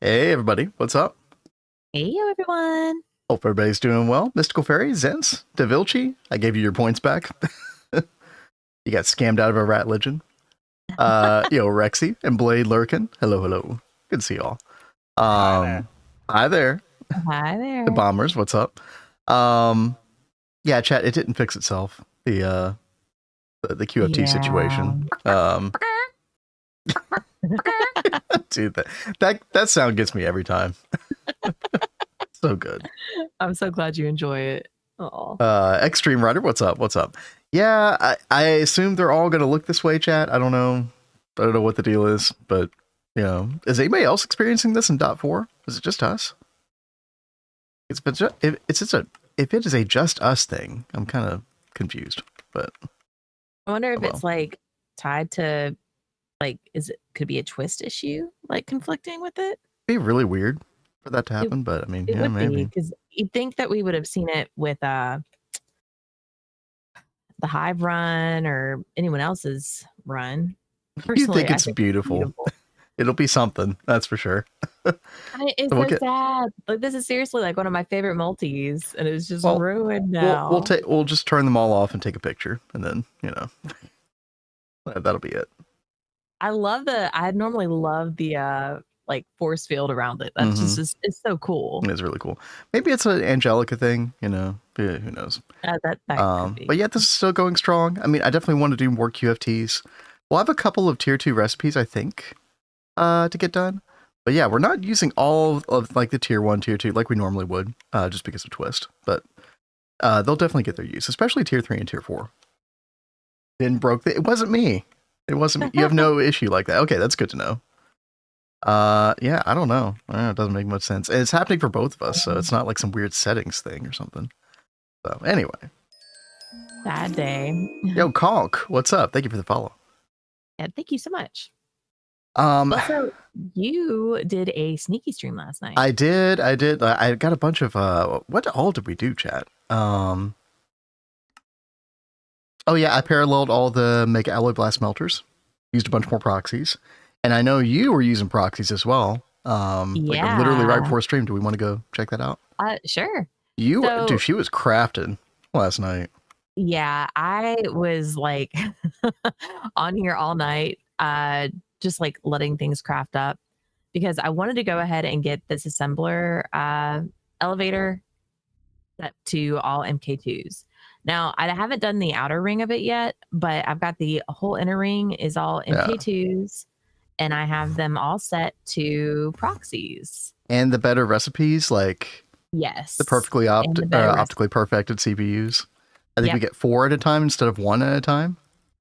Hey everybody, what's up? Hey everyone. Hope everybody's doing well. Mystical Fairy, Zens, DaVilci, I gave you your points back. You got scammed out of a rat legend. Rexy and Blade Lurkin. Hello, hello. Good to see y'all. Hi there. Hi there. Hi The there. bombers, what's up? Yeah, chat, it didn't fix itself. The QFT situation. Dude, that sound gets me every time. So good. I'm so glad you enjoy it. Oh. Extreme Rider, what's up? What's up? Yeah, I assume they're all gonna look this way, chat. I don't know what the deal is, but is anybody else experiencing this in .4? Is it just us? If it is a just us thing, I'm kind of confused. But I wonder if it's like tied to could it be a twist issue, like conflicting with it? It'd be really weird for that to happen, but I mean, it would maybe. Because you'd think that we would have seen it with the Hive run or anyone else's run. Personally, I think it's beautiful. It'll be something, that's for sure. It's so sad. Like, this is seriously like one of my favorite multis, and it's just ruined now. We'll just turn them all off and take a picture, and then that'll be it. I normally love the like force field around it. That's just it's so cool. It's really cool. Maybe it's an Angelica thing, who knows? That could be. But yeah, this is still going strong. I mean, I definitely want to do more QFTs. We'll have a couple of tier 2 recipes, I think, to get done. But yeah, we're not using all of like the tier 1, tier 2 like we normally would, just because of Twist. But they'll definitely get their use, especially tier 3 and tier 4. It wasn't me. It wasn't me. You have no issue like that. Okay, that's good to know. Yeah, I don't know. It doesn't make much sense. And it's happening for both of us, so it's not like some weird settings thing or something. So anyway. Bad day. Yo, Conk, what's up? Thank you for the follow. Yeah, thank you so much. Also, you did a sneaky stream last night. I did. I got a bunch of what all did we do, chat? Oh yeah, I paralleled all the Mega Alloy Blast melters. Used a bunch more proxies. And I know you were using proxies as well. Like literally right before stream. Do we want to go check that out? Sure. Dude, she was crafted last night. Yeah, I was like on here all night, just like letting things craft up because I wanted to go ahead and get this assembler elevator set to all MK2s. Now, I haven't done the outer ring of it yet, but I've got the whole inner ring is all MK2s, and I have them all set to proxies. And the better recipes, like yes, the perfectly optically perfected CPUs. I think we get 4 at a time instead of 1 at a time.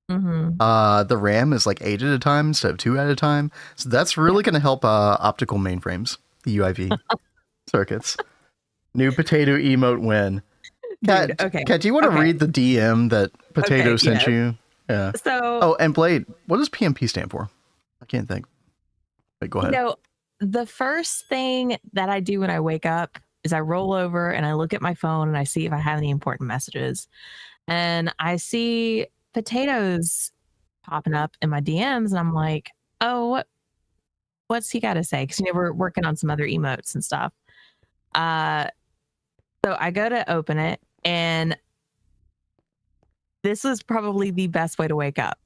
The RAM is like 8 at a time instead of 2 at a time. So that's really going to help optical mainframes, the UIV circuits. New potato emote win. Kat, Kat, do you want to read the DM that Potato sent you? Yeah. So, and Blade, what does PMP stand for? I can't think. Wait, go ahead. The first thing that I do when I wake up is I roll over and I look at my phone and I see if I have any important messages. And I see Potatoes popping up in my DMs, and I'm like, oh, what's he got to say? Because we're working on some other emotes and stuff. So I go to open it, and this was probably the best way to wake up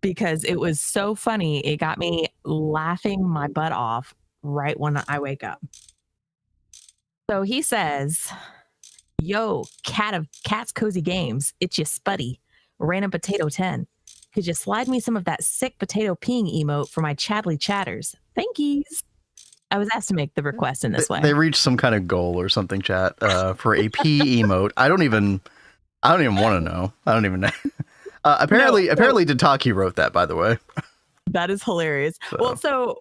because it was so funny. It got me laughing my butt off right when I wake up. So he says, yo, Cat's Cozy Games, it's your Spuddy, Random Potato 10. Could you slide me some of that sick potato peeing emote for my Chadley chatters? Thank yous. I was asked to make the request in this way. They reached some kind of goal or something, chat, for a pee emote. I don't even want to know. I don't even know. Apparently Ditaki wrote that, by the way. That is hilarious. So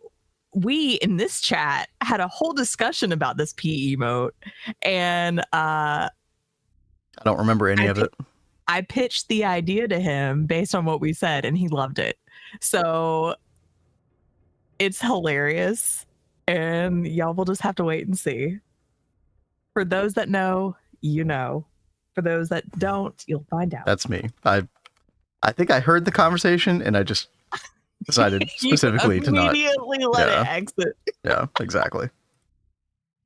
we in this chat had a whole discussion about this pee emote, and I don't remember any of it. I pitched the idea to him based on what we said, and he loved it. So it's hilarious, and y'all will just have to wait and see. For those that know, you know. For those that don't, you'll find out. That's me. I think I heard the conversation, and I just decided specifically to not. Immediately let it exit. Yeah, exactly.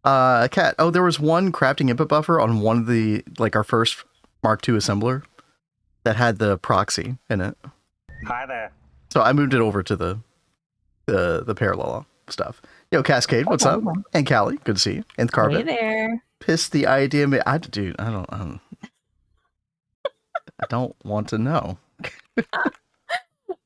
Kat, there was one crafting input buffer on one of the, like, our first Mark II assembler that had the proxy in it. Hi there. So I moved it over to the parallel stuff. Yo, Cascade, what's up? And Callie, good to see you. And Carpet. Hey there. Pissed the idea. I don't want to know.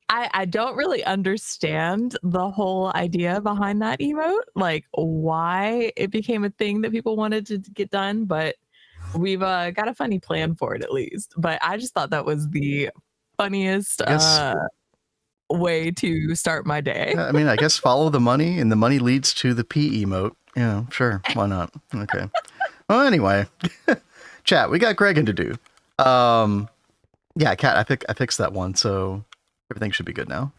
I don't really understand the whole idea behind that emote, like why it became a thing that people wanted to get done, but we've got a funny plan for it at least. But I just thought that was the funniest way to start my day. I mean, I guess follow the money, and the money leads to the P emote. Yeah, sure. Why not? Okay. Well, anyway, chat, we got Gregan to do. Yeah, Kat, I fixed that one, so everything should be good now.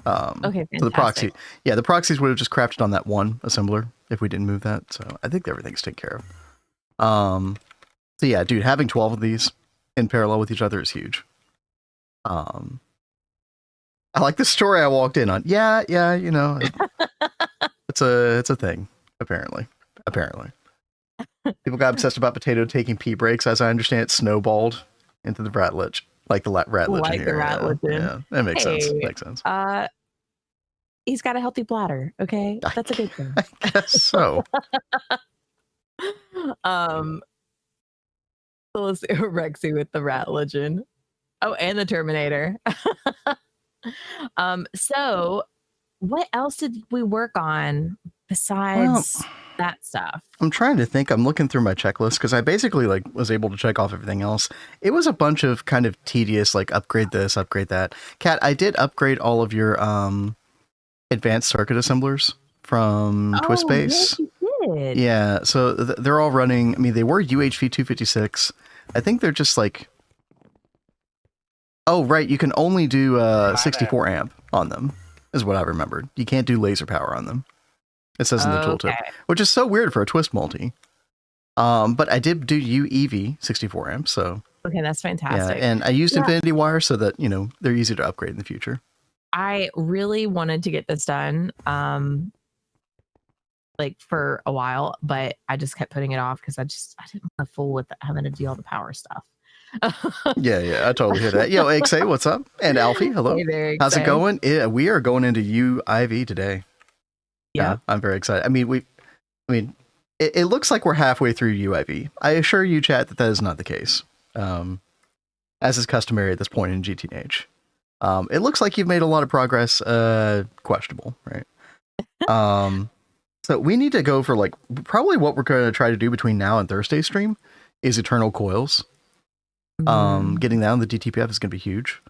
Okay, fantastic. So the proxies would have just crafted on that one assembler if we didn't move that. So I think everything's taken care of. So yeah, dude, having 12 of these in parallel with each other is huge. I like the story I walked in on. Yeah, you know, it's a thing. Apparently. People got obsessed about Potato taking pee breaks. As I understand it, snowballed into the rat lich. Like the rat lich in here. The rat lich. Yeah, that makes sense. Makes sense. He's got a healthy bladder. Okay, that's a good thing. I guess so. So let's see Rexy with the rat legend. Oh, and the Terminator. So what else did we work on besides that stuff? I'm trying to think. I'm looking through my checklist because I basically was able to check off everything else. It was a bunch of kind of tedious, like upgrade this, upgrade that. Kat, I did upgrade all of your advanced circuit assemblers from Twist Base. Yes, you did. Yeah, so they're all running. I mean, they were UHV-256. I think they're just like. Oh, right. You can only do 64 amp on them, is what I remembered. You can't do laser power on them. It says in the tooltip, which is so weird for a Twist multi. But I did do UEV 64 amps, so. Okay, that's fantastic. Yeah, and I used Infinity Wire so that, you know, they're easy to upgrade in the future. I really wanted to get this done, like for a while, but I just kept putting it off because I didn't want to fool with having to do all the power stuff. Yeah, I totally hear that. Yo, XA, what's up? And Alfie, hello. Hey there, how's it going? We are going into UIV today. Yeah, I'm very excited. I mean, it looks like we're halfway through UIV. I assure you, chat, that is not the case. As is customary at this point in GTH. It looks like you've made a lot of progress. Questionable, right? So we need to go for probably what we're going to try to do between now and Thursday's stream is Eternal Coils. Getting that on the DTPF is going to be huge.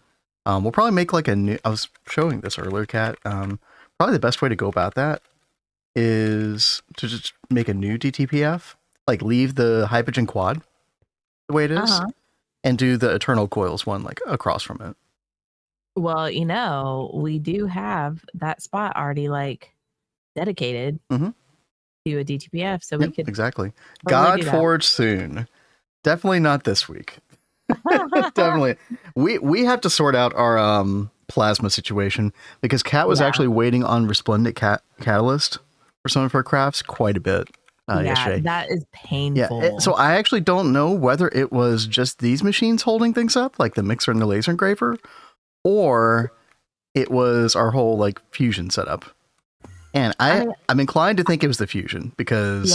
We'll probably make like a new. I was showing this earlier, Kat. Probably the best way to go about that is to just make a new DTPF, like leave the Hypogen Quad the way it is, and do the Eternal Coils one like across from it. Well, you know, we do have that spot already like dedicated to a DTPF, so we could exactly God Forge soon. Definitely not this week. Definitely, we have to sort out our plasma situation because Kat was actually waiting on Resplendent Catalyst for some of her crafts quite a bit yesterday. That is painful. Yeah, so I actually don't know whether it was just these machines holding things up, like the mixer and the laser engraver, or it was our whole like fusion setup. And I'm inclined to think it was the fusion because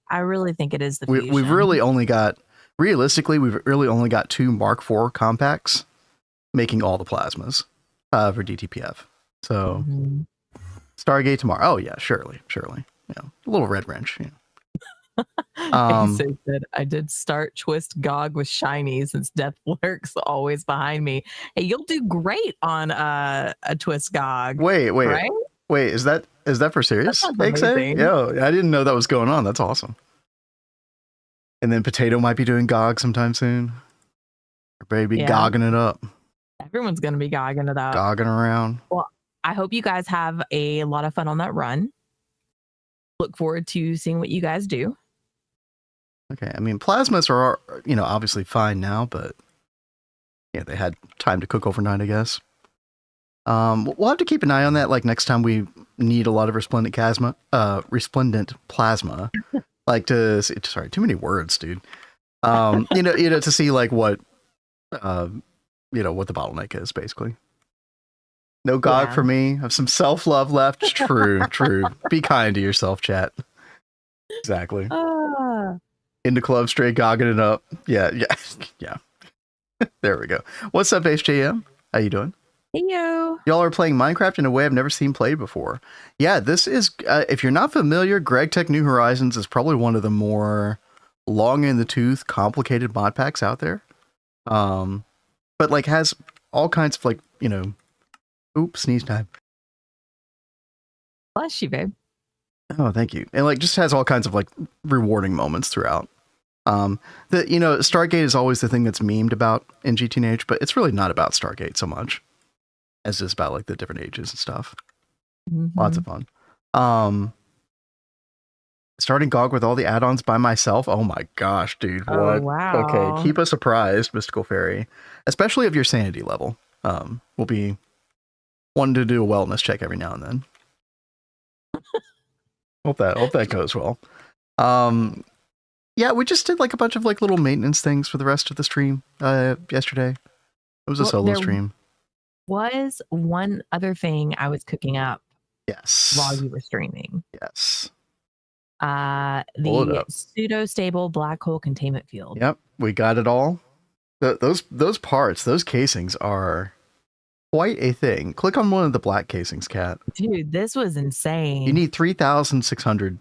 I really think it is the fusion. We've really only got. Realistically, we've really only got 2 Mark IV compacts making all the plasmas for DTPF. So Stargate tomorrow. Oh yeah, surely. Yeah, a little red wrench. Yeah. So good. I did start Twist Gog with Shiny since Death Lurks always behind me. Hey, you'll do great on a Twist Gog. Wait. Right? Wait, is that for serious? Yo, I didn't know that was going on. That's awesome. And then Potato might be doing GOG sometime soon. Everybody be gogging it up. Everyone's going to be gogging it up. Gogging around. Well, I hope you guys have a lot of fun on that run. Look forward to seeing what you guys do. Okay, I mean, plasmas are, obviously fine now, but yeah, they had time to cook overnight, I guess. We'll have to keep an eye on that. Like next time we need a lot of resplendent plasma, like sorry, too many words, dude. To see like what, what the bottleneck is basically. No God for me. Have some self-love left. True, true. Be kind to yourself, chat. Exactly. Into club, straight gogging it up. Yeah. There we go. What's up, HJM? How you doing? Hey, yo. Y'all are playing Minecraft in a way I've never seen played before. Yeah, this is, if you're not familiar, Greg Tech New Horizons is probably one of the more long in the tooth, complicated mod packs out there. But like has all kinds of like, oops, sneeze time. Bless you, babe. Oh, thank you. And like just has all kinds of like rewarding moments throughout. Stargate is always the thing that's memed about in GTH, but it's really not about Stargate so much as just about like the different ages and stuff. Mm-hmm. Lots of fun. Starting GOG with all the add-ons by myself. Oh my gosh, dude. What? Oh, wow. Okay, keep us surprised, Mystical Fairy. Especially of your sanity level. We'll be wanting to do a wellness check every now and then. Hope that goes well. Yeah, we just did like a bunch of like little maintenance things for the rest of the stream yesterday. It was a solo stream. Was one other thing I was cooking up. Yes. While you were streaming. Yes. The pseudo-stable black hole containment field. Yep, we got it all. Those parts, those casings are quite a thing. Click on one of the black casings, Kat. Dude, this was insane. You need 3,670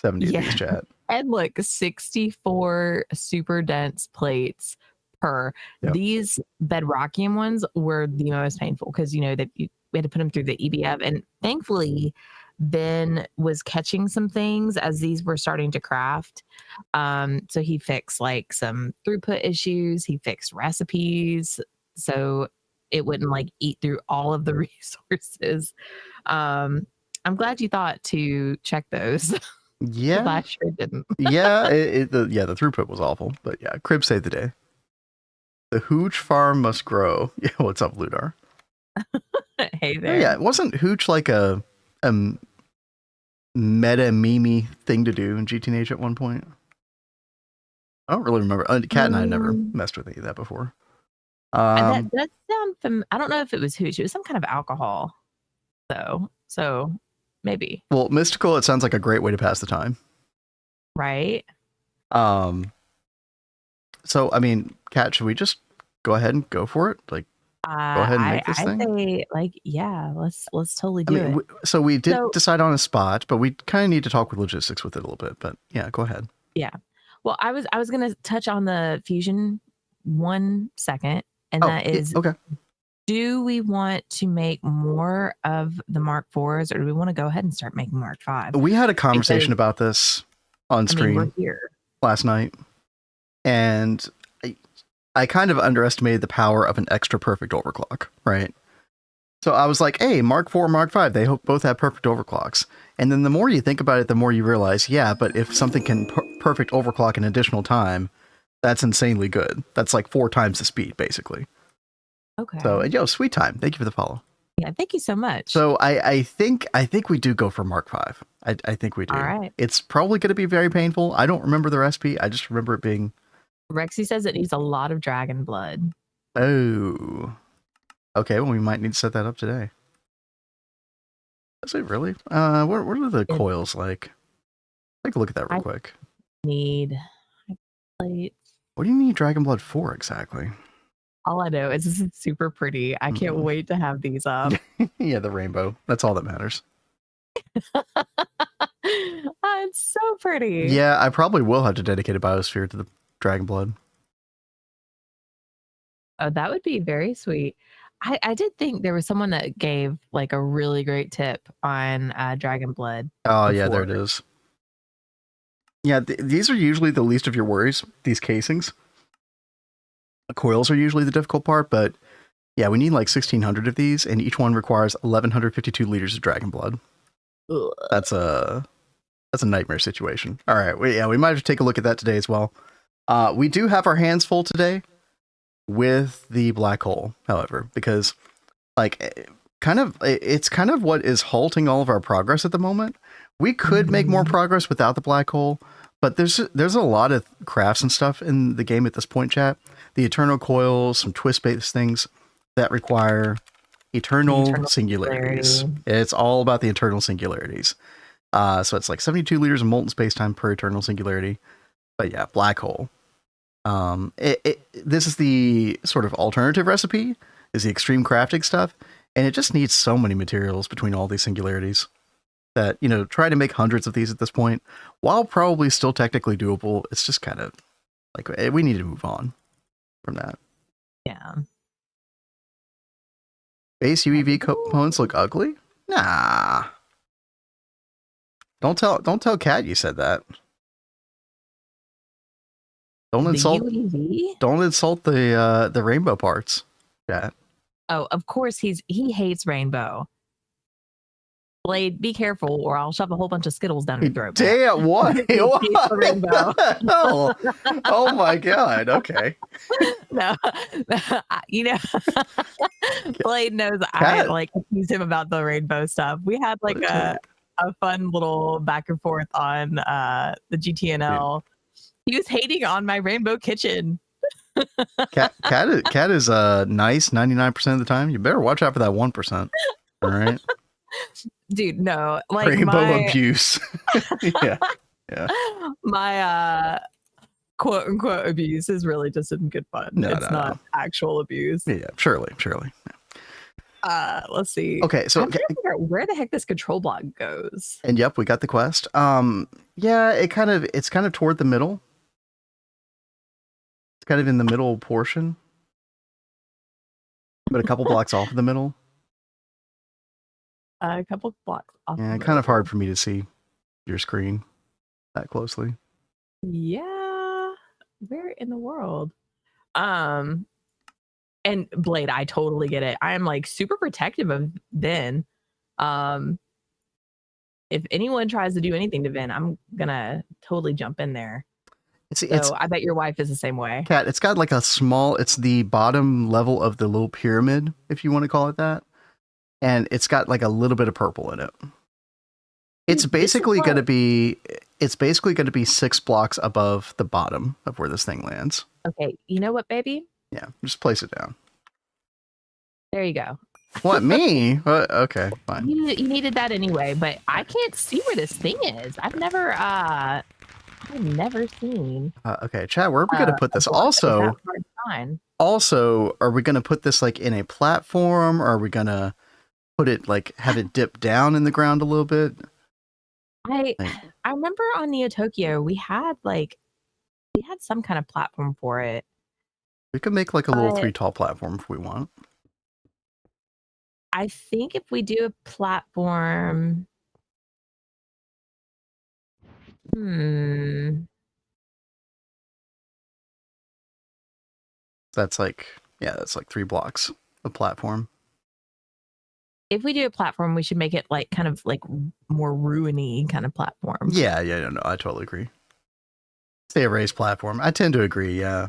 of these, chat. And look, 64 super dense plates per. Yep. These bedrockium ones were the most painful because that we had to put them through the EBF, and thankfully Ben was catching some things as these were starting to craft. So he fixed like some throughput issues. He fixed recipes so it wouldn't like eat through all of the resources. I'm glad you thought to check those. Yeah, I sure didn't. Yeah, the throughput was awful, but yeah, Crib saved the day. The Hooch farm must grow. Yeah, what's up, Ludar? Hey there. Oh, yeah, wasn't Hooch like a meta meme thing to do in GTH at one point? I don't really remember. Kat and I never messed with any of that before. That sound I don't know if it was Hooch. It was some kind of alcohol, though. So maybe. Well, Mystical, it sounds like a great way to pass the time. Right. So, I mean, Kat, should we just go ahead and go for it? Like, go ahead and make this thing? Say, like, yeah, let's totally do it. So we did decide on a spot, but we kind of need to talk with logistics with it a little bit. But yeah, go ahead. Yeah. Well, I was going to touch on the fusion 1 second, and that is okay. Do we want to make more of the Mark IVs, or do we want to go ahead and start making Mark V? We had a conversation about this on stream last night, and I kind of underestimated the power of an extra perfect overclock, right? So I was like, hey, Mark IV, Mark V, they both have perfect overclocks. And then the more you think about it, the more you realize, yeah, but if something can perfect overclock an additional time, that's insanely good. That's like 4 times the speed, basically. Okay. So, sweet time. Thank you for the follow. Yeah, thank you so much. So I think we do go for Mark V. I think we do. All right. It's probably going to be very painful. I don't remember the recipe. I just remember it being... Rexy says it needs a lot of dragon blood. Oh. Okay, well, we might need to set that up today. Is it really? What are the coils like? Take a look at that real quick. Need plates. What do you need dragon blood for exactly? All I know is this is super pretty. I can't wait to have these up. Yeah, the rainbow. That's all that matters. It's so pretty. Yeah, I probably will have to dedicate a biosphere to the dragon blood. Oh, that would be very sweet. I did think there was someone that gave like a really great tip on dragon blood. Oh, yeah, there it is. Yeah, these are usually the least of your worries, these casings. The coils are usually the difficult part, but yeah, we need like 1,600 of these, and each one requires 1,152 liters of dragon blood. Ugh. That's a nightmare situation. All right, we might have to take a look at that today as well. We do have our hands full today with the black hole, however, because like it's kind of what is halting all of our progress at the moment. We could make more progress without the black hole, but there's a lot of crafts and stuff in the game at this point, chat. The eternal coils, some twist-based things that require eternal singularities. It's all about the eternal singularities. So it's like 72 liters of molten space-time per eternal singularity. But yeah, black hole. This is the sort of alternative recipe, is the extreme crafting stuff, and it just needs so many materials between all these singularities that, you know, try to make hundreds of these at this point, while probably still technically doable, it's just kind of like we need to move on from that. Yeah. Base UEV components look ugly? Nah. Don't tell Kat you said that. Don't insult UEV? Don't insult the rainbow parts, Kat. Oh, of course he hates rainbow. Blade, be careful, or I'll shove a whole bunch of Skittles down your throat. Damn, what? The rainbow. Oh my god. Okay. No, you know, Blade knows I like accuse him about the rainbow stuff. We had like a fun little back and forth on the GTNL. He was hating on my rainbow kitchen. Cat is nice 99% of the time. You better watch out for that 1%. All right. Dude, no, like rainbow abuse. Yeah. My quote unquote abuse is really just in good fun. It's not actual abuse. Yeah, surely. Let's see. Okay, so I'm trying to figure out where the heck this control block goes. And yep, we got the quest. Yeah, it's kind of toward the middle. It's kind of in the middle portion, but a couple blocks off of the middle. A couple blocks off. Yeah, kind of hard for me to see your screen that closely. Yeah, where in the world? And Blade, I totally get it. I'm like super protective of Vin. If anyone tries to do anything to Vin, I'm gonna totally jump in there. So I bet your wife is the same way. Kat, it's got like it's the bottom level of the little pyramid, if you want to call it that. And it's got like a little bit of purple in it. It's basically going to be 6 blocks above the bottom of where this thing lands. Okay, you know what, baby? Yeah, just place it down. There you go. What, me? Okay, fine. You needed that anyway, but I can't see where this thing is. I've never seen. Okay, chat, where are we going to put this? Also, are we going to put this like in a platform, or are we going to put it like have it dip down in the ground a little bit? I remember on Neo Tokyo we had some kind of platform for it. We could make like a little 3 tall platform if we want. I think if we do a platform, that's like 3 blocks of platform. If we do a platform, we should make it like kind of like more ruiny kind of platform. Yeah, no, I totally agree. Say a raised platform. I tend to agree. Yeah.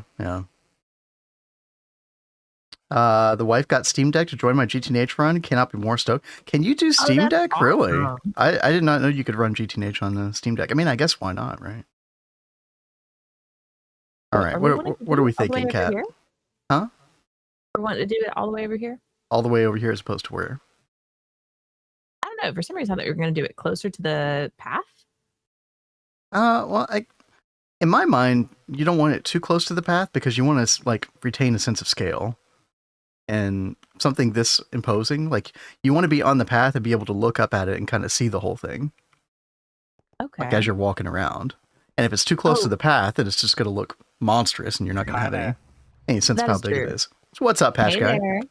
The wife got Steam Deck to join my GTH run. Cannot be more stoked. Can you do Steam Deck? Awesome. Really? I did not know you could run GTH on the Steam Deck. I mean, I guess why not, right? All right. What are we thinking, Kat? Huh? We want to do it all the way over here? All the way over here as opposed to where? I don't know. For some reason, I thought you were going to do it closer to the path. Well, in my mind, you don't want it too close to the path because you want to like retain a sense of scale. And something this imposing, like you want to be on the path and be able to look up at it and kind of see the whole thing. Okay. Like as you're walking around. And if it's too close to the path, then it's just going to look monstrous and you're not going to have any sense of how big it is. So what's up, Patch Guy? There.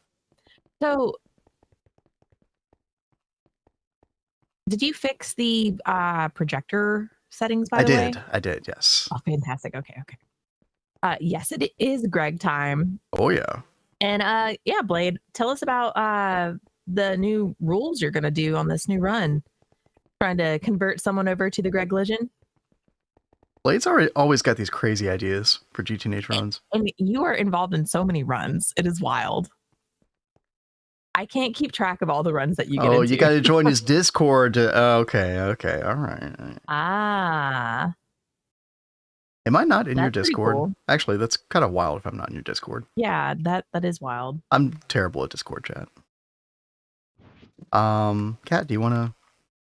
So did you fix the projector settings, by the way? I did, yes. Oh, fantastic. Okay. Yes, it is Greg time. Oh, yeah. And yeah, Blade, tell us about the new rules you're going to do on this new run. Trying to convert someone over to the Greg Legion. Blade's always got these crazy ideas for GTH runs. And you are involved in so many runs. It is wild. I can't keep track of all the runs that you get Oh, into. you got to join his Discord. Okay, all right. Ah, Am I not in your that's pretty Discord? cool. Actually, that's kind of wild if I'm not in your Discord. Yeah, that is wild. I'm terrible at Discord chat. Kat, do you want to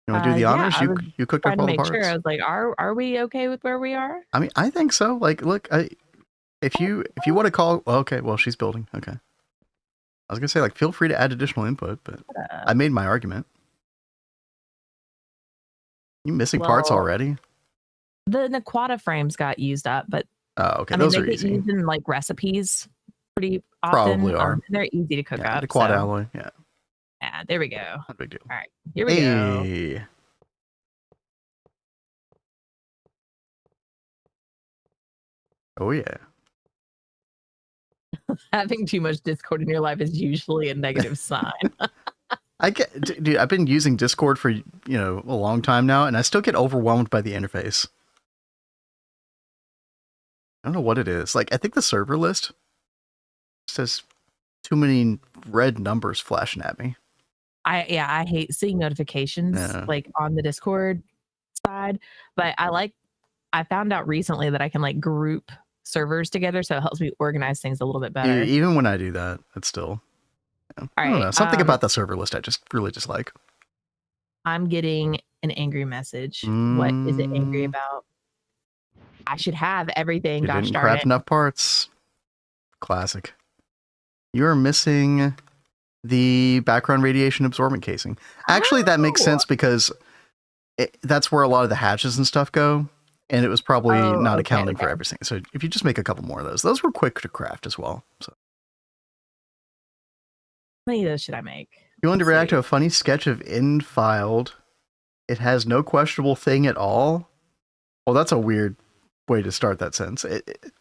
do the honors? Yeah, I was You cooked trying up to all the make sure. I parts. was like, are we okay with where we are? I mean, I think so. Like, look, if you want to call, well, okay, well, she's building. Okay. I was gonna say, like, feel free to add additional input, but I made my argument. You missing parts already? The Naquata frames got used up, but oh, okay, I mean, those they are get easy. used in like recipes pretty often. Probably are. They're easy to cook up. The quad alloy, yeah. Yeah, there we go. Not a big deal. All right, here we go. Oh yeah. Having too much Discord in your life is usually a negative sign. Dude, I've been using Discord for, a long time now, and I still get overwhelmed by the interface. I don't know what it is. Like, I think the server list says too many red numbers flashing at me. I hate seeing notifications like on the Discord side, but I found out recently that I can like group servers together, so it helps me organize things a little bit better. Even when I do that, it's still I don't know, something about the server list I just really dislike. I'm getting an angry message. What is it angry about? I should have everything. You didn't craft enough parts. Classic. You're missing the background radiation absorbent casing. Actually, that makes sense because that's where a lot of the hatches and stuff go, and it was probably not accounting for everything. So if you just make a couple more of those were quick to craft as well. So how many of those should I make? You want to react to a funny sketch of infiled. It has no questionable thing at all. Well, that's a weird way to start that sentence.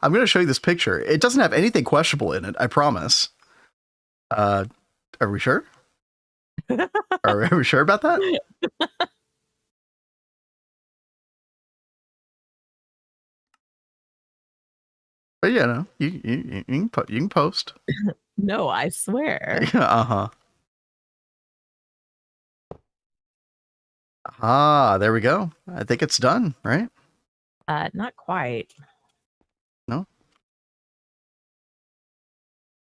I'm going to show you this picture. It doesn't have anything questionable in it, I promise. Are we sure? Are we sure about that? But you can post. No, I swear. Uh-huh. Ah, there we go. I think it's done, right? Not quite. No?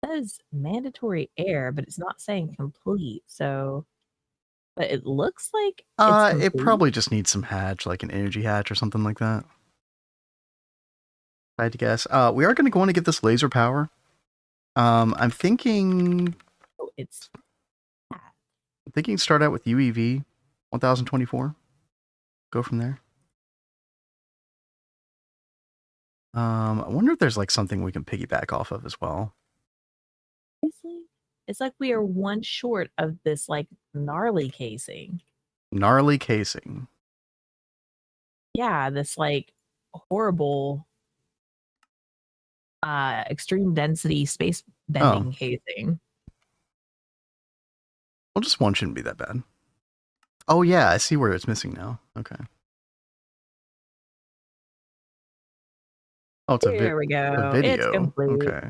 It says mandatory air, but it's not saying complete, so but it looks like it's it probably just needs some hatch, like an energy hatch or something like that. I had to guess. We are going to want to get this laser power. I'm thinking start out with UIV 1024. Go from there. I wonder if there's like something we can piggyback off of as well. It's like we are one short of this like gnarly casing. Gnarly casing. Yeah, this like horrible extreme density space bending casing. Well, just one shouldn't be that bad. Oh yeah, I see where it's missing now. Okay. Oh, it's there we go. A video. It's complete. Okay.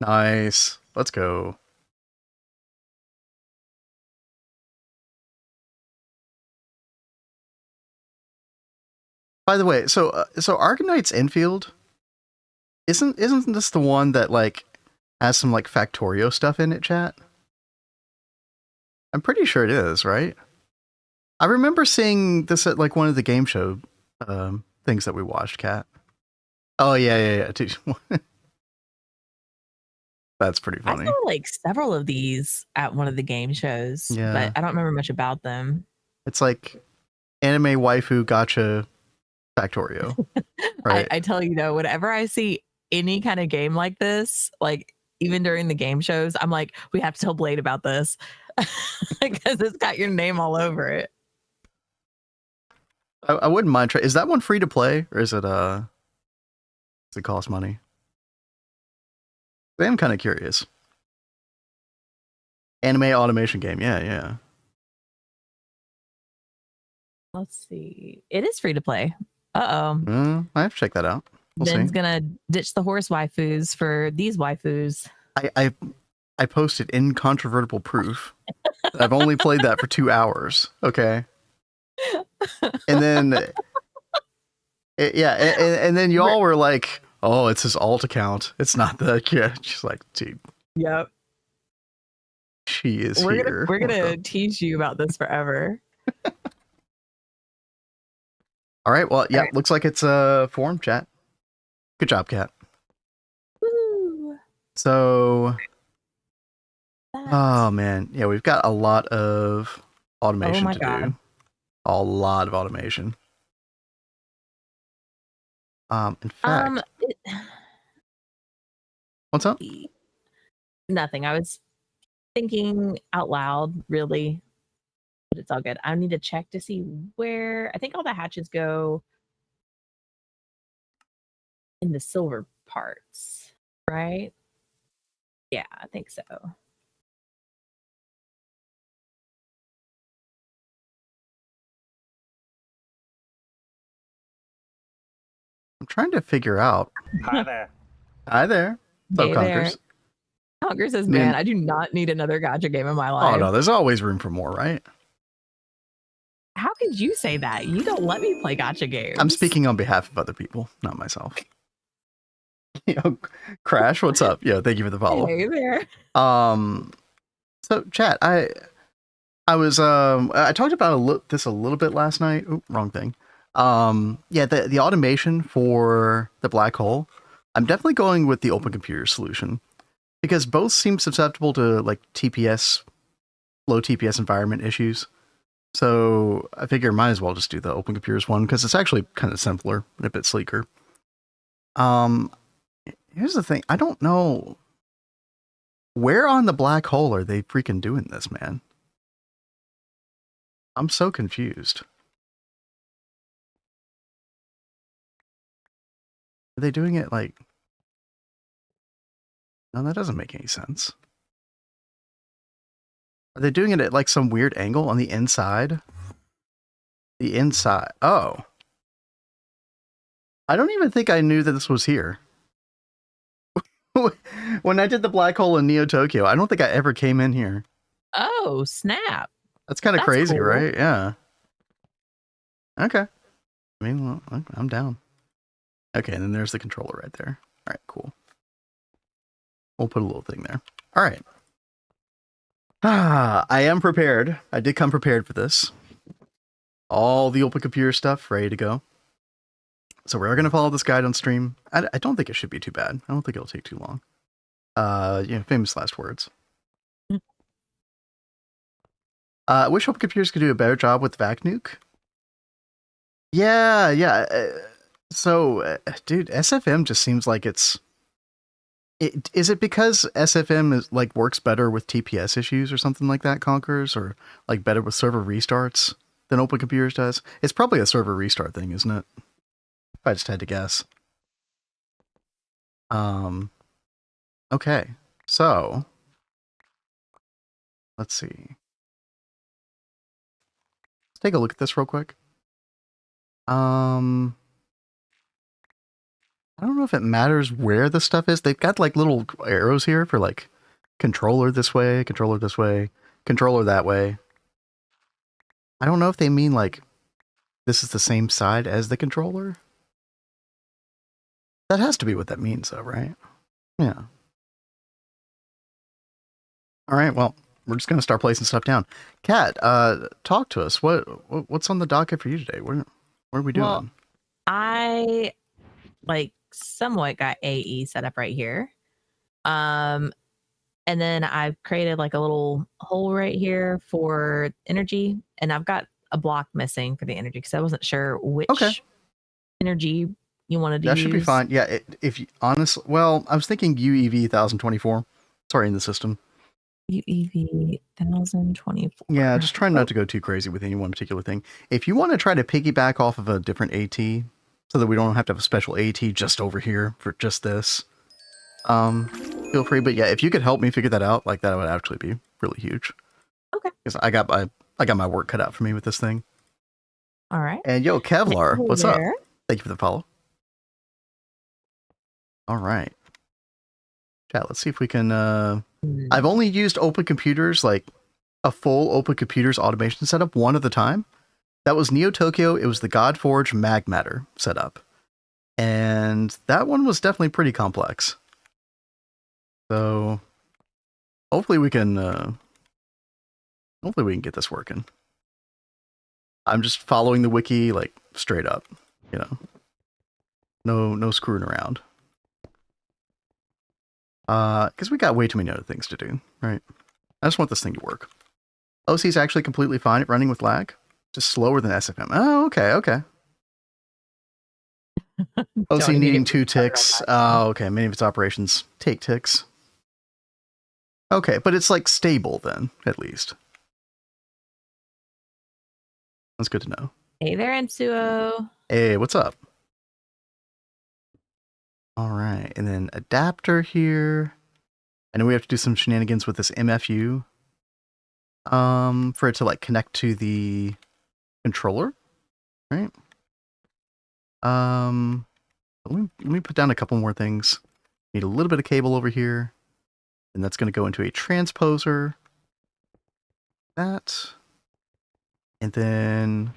Nice. Let's go. By the way, so Argonite's infield isn't this the one that like has some like Factorio stuff in it, chat? I'm pretty sure it is, right? I remember seeing this at like one of the game show things that we watched, Kat. Oh yeah. That's pretty funny. I saw like several of these at one of the game shows, but I don't remember much about them. It's like anime waifu gotcha Factorio. Right? I tell you though, whenever I see any kind of game like this, like even during the game shows, I'm like, we have to tell Blade about this because it's got your name all over it. I wouldn't mind trying. Is that one free to play or is it does it cost money? I am kind of curious. Anime automation game, yeah. Let's see. It is free to play. I have to check that out. Ben's gonna ditch the horse waifus for these waifus. I I posted incontrovertible proof. I've only played that for 2 hours. Okay. And then, and then you all were like, oh, it's his alt account. It's not the, yeah. She's like, dude. Yep. She is We're here. We're gonna tease you about this forever. All right. Well, yeah, All right. looks like it's a forum chat. Good job, Kat. Woo. So, oh man, yeah, we've got a lot of automation to do. A lot of automation. In fact, what's up? Nothing. I was thinking out loud, really, but it's all good. I need to check to see where. I think all the hatches go in the silver parts, right? Yeah, I think so. I'm trying to figure out. Hi there. Hi there. What's up, Conkers? Conkers says, man, I do not need another gacha game in my life. Oh, no, there's always room for more, right? How could you say that? You don't let me play gacha games. I'm speaking on behalf of other people, not myself. Yo, Crash, what's up? Yo, thank you for the follow. Hey there. So, chat, I was, I talked about this a little bit last night. Oop, wrong thing. Yeah, the automation for the black hole, I'm definitely going with the open computer solution because both seem susceptible to like TPS, low TPS environment issues. So I figure might as well just do the open computers one because it's actually kind of simpler and a bit sleeker. Here's the thing. I don't know where on the black hole are they freaking doing this, man. I'm so confused. Are they doing it like... No, that doesn't make any sense. Are they doing it at like some weird angle on the inside? The inside. Oh. I don't even think I knew that this was here. When I did the black hole in Neo Tokyo, I don't think I ever came in here. Oh, snap. That's kind of crazy, cool. right? Yeah. Okay. I mean, well, I'm down. Okay, and then there's the controller right there. All right, cool. We'll put a little thing there. All right. I am prepared. I did come prepared for this. All the open computer stuff ready to go. So we're going to follow this guide on stream. I don't think it should be too bad. I don't think it'll take too long. Famous last words. I wish open computers could do a better job with Vac Nuke. Yeah. So, dude, SFM just seems like is it because SFM is like works better with TPS issues or something like that, Conquerors, or like better with server restarts than Open Computers does? It's probably a server restart thing, isn't it? If I just had to guess. Okay, so let's see. Let's take a look at this real quick. I don't know if it matters where the stuff is. They've got like little arrows here for like controller this way, controller this way, controller that way. I don't know if they mean like this is the same side as the controller. That has to be what that means though, right? Yeah. All right, well, we're just going to start placing stuff down. Kat, talk to us. What's on the docket for you today? What are we doing? Well, I like somewhat got AE set up right here. And then I've created like a little hole right here for energy, and I've got a block missing for the energy because I wasn't sure which energy you wanted to use. That should be fine. Yeah, if you honestly, well, I was thinking UEV-1024. Sorry, in the system. UEV-1024. Yeah, just trying not to go too crazy with any one particular thing. If you want to try to piggyback off of a different AT, so that we don't have to have a special AT just over here for just this, feel free. But yeah, if you could help me figure that out, like that would actually be really huge. Okay. Because I got my work cut out for me with this thing. All right. And yo, Kevlar, what's up? Thank you for the follow. All right. Chat, let's see if we can I've only used Open Computers, like a full Open Computers automation setup, one at a time. That was Neo Tokyo. It was the Godforge Mag Matter setup. And that one was definitely pretty complex. So hopefully we can get this working. I'm just following the wiki like straight up, you know. No screwing around. Because we got way too many other things to do, right? I just want this thing to work. OC is actually completely fine at running with lag. Just slower than SFM. Oh, okay. OC needing 2 ticks. Oh, okay. Many of its operations take ticks. Okay, but it's like stable then, at least. That's good to know. Hey there, Ensuo. Hey, what's up? All right, and then adapter here. I know we have to do some shenanigans with this MFU. For it to like connect to the controller, right? Let me put down a couple more things. Need a little bit of cable over here, and that's going to go into a transposer. That, and then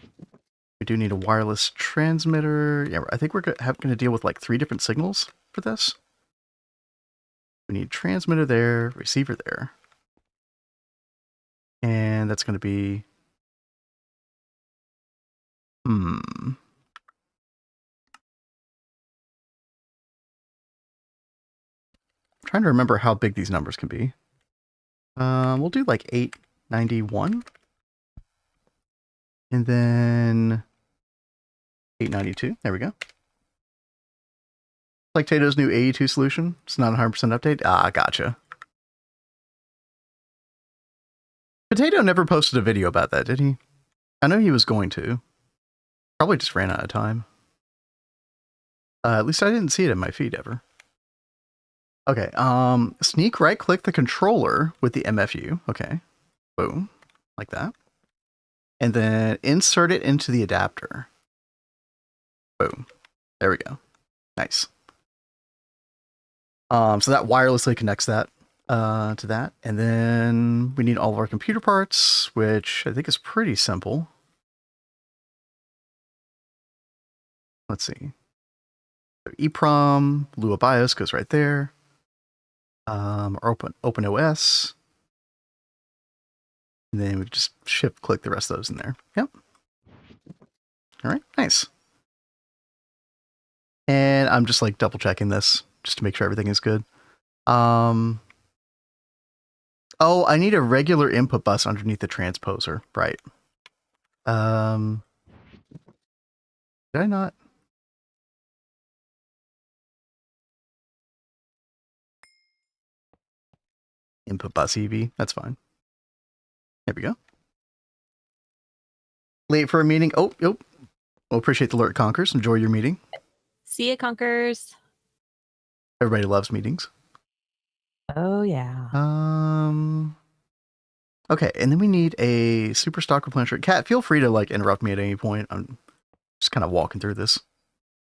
we do need a wireless transmitter. Yeah, I think we're going to deal with like 3 different signals for this. We need transmitter there, receiver there. And that's going to be... trying to remember how big these numbers can be. We'll do like 891. And then 892. There we go. Like Tato's new AE2 solution. It's not a 100% update. Ah, gotcha. Potato never posted a video about that, did he? I know he was going to. Probably just ran out of time. At least I didn't see it in my feed ever. Okay, sneak right click the controller with the MFU. Okay. Boom. Like that. And then insert it into the adapter. Boom. There we go. Nice. So that wirelessly connects that to that. And then we need all of our computer parts, which I think is pretty simple. Let's see. So EEPROM, Lua BIOS goes right there. Or open OS. And then we just shift click the rest of those in there. Yep. All right, nice. And I'm just like double checking this just to make sure everything is good. Oh, I need a regular input bus underneath the transposer. Right. Did I not? Input bus EV. That's fine. There we go. Late for a meeting. Oh, yep. Well, appreciate the alert, Conkers. Enjoy your meeting. See ya, Conkers. Everybody loves meetings. Oh, yeah. Okay, and then we need a super stock replenisher. Kat, feel free to like interrupt me at any point. I'm just kind of walking through this.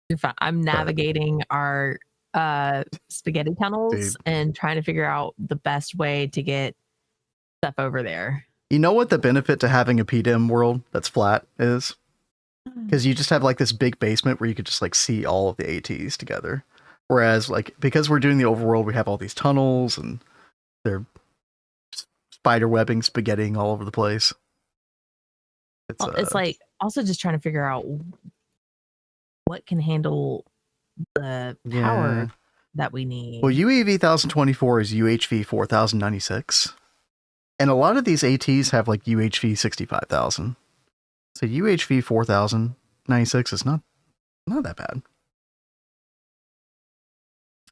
You're fine. I'm navigating our spaghetti tunnels and trying to figure out the best way to get stuff over there. You know what the benefit to having a PDIM world that's flat is? Because you just have like this big basement where you could just like see all of the ATs together. Whereas like, because we're doing the overworld, we have all these tunnels and they're spider webbing, spaghettiing all over the place. It's like also just trying to figure out what can handle the power that we need. Well, UAV 1024 is UHV 4096. And a lot of these ATs have like UHV 65,000. So UHV 4096 is not that bad.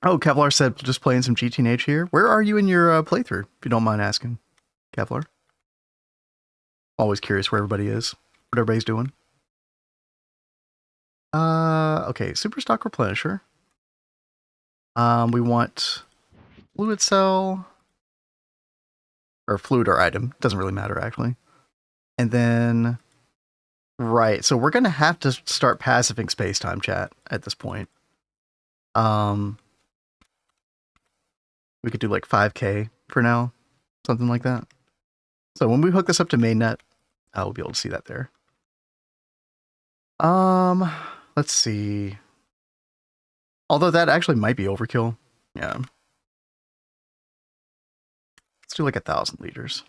Oh, Kevlar said just playing some GTH here. Where are you in your playthrough, if you don't mind asking, Kevlar? Always curious where everybody is, what everybody's doing. Okay, super stock replenisher. We want fluid cell or fluid or item. Doesn't really matter actually. And then, right. So we're going to have to start passiving space-time chat at this point. We could do like 5K for now, something like that. So when we hook this up to mainnet, we'll be able to see that there. Let's see. Although that actually might be overkill. Yeah. Let's do like 1,000 liters.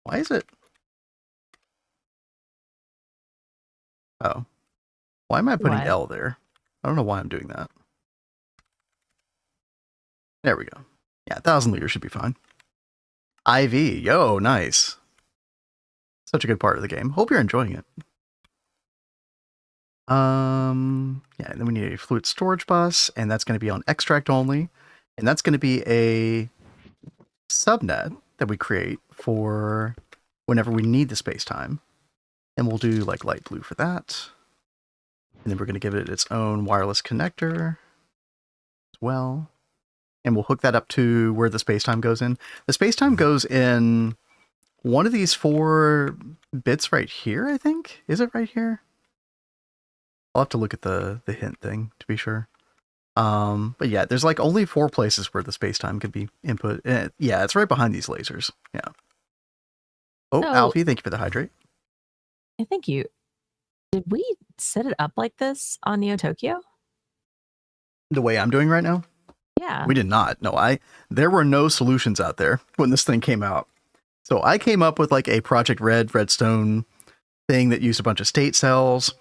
Why is it? Oh. Why am I putting What? L there? I don't know why I'm doing that. There we go. Yeah, 1,000 liters should be fine. IV. Yo, nice. Such a good part of the game. Hope you're enjoying it. Yeah, and then we need a fluid storage bus, and that's going to be on extract only. And that's going to be a subnet that we create for whenever we need the space-time. And we'll do like light blue for that. And then we're going to give it its own wireless connector as well. And we'll hook that up to where the space-time goes in. The space-time goes in one of these 4 bits right here, I think. Is it right here? I'll have to look at the hint thing to be sure. But yeah, there's like only 4 places where the space-time could be input. Yeah, it's right behind these lasers. Yeah. Oh, So- Alfie, thank you for the hydrate. Thank you. Did we set it up like this on Neo Tokyo? The way I'm doing right now? Yeah. We did not. No, there were no solutions out there when this thing came out. So I came up with like a Project Redstone thing that used a bunch of state cells.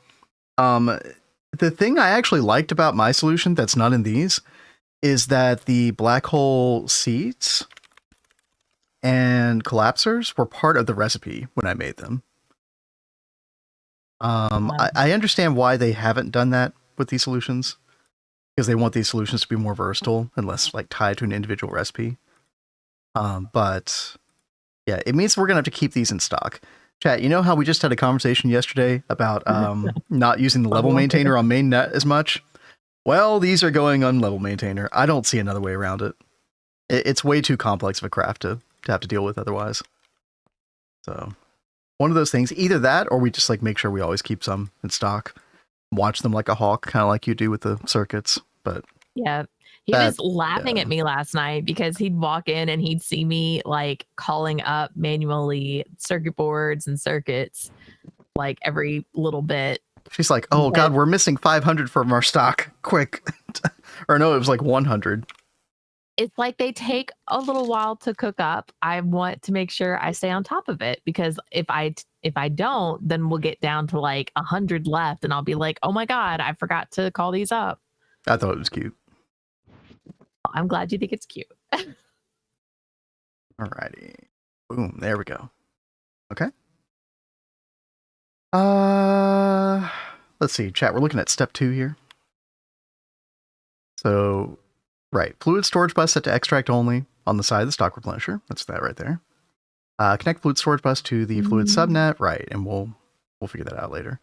The thing I actually liked about my solution that's not in these is that the black hole seeds and collapsers were part of the recipe when I made them. I understand why they haven't done that with these solutions, because they want these solutions to be more versatile and less like tied to an individual recipe. But yeah, it means we're gonna have to keep these in stock. Chat, you know how we just had a conversation yesterday about not using the level maintainer on mainnet as much? Well, these are going on level maintainer. I don't see another way around it. It's way too complex of a craft to have to deal with otherwise. So one of those things, either that or we just like make sure we always keep some in stock. Watch them like a hawk, kind of like you do with the circuits. But Yeah. He was laughing at me last night because he'd walk in and he'd see me like calling up manually circuit boards and circuits like every little bit. She's like, oh God, we're missing 500 from our stock. Quick. Or no, it was like 100. It's like they take a little while to cook up. I want to make sure I stay on top of it, because if I don't, then we'll get down to like 100 left and I'll be like, oh my God, I forgot to call these up. I thought it was cute. I'm glad you think it's cute. Alrighty. Boom. There we go. Okay. Let's see. Chat, we're looking at step 2 here. So, right. Fluid storage bus set to extract only on the side of the stock replenisher. That's that right there. Connect fluid storage bus to the fluid subnet. Right. And we'll figure that out later.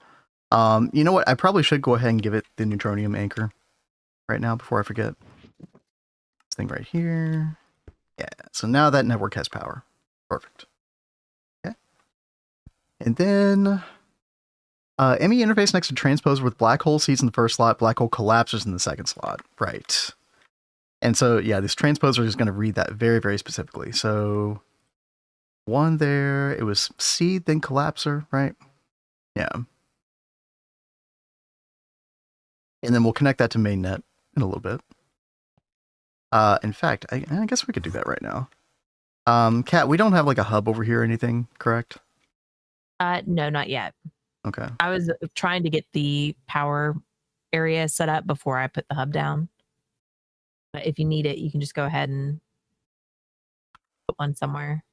You know what? I probably should go ahead and give it the neutronium anchor right now before I forget. This thing right here. Yeah. So now that network has power. Perfect. Okay. And then ME interface next to transposer with black hole seeds in the first slot, black hole collapsers in the second slot. Right. And so, yeah, this transposer is going to read that very, very specifically. So, one there, it was seed, then collapser, right? Yeah. And then we'll connect that to mainnet in a little bit. In fact, I guess we could do that right now. Kat, we don't have like a hub over here or anything, correct? No, not yet. Okay. I was trying to get the power area set up before I put the hub down. But if you need it, you can just go ahead and put one somewhere.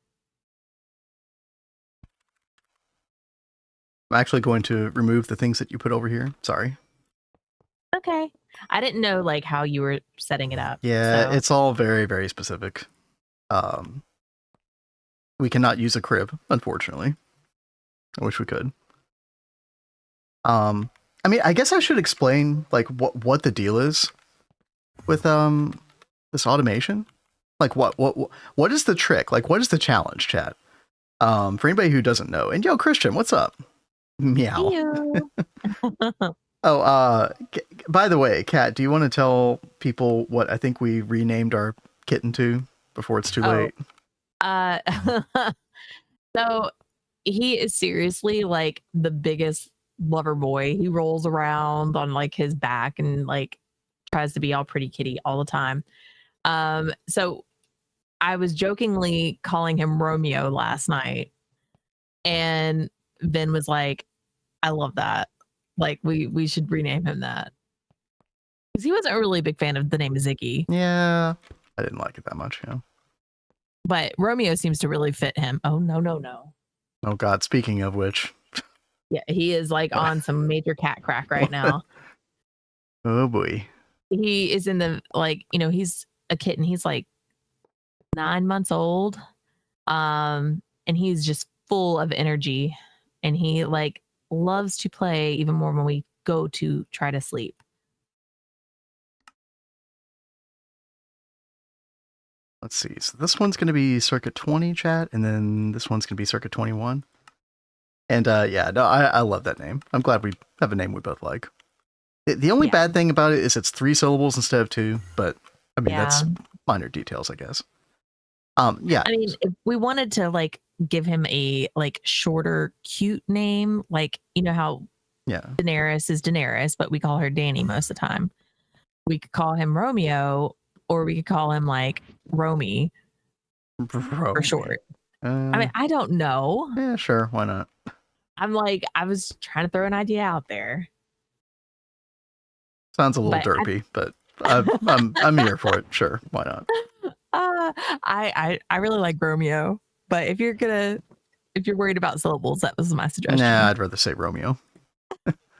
I'm actually going to remove the things that you put over here. Sorry. Okay. I didn't know like how you were setting it up. Yeah, so. It's all very, very specific. We cannot use a crib, unfortunately. I wish we could. I mean, I guess I should explain like what the deal is with this automation. Like what is the trick? Like what is the challenge, chat? For anybody who doesn't know. And yo, Christian, what's up? Meow. Oh, by the way, Kat, do you want to tell people what I think we renamed our kitten to before it's too Oh. late? So he is seriously like the biggest lover boy. He rolls around on like his back and like tries to be all pretty kitty all the time. So I was jokingly calling him Romeo last night, and Ben was like, I love that. Like we should rename him that. Because he wasn't really a big fan of the name Ziggy. Yeah, I didn't like it that much. Yeah. But Romeo seems to really fit him. Oh no. Oh God. Speaking of which. Yeah, he is like on some major cat crack right now. Oh boy. He is in the like, he's a kitten. He's like 9 months old. And he's just full of energy. And he like loves to play even more when we go to try to sleep. Let's see. So this one's going to be circuit 20, chat, and then this one's going to be circuit 21. And yeah, no, I love that name. I'm glad we have a name we both like. The only bad thing about it is it's 3 syllables instead of 2, but I mean, that's minor details, I guess. Yeah. I mean, if we wanted to like give him a like shorter, cute name, like, how Daenerys is Daenerys, but we call her Dany most of the time. We could call him Romeo, or we could call him like Romy for short. I mean, I don't know. Yeah, sure. Why not? I was trying to throw an idea out there. Sounds a little derpy, but I'm here for it. Sure, why not? I really like Romeo, but if you're worried about syllables, that was my suggestion. Nah, I'd rather say Romeo.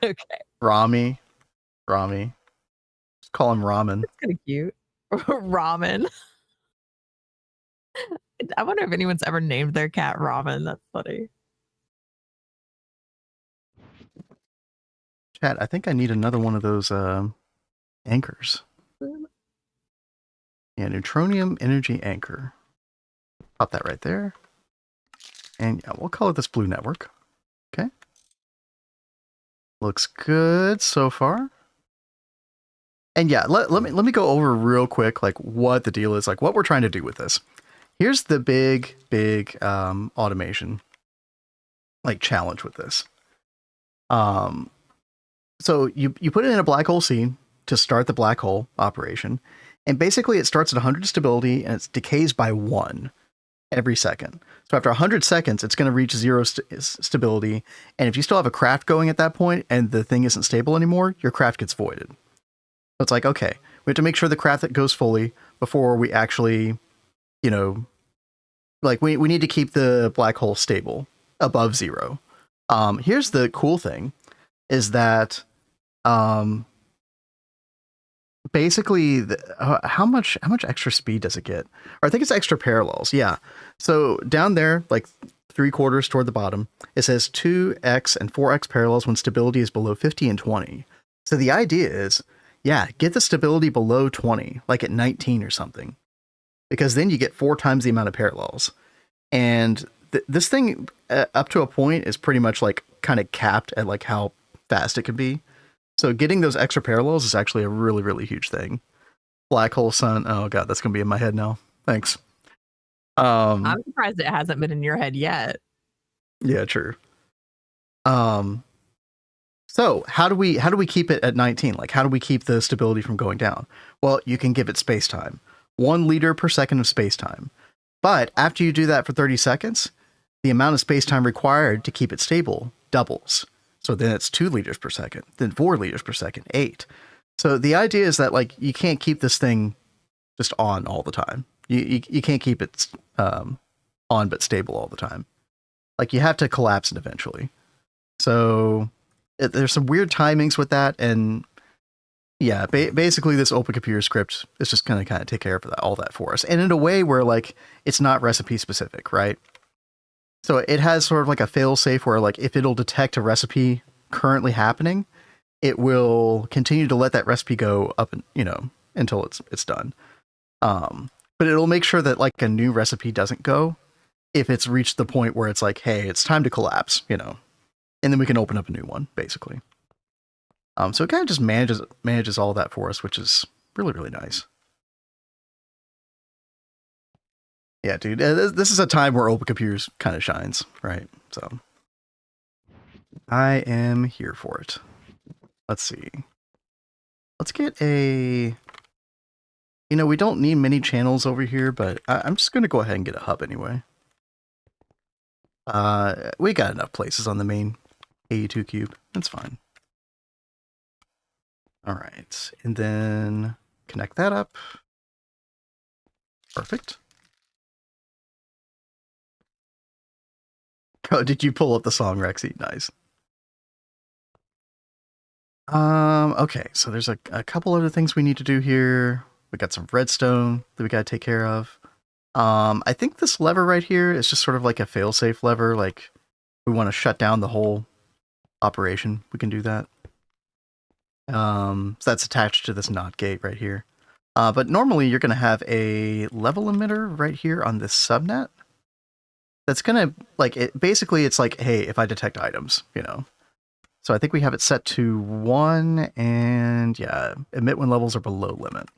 Okay. Rami. Just call him Ramen. That's kind of cute. Ramen. I wonder if anyone's ever named their cat Ramen. That's funny. Chat, I think I need another one of those anchors. Yeah, neutronium energy anchor. Pop that right there. And yeah, we'll call it this blue network. Okay. Looks good so far. And yeah, let me go over real quick like what the deal is, like what we're trying to do with this. Here's the big automation like challenge with this. So you put it in a black hole scene to start the black hole operation, and basically it starts at 100 stability and it decays by 1 every second. So after 100 seconds, it's going to reach 0 stability, and if you still have a craft going at that point and the thing isn't stable anymore, your craft gets voided. So it's like, okay, we have to make sure the craft that goes fully before we actually, like we need to keep the black hole stable above 0. Here's the cool thing is that basically how much extra speed does it get? Or I think it's extra parallels. Yeah. So down there, like 3/4 toward the bottom, it says 2x and 4x parallels when stability is below 50 and 20. So the idea is, yeah, get the stability below 20, like at 19 or something, because then you get 4 times the amount of parallels. And this thing up to a point is pretty much like kind of capped at like how fast it can be. So getting those extra parallels is actually a really, really huge thing. Black hole sun. Oh God, that's going to be in my head now. Thanks. I'm surprised it hasn't been in your head yet. Yeah, true. So how do we keep it at 19? Like, how do we keep the stability from going down? Well, you can give it space-time. 1 liter per second of space-time. But after you do that for 30 seconds, the amount of space-time required to keep it stable doubles. So then it's 2 liters per second, then 4 liters per second, 8. So the idea is that like you can't keep this thing just on all the time. You can't keep it on but stable all the time. Like you have to collapse it eventually. So there's some weird timings with that, and yeah, basically this Open Computer script is just gonna kind of take care of all that for us, and in a way where like it's not recipe specific, right? So it has sort of like a fail safe where like if it'll detect a recipe currently happening, it will continue to let that recipe go up, and until it's done. But it'll make sure that like a new recipe doesn't go if it's reached the point where it's like, hey, it's time to collapse, and then we can open up a new one, basically. So it kind of just manages all that for us, which is really, really nice. Yeah, dude, this is a time where open computers kind of shines, right? So I am here for it. Let's see. Let's get a... You know, we don't need many channels over here, but I'm just going to go ahead and get a hub anyway. We got enough places on the main AE2 cube. That's fine. All right, and then connect that up. Perfect. Oh, did you pull up the song, Rexy? Nice. Okay, so there's a couple other things we need to do here. We got some redstone that we got to take care of. I think this lever right here is just sort of like a fail-safe lever. Like, we want to shut down the whole operation. We can do that. So that's attached to this NOT gate right here. But normally you're going to have a level emitter right here on this subnet. That's going to, like, basically it's like, hey, if I detect items, you know. So I think we have it set to 1, and yeah, emit when levels are below limit.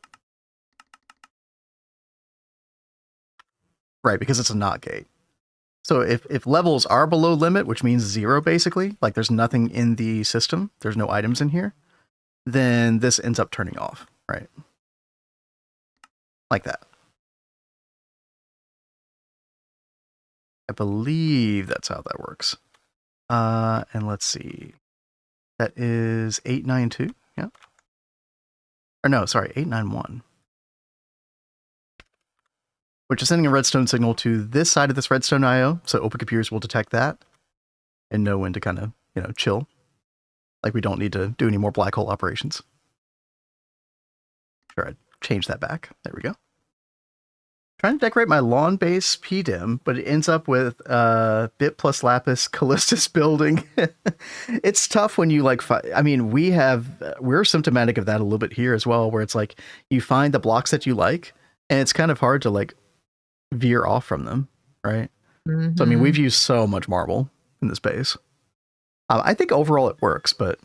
Right, because it's a NOT gate. So if levels are below limit, which means 0 basically, like there's nothing in the system, there's no items in here, then this ends up turning off, right? Like that. I believe that's how that works. And let's see. That is 892, yeah. Or no, sorry, 891. Which is sending a redstone signal to this side of this redstone IO, so open computers will detect that and know when to kind of, you know, chill. Like we don't need to do any more black hole operations. Sure, I'd change that back. There we go. Trying to decorate my lawn base PDIM, but it ends up with bit plus lapis Callistus building. It's tough when you like, I mean, we're symptomatic of that a little bit here as well, where it's like you find the blocks that you like, and it's kind of hard to like veer off from them, right? Mm-hmm. So I mean, we've used so much marble in this base. I think overall it works, but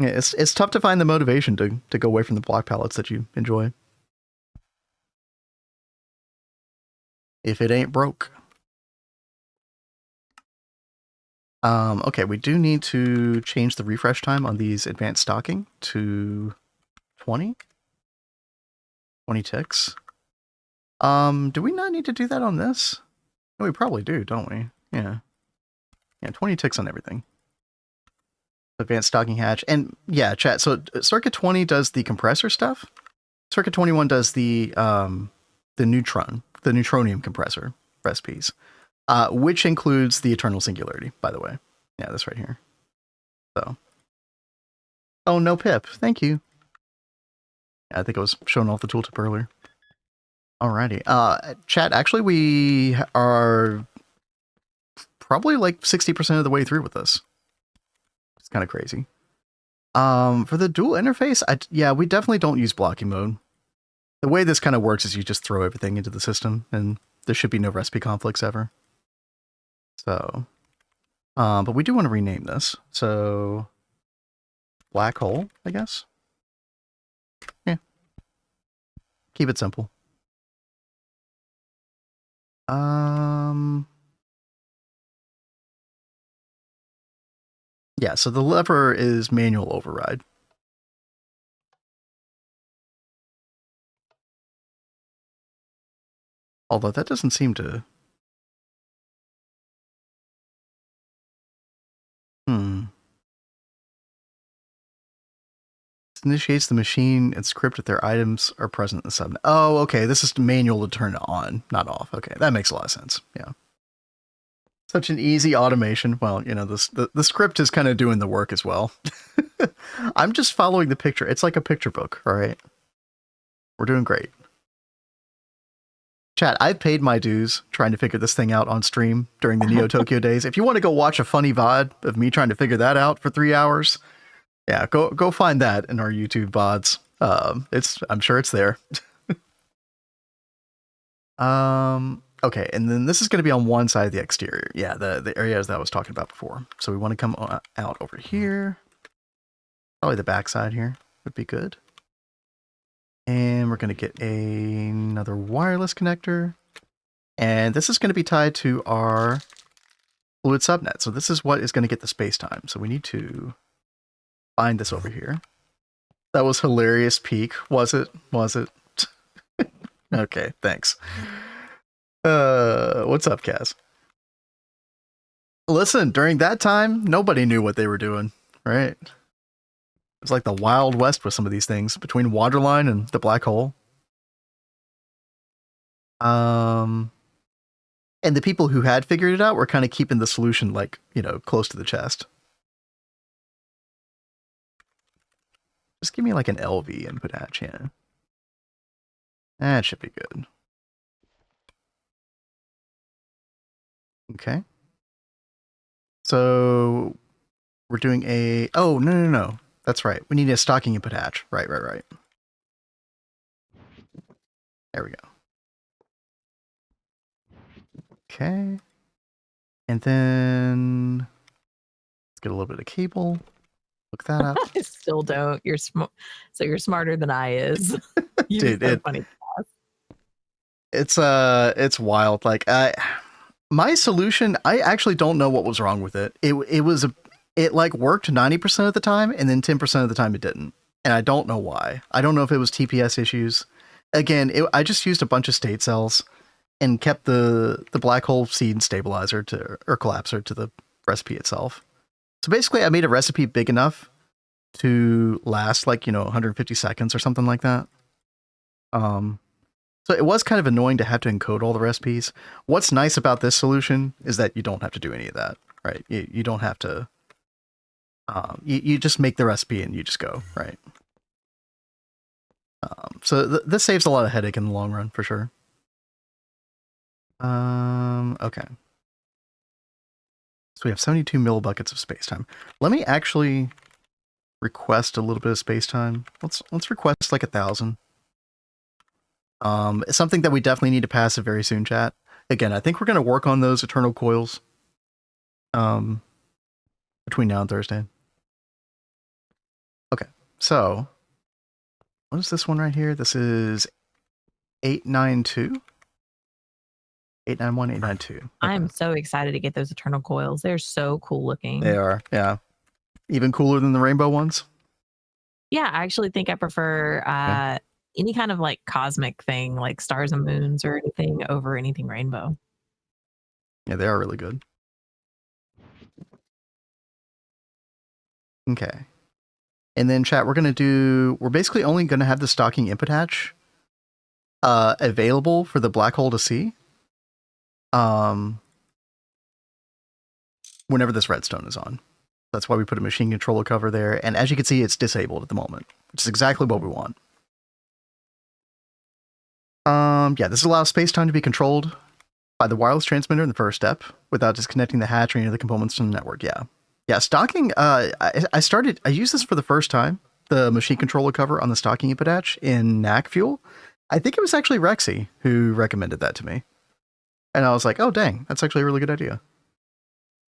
yeah, it's tough to find the motivation to go away from the block palettes that you enjoy. If it ain't broke. Okay, we do need to change the refresh time on these advanced stocking to 20 ticks. Do we not need to do that on this? No, we probably do, don't we? Yeah. Yeah, 20 ticks on everything. Advanced stocking hatch. And yeah, chat, so circuit 20 does the compressor stuff. Circuit 21 does the neutronium compressor recipes, which includes the eternal singularity, by the way. Yeah, this right here. So, oh, no pip. Thank you. Yeah, I think I was showing off the tooltip earlier. Alrighty. Chat, actually, we are probably like 60% of the way through with this. It's kind of crazy. For the dual interface, yeah, we definitely don't use blocking mode. The way this kind of works is you just throw everything into the system, and there should be no recipe conflicts ever. So, but we do want to rename this. So, black hole, I guess. Yeah. Keep it simple. Yeah, so the lever is manual override. Although that doesn't seem to... It initiates the machine and script if their items are present in the subnet. Oh, okay, this is manual to turn it on, not off. Okay, that makes a lot of sense, yeah. Such an easy automation. Well, you know, the script is kind of doing the work as well. I'm just following the picture. It's like a picture book, all right? We're doing great. Chat, I've paid my dues trying to figure this thing out on stream during the Neo Tokyo days. If you want to go watch a funny VOD of me trying to figure that out for 3 hours, yeah, go find that in our YouTube VODs. I'm sure it's there. Okay, and then this is going to be on one side of the exterior. Yeah, the areas that I was talking about before. So we want to come out over here. Probably the back side here would be good. And we're going to get another wireless connector. And this is going to be tied to our fluid subnet. So this is what is going to get the space-time. So we need to find this over here. That was hilarious peak. Was it? Was it? Okay, thanks. What's up, Kaz? Listen, during that time, nobody knew what they were doing, right? It was like the Wild West with some of these things between Waterline and the black hole. And the people who had figured it out were kind of keeping the solution, like, you know, close to the chest. Just give me like an LV input hatch, yeah. That should be good. Okay. So we're doing a... Oh, no. That's right. We need a stocking input hatch. Right. There we go. Okay. And then let's get a little bit of cable. Look that up. I still don't. You're so you're smarter than I is. Dude, so funny. It's wild. Like my solution, I actually don't know what was wrong with it. It like worked 90% of the time, and then 10% of the time it didn't. And I don't know why. I don't know if it was TPS issues. Again, I just used a bunch of state cells and kept the black hole seed stabilizer or collapser to the recipe itself. So basically, I made a recipe big enough to last like, 150 seconds or something like that. So it was kind of annoying to have to encode all the recipes. What's nice about this solution is that you don't have to do any of that, right? You don't have to. You just make the recipe and you just go, right? So this saves a lot of headache in the long run, for sure. Okay. So we have 72 millibuckets of spacetime. Let me actually request a little bit of spacetime. Let's request like 1,000. It's something that we definitely need to pass it very soon, chat. Again, I think we're going to work on those eternal coils between now and Thursday. Okay, so what is this one right here? This is 892. 891, 892. Okay. I'm so excited to get those eternal coils. They're so cool looking. They are, yeah. Even cooler than the rainbow ones? Yeah, I actually think I prefer any kind of like cosmic thing, like stars and moons or anything over anything rainbow. Yeah, they are really good. Okay. And then chat, we're basically only going to have the stocking input hatch available for the black hole to see. Whenever this redstone is on. That's why we put a machine controller cover there. And as you can see, it's disabled at the moment, which is exactly what we want. Yeah, this allows space-time to be controlled by the wireless transmitter in the first step without disconnecting the hatch or any of the components from the network. Yeah, stocking, I used this for the first time, the machine controller cover on the stocking input hatch in NAC Fuel. I think it was actually Rexy who recommended that to me. And I was like, oh, dang, that's actually a really good idea.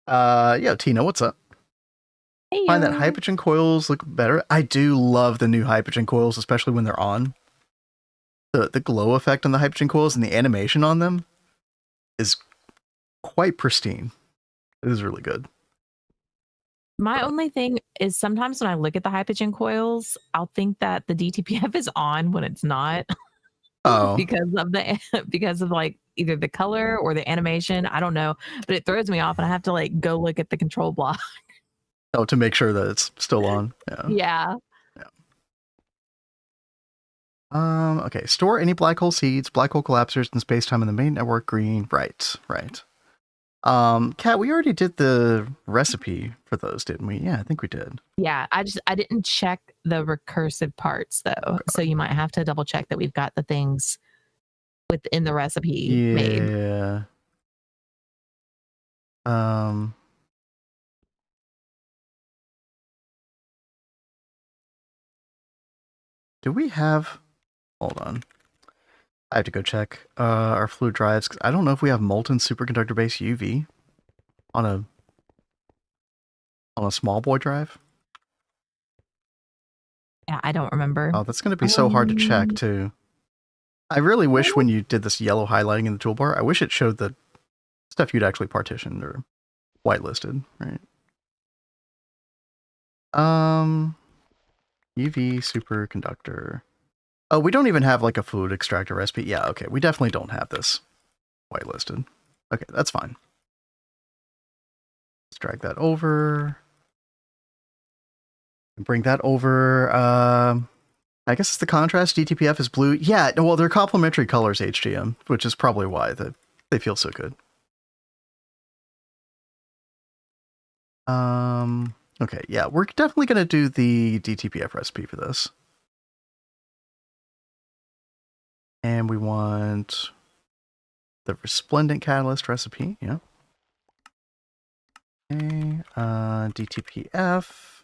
Yeah, Tina, what's up? Hey, Find that hydrogen coils look better. I do love the new hydrogen coils, especially when they're on. The glow effect on the hydrogen coils and the animation on them is quite pristine. It is really good. My only thing is sometimes when I look at the hydrogen coils, I'll think that the DTPF is on when it's not. Oh. because of like either the color or the animation. I don't know, but it throws me off and I have to like go look at the control block. Oh, to make sure that it's still on. Yeah. Okay. Store any black hole seeds, black hole collapsers, and space-time in the main network. Green. Right. Kat, we already did the recipe for those, didn't we? Yeah, I think we did. Yeah, I didn't check the recursive parts though. Okay. So you might have to double check that we've got the things within the recipe made. Yeah. Do we have... Hold on. I have to go check our fluid drives. I don't know if we have molten superconductor base UV on a small boy drive. Yeah, I don't remember. Oh, that's going to be so hard to check, too. I really wish when you did this yellow highlighting in the toolbar, I wish it showed the stuff you'd actually partitioned or whitelisted, right? UV superconductor. Oh, we don't even have like a fluid extractor recipe. Yeah, okay. We definitely don't have this whitelisted. Okay, that's fine. Let's drag that over. Bring that over. I guess it's the contrast. DTPF is blue. Yeah, well, they're complementary colors, HGM, which is probably why they feel so good. Okay, yeah, we're definitely going to do the DTPF recipe for this. And we want the resplendent catalyst recipe, yeah. Okay, DTPF.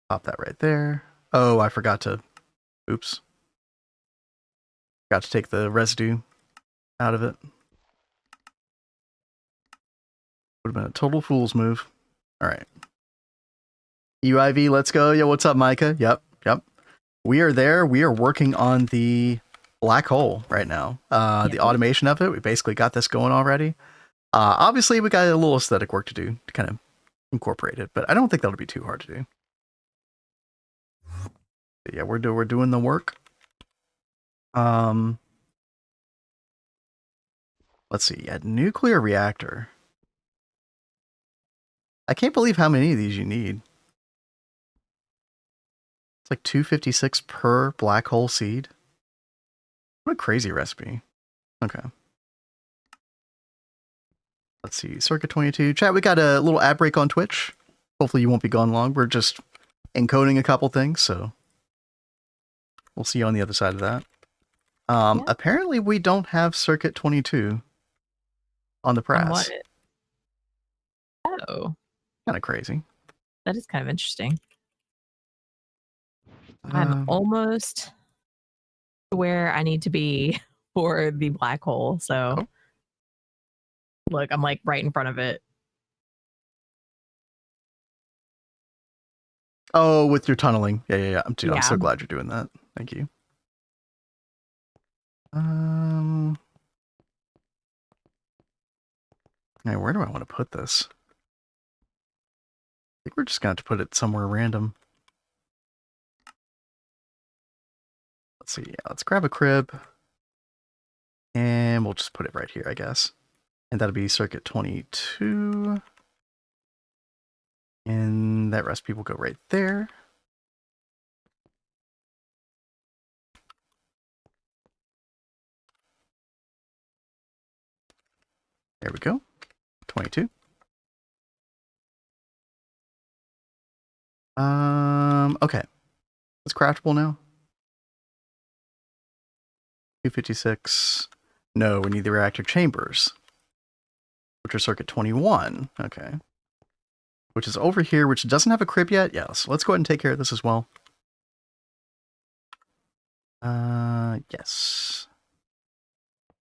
Pop that right there. Oh, I forgot to, oops. Forgot to take the residue out of it. Would have been a total fool's move. All right. UIV, let's go. Yo, what's up, Micah? Yep. We are there. We are working on the black hole right now. The automation of it. We basically got this going already. Obviously, we got a little aesthetic work to do to kind of incorporate it, but I don't think that'll be too hard to do. But yeah, we're doing the work. Let's see. Yeah, nuclear reactor. I can't believe how many of these you need. It's like 256 per black hole seed. What a crazy recipe. Okay. Let's see. Circuit 22. Chat, we got a little ad break on Twitch. Hopefully you won't be gone long. We're just encoding a couple things, so we'll see you on the other side of that. Apparently we don't have Circuit 22 on the press. Oh. Kind of crazy. That is kind of interesting. I'm almost where I need to be for the black hole, so look, I'm like right in front of it. Oh, with your tunneling. Yeah. I'm so glad you're doing that. Thank you. Hey, where do I want to put this? I think we're just going to have to put it somewhere random. Let's see. Yeah, let's grab a crib. And we'll just put it right here, I guess. And that'll be circuit 22. And that recipe will go right there. There we go. 22. Okay. It's craftable now. 256. No, we need the reactor chambers, which are circuit 21. Okay. Which is over here, which doesn't have a crib yet. Yeah, so let's go ahead and take care of this as well. Yes.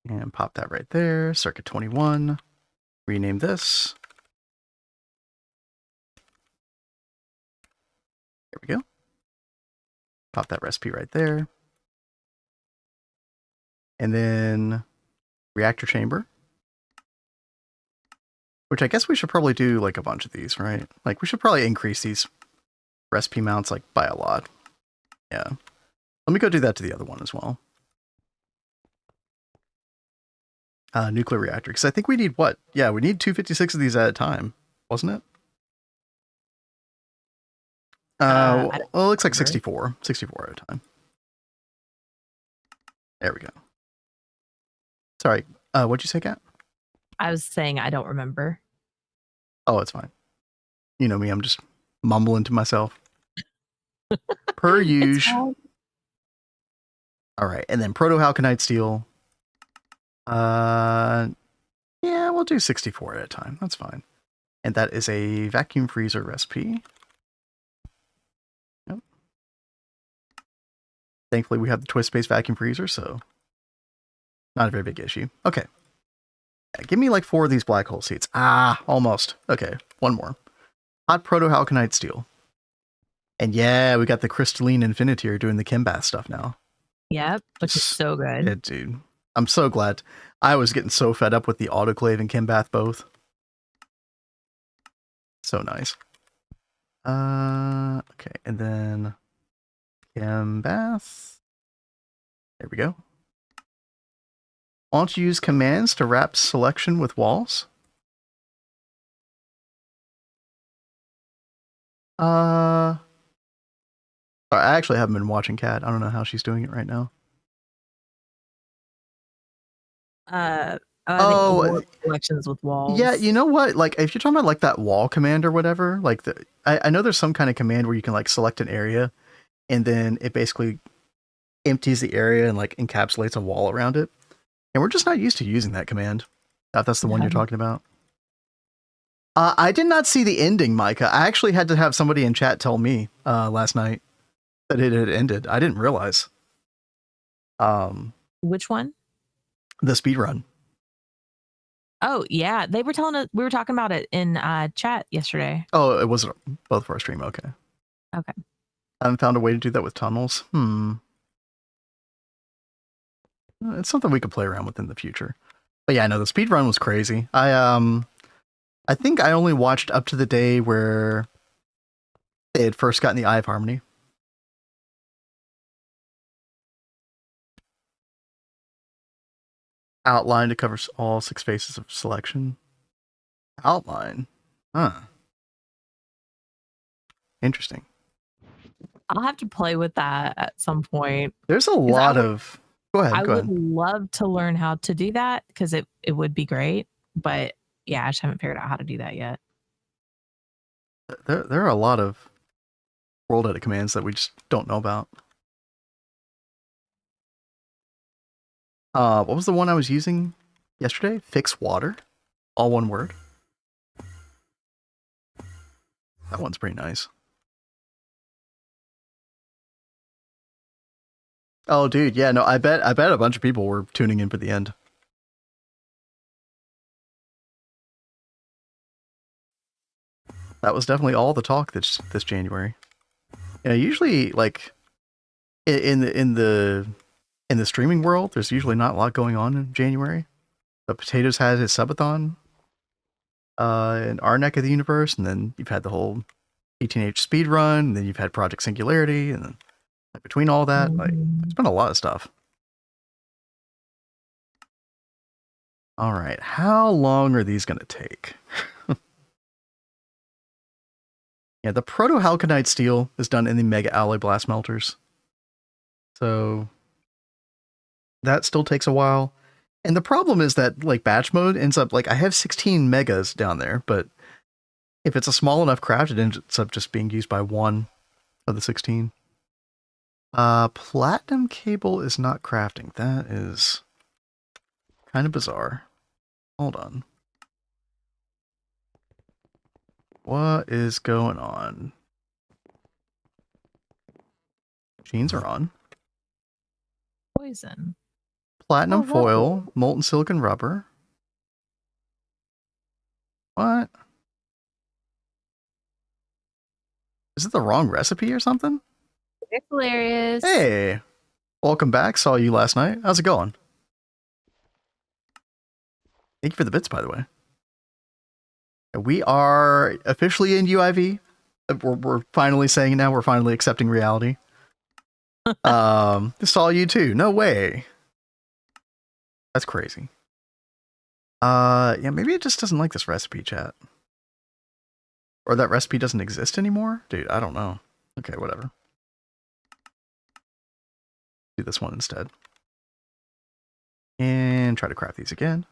And pop that right there. Circuit 21. Rename this. There we go. Pop that recipe right there. And then reactor chamber. Which I guess we should probably do like a bunch of these, right? Like we should probably increase these recipe mounts like by a lot. Yeah. Let me go do that to the other one as well. Nuclear reactor, because I think we need what? Yeah, we need 256 of these at a time, wasn't it? Well, it looks like 64. 64 at a time. There we go. Sorry, what'd you say, Kat? I was saying I don't remember. Oh, it's fine. You know me, I'm just mumbling to myself. Per usual. All right, and then proto-halconite steel. Yeah, we'll do 64 at a time. That's fine. And that is a vacuum freezer recipe. Yep. Thankfully, we have the twist-based vacuum freezer, so not a very big issue. Okay. Yeah, give me like 4 of these black hole seeds. Ah, almost. Okay, one more. Hot proto-halconite steel. And yeah, we got the crystalline infinity doing the Kimbath stuff now. Yep, which is so good. Yeah, dude. I'm so glad. I was getting so fed up with the autoclave and Kimbath both. So nice. Okay, and then Kimbath. There we go. Why don't you use commands to wrap selection with walls? I actually haven't been watching Kat. I don't know how she's doing it right now. I think warp collections with walls. Yeah, you know what? Like, if you're talking about like that wall command or whatever, like I know there's some kind of command where you can like select an area, and then it basically empties the area and like encapsulates a wall around it. And we're just not used to using that command. If that's the one you're talking about. I did not see the ending, Micah. I actually had to have somebody in chat tell me last night that it had ended. I didn't realize. Which one? The speed run. Oh yeah, they were telling us. We were talking about it in chat yesterday. Oh, it was both for our stream. Okay. Okay. I haven't found a way to do that with tunnels. It's something we could play around with in the future. But yeah, no, the speed run was crazy. I think I only watched up to the day where they had first gotten the Eye of Harmony. Outline to cover all 6 faces of selection. Outline. Huh. Interesting. I'll have to play with that at some point. There's a lot of... Go ahead. I would love to learn how to do that because it would be great. But yeah, I just haven't figured out how to do that yet. There are a lot of world edit commands that we just don't know about. What was the one I was using yesterday? Fix water. All one word. That one's pretty nice. Oh, dude, yeah, no, I bet a bunch of people were tuning in for the end. That was definitely all the talk this January. You know, usually, like in the streaming world, there's usually not a lot going on in January. But Potatoes had his subathon in our neck of the universe, and then you've had the whole 18H speed run, and then you've had Project Singularity, and then like, between all that, like it's been a lot of stuff. All right, how long are these gonna take? Yeah, the proto-halconite steel is done in the mega alloy blast melters. So that still takes a while. And the problem is that like batch mode ends up like I have 16 megas down there, but if it's a small enough craft, it ends up just being used by one of the 16. Platinum cable is not crafting. That is kind of bizarre. Hold on. What is going on? Machines are on. Poison. Platinum foil, molten silicon rubber. What? Is it the wrong recipe or something? It's hilarious. Hey, welcome back. Saw you last night. How's it going? Thank you for the bits, by the way. We are officially in UIV. We're finally saying it now. We're finally accepting reality. Saw you too. No way. That's crazy. Yeah, maybe it just doesn't like this recipe, chat. Or that recipe doesn't exist anymore? Dude, I don't know. Okay, whatever. Do this one instead. And try to craft these again.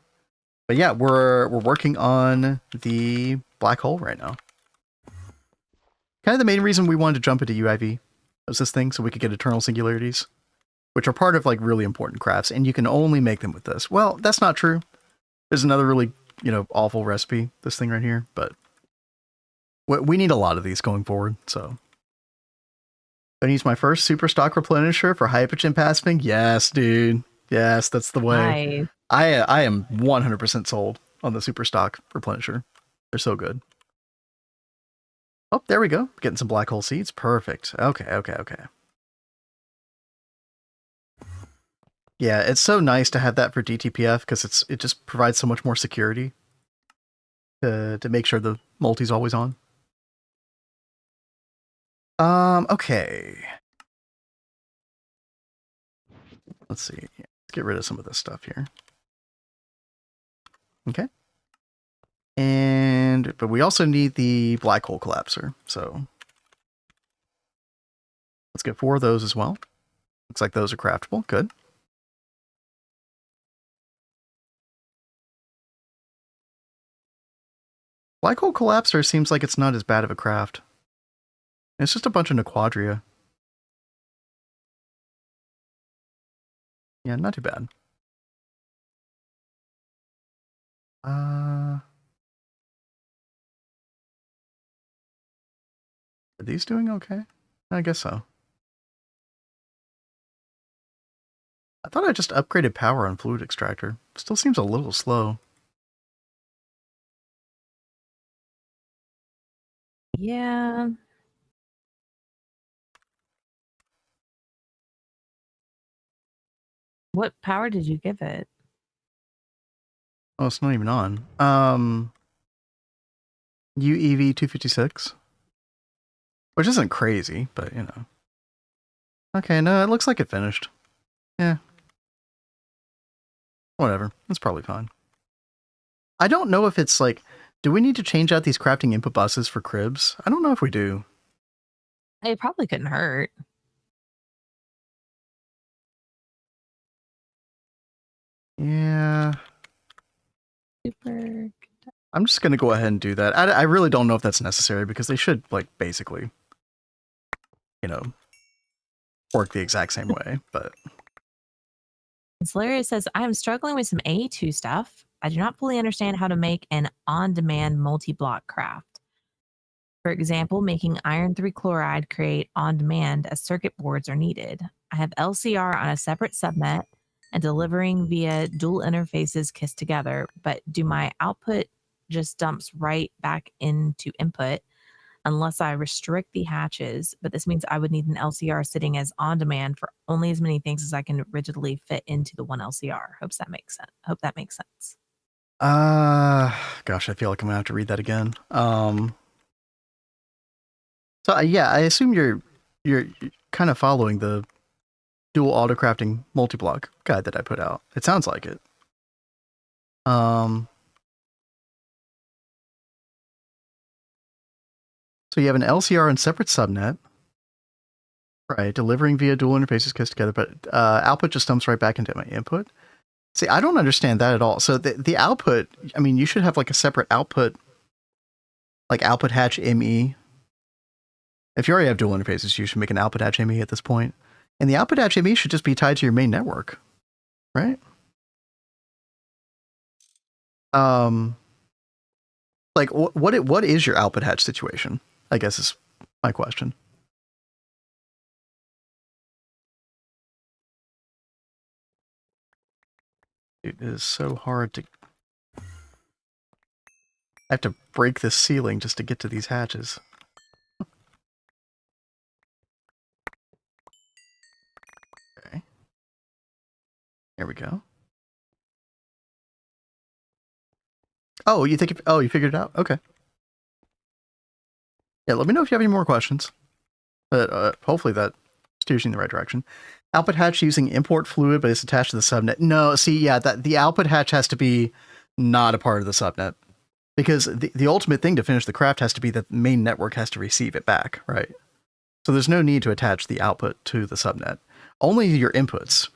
But yeah, we're working on the black hole right now. Kind of the main reason we wanted to jump into UIV was this thing, so we could get eternal singularities, which are part of like really important crafts, and you can only make them with this. Well, that's not true. There's another really, awful recipe, this thing right here, but we need a lot of these going forward, so. Gonna use my first super stock replenisher for high pitch impassing. Yes, dude. Yes, that's the way. Nice. I am 100% sold on the super stock replenisher. They're so good. Oh, there we go. Getting some black hole seeds. Perfect. Okay. Yeah, it's so nice to have that for DTPF because it just provides so much more security to make sure the multi's always on. Okay. Let's see. Let's get rid of some of this stuff here. Okay. But we also need the black hole collapser, so let's get 4 of those as well. Looks like those are craftable. Good. Black hole collapser seems like it's not as bad of a craft. It's just a bunch of Nequadria. Yeah, not too bad. Are these doing okay? I guess so. I thought I just upgraded power on fluid extractor. Still seems a little slow. Yeah. What power did you give it? Oh, it's not even on. UEV-256. Which isn't crazy, but you know. Okay, no, it looks like it finished. Yeah. Whatever. It's probably fine. I don't know if it's like, do we need to change out these crafting input buses for cribs? I don't know if we do. It probably couldn't hurt. Yeah. Super. I'm just going to go ahead and do that. I really don't know if that's necessary because they should, like, basically, you know, work the exact same way, but... Larry says, I am struggling with some A2 stuff. I do not fully understand how to make an on-demand multi-block craft. For example, making iron 3 chloride create on demand as circuit boards are needed. I have LCR on a separate subnet and delivering via dual interfaces kissed together, but do my output just dumps right back into input unless I restrict the hatches? But this means I would need an LCR sitting as on demand for only as many things as I can rigidly fit into the one LCR. Hope that makes sense. Gosh, I feel like I'm gonna have to read that again. So yeah, I assume you're kind of following the dual autocrafting multi-block guide that I put out. It sounds like it. So you have an LCR and separate subnet, right? Delivering via dual interfaces kissed together, but output just dumps right back into my input. See, I don't understand that at all. So the output, I mean, you should have like a separate output, like output hatch ME. If you already have dual interfaces, you should make an output hatch ME at this point. And the output hatch ME should just be tied to your main network, right? Like what is your output hatch situation? I guess is my question. It is so hard to... I have to break this ceiling just to get to these hatches. Okay. There we go. Oh, you think... oh, you figured it out? Okay. Yeah, let me know if you have any more questions. But hopefully that steers you in the right direction. Output hatch using import fluid, but it's attached to the subnet. No, see, yeah, that the output hatch has to be not a part of the subnet. Because the ultimate thing to finish the craft has to be that the main network has to receive it back, right? So there's no need to attach the output to the subnet. Only your inputs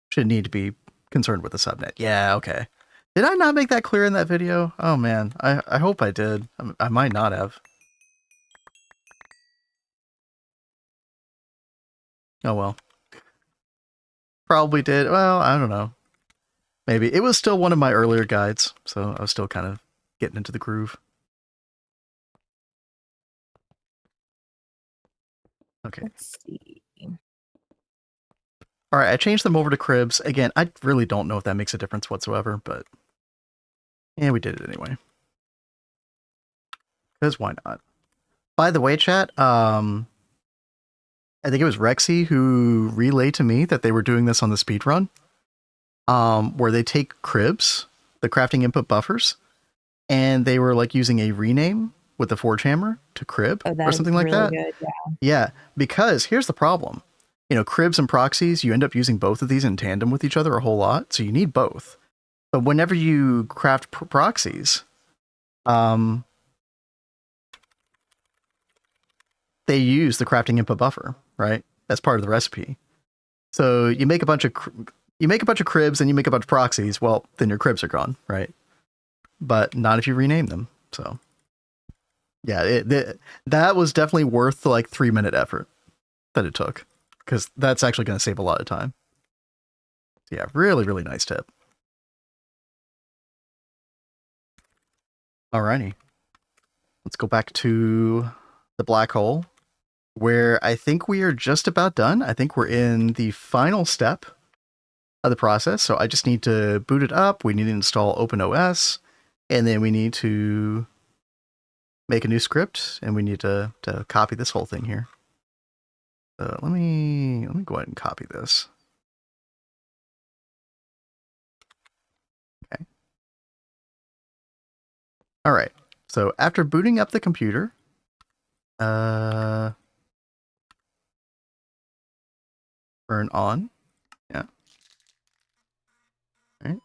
should need to be concerned with the subnet. Yeah, okay. Did I not make that clear in that video? Oh man, I hope I did. I might not have. Oh well. Probably did. Well, I don't know. Maybe. It was still one of my earlier guides, so I was still kind of getting into the groove. Okay. Let's see. All right, I changed them over to cribs. Again, I really don't know if that makes a difference whatsoever, but yeah, we did it anyway. Because why not? By the way, chat, I think it was Rexy who relayed to me that they were doing this on the speed run, where they take cribs, the crafting input buffers, and they were like using a rename with the forge hammer to crib Oh, or that is something like really that. good. Yeah. Yeah, because here's the problem. Cribs and proxies, you end up using both of these in tandem with each other a whole lot, so you need both. But whenever you craft proxies, they use the crafting input buffer, right? That's part of the recipe. So you make a bunch of cribs and you make a bunch of proxies. Well, then your cribs are gone, right? But not if you rename them. So yeah, that was definitely worth the 3-minute effort that it took, because that's actually going to save a lot of time. So yeah, really, really nice tip. Alrighty. Let's go back to the black hole, where I think we are just about done. I think we're in the final step of the process. So I just need to boot it up. We need to install OpenOS, and then we need to make a new script, and we need to copy this whole thing here. So let me go ahead and copy this. Okay. All right. So after booting up the computer, turn on. Yeah. All right.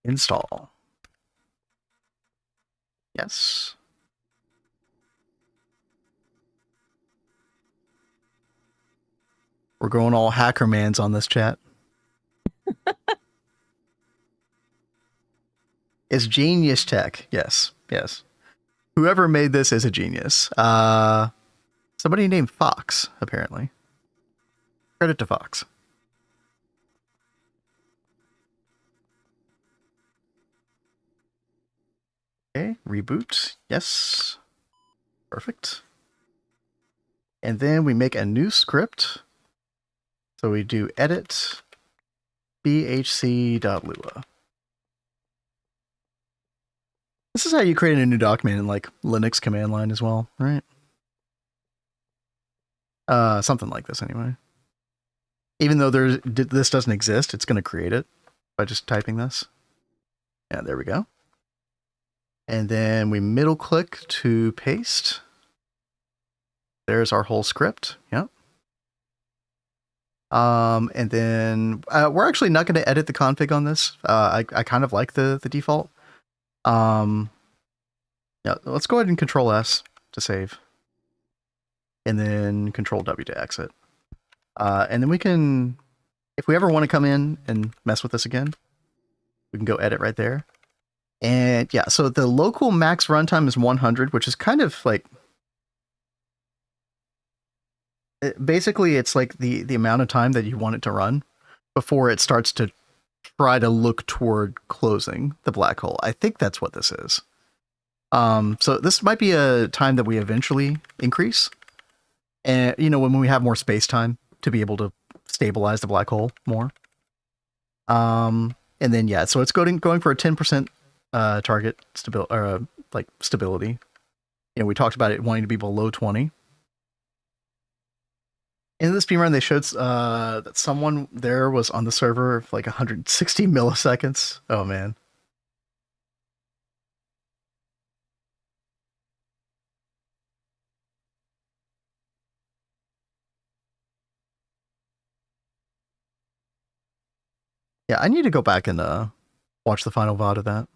Install. Yes. We're going all hackermans on this chat. It's genius tech. Yes. Yes. Whoever made this is a genius. Somebody named Fox, apparently. Credit to Fox. Okay, reboot. Yes. Perfect. And then we make a new script. So we do edit bhc.lua. This is how you create a new document in Linux command line as well, right? Something like this anyway. Even though this doesn't exist, it's going to create it by just typing this. Yeah, there we go. And then we middle click to paste. There's our whole script. Yep. And then we're actually not going to edit the config on this. I kind of like the default. Yeah, let's go ahead and Control S to save, and then Control W to exit. And then we can, if we ever want to come in and mess with this again, we can go edit right there. And yeah, so the local max runtime is 100, which is kind of basically it's like the amount of time that you want it to run before it starts to try to look toward closing the black hole. I think that's what this is. So this might be a time that we eventually increase, and when we have more space time to be able to stabilize the black hole more. And then yeah, so it's going for a 10% target stability. We talked about it wanting to be below 20. In the speedrun, they showed that someone there was on the server for 160 milliseconds. Oh man. Yeah, I need to go back and watch the final VOD of that.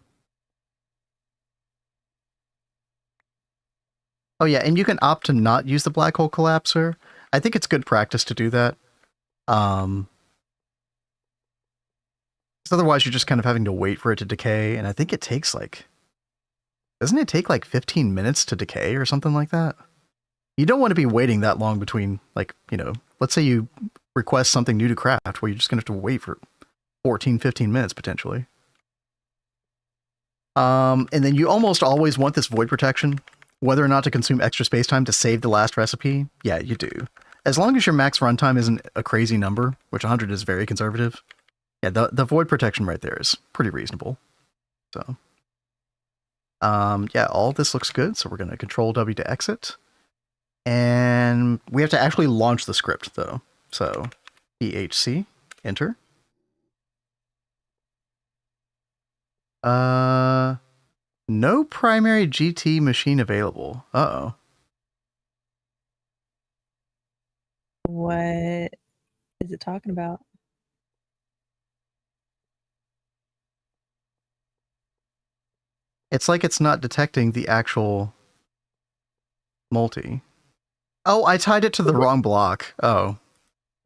Oh yeah, and you can opt to not use the black hole collapser. I think it's good practice to do that. Because otherwise you're just kind of having to wait for it to decay, and I think it takes doesn't it take 15 minutes to decay or something like that? You don't want to be waiting that long between, let's say you request something new to craft where you're just going to have to wait for 14, 15 minutes potentially. And then you almost always want this void protection, whether or not to consume extra space time to save the last recipe. Yeah, you do. As long as your max runtime isn't a crazy number, which 100 is very conservative. Yeah, the void protection right there is pretty reasonable. So, yeah, all this looks good. So we're going to Control W to exit. And we have to actually launch the script, though. So, EHC, enter. No primary GT machine available. Uh-oh. What is it talking about? It's like it's not detecting the actual multi. Oh, I tied it to the wrong block. Oh.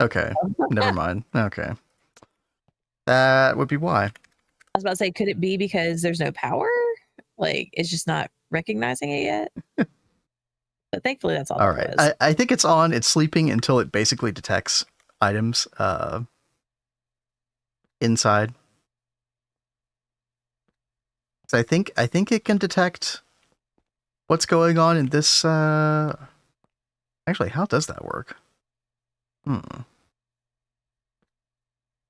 Okay. Never mind. Okay. That would be why. I was about to say, could it be because there's no power? Like, it's just not recognizing it yet? But thankfully, that's all All that right. was. I think it's on. It's sleeping until it basically detects items inside. So I think it can detect what's going on in this. Actually, how does that work?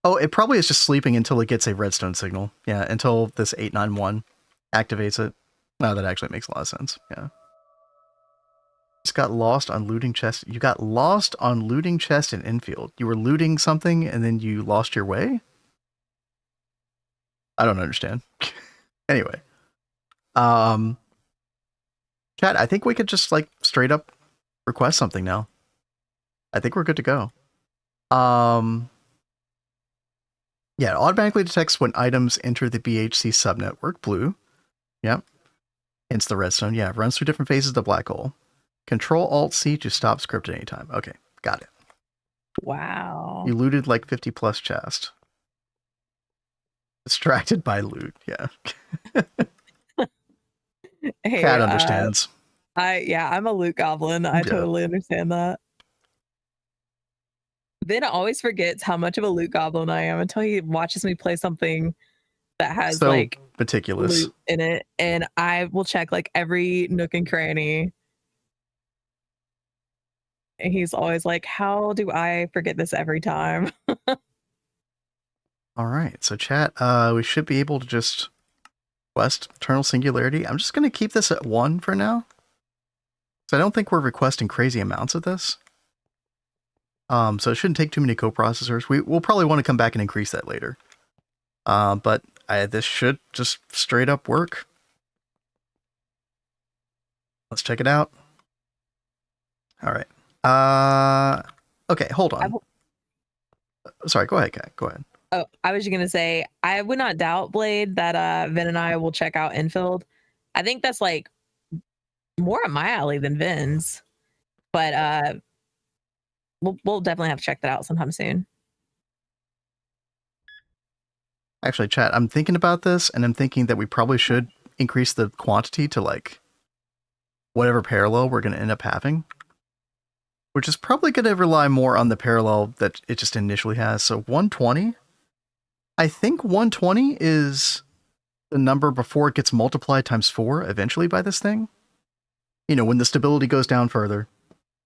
Oh, it probably is just sleeping until it gets a redstone signal. Yeah, until this 891 activates it. No, that actually makes a lot of sense. Yeah. Just got lost on looting chest. You got lost on looting chest in infield. You were looting something and then you lost your way? I don't understand. Anyway. Chat, I think we could just like straight up request something now. I think we're good to go. Yeah, it automatically detects when items enter the BHC subnetwork, blue. Yep. Hence the redstone. Yeah, it runs through different phases of the black hole. Control-Alt-C to stop script at any time. Okay, got it. Wow. You looted like 50 plus chest. Distracted by loot, yeah. Hey, Cat understands. I'm a loot goblin. I totally understand that. Ben always forgets how much of a loot goblin I am until he watches me play something that has So like meticulous loot in it, and I will check like every nook and cranny. And he's always like, "How do I forget this every time?" All right, so chat, we should be able to just request Eternal Singularity. I'm just going to keep this at 1 for now. So I don't think we're requesting crazy amounts of this. So it shouldn't take too many coprocessors. We'll probably want to come back and increase that later. But this should just straight up work. Let's check it out. All right. Okay, hold on. Sorry, go ahead, Kat. Go ahead. Oh, I was just gonna say, I would not doubt, Blade, that Vin and I will check out Infield. I think that's like more up my alley than Vin's, but we'll definitely have to check that out sometime soon. Actually, chat, I'm thinking about this, and I'm thinking that we probably should increase the quantity to like whatever parallel we're going to end up having, which is probably going to rely more on the parallel that it just initially has. So 120, I think 120 is the number before it gets multiplied times 4 eventually by this thing. You know, when the stability goes down further,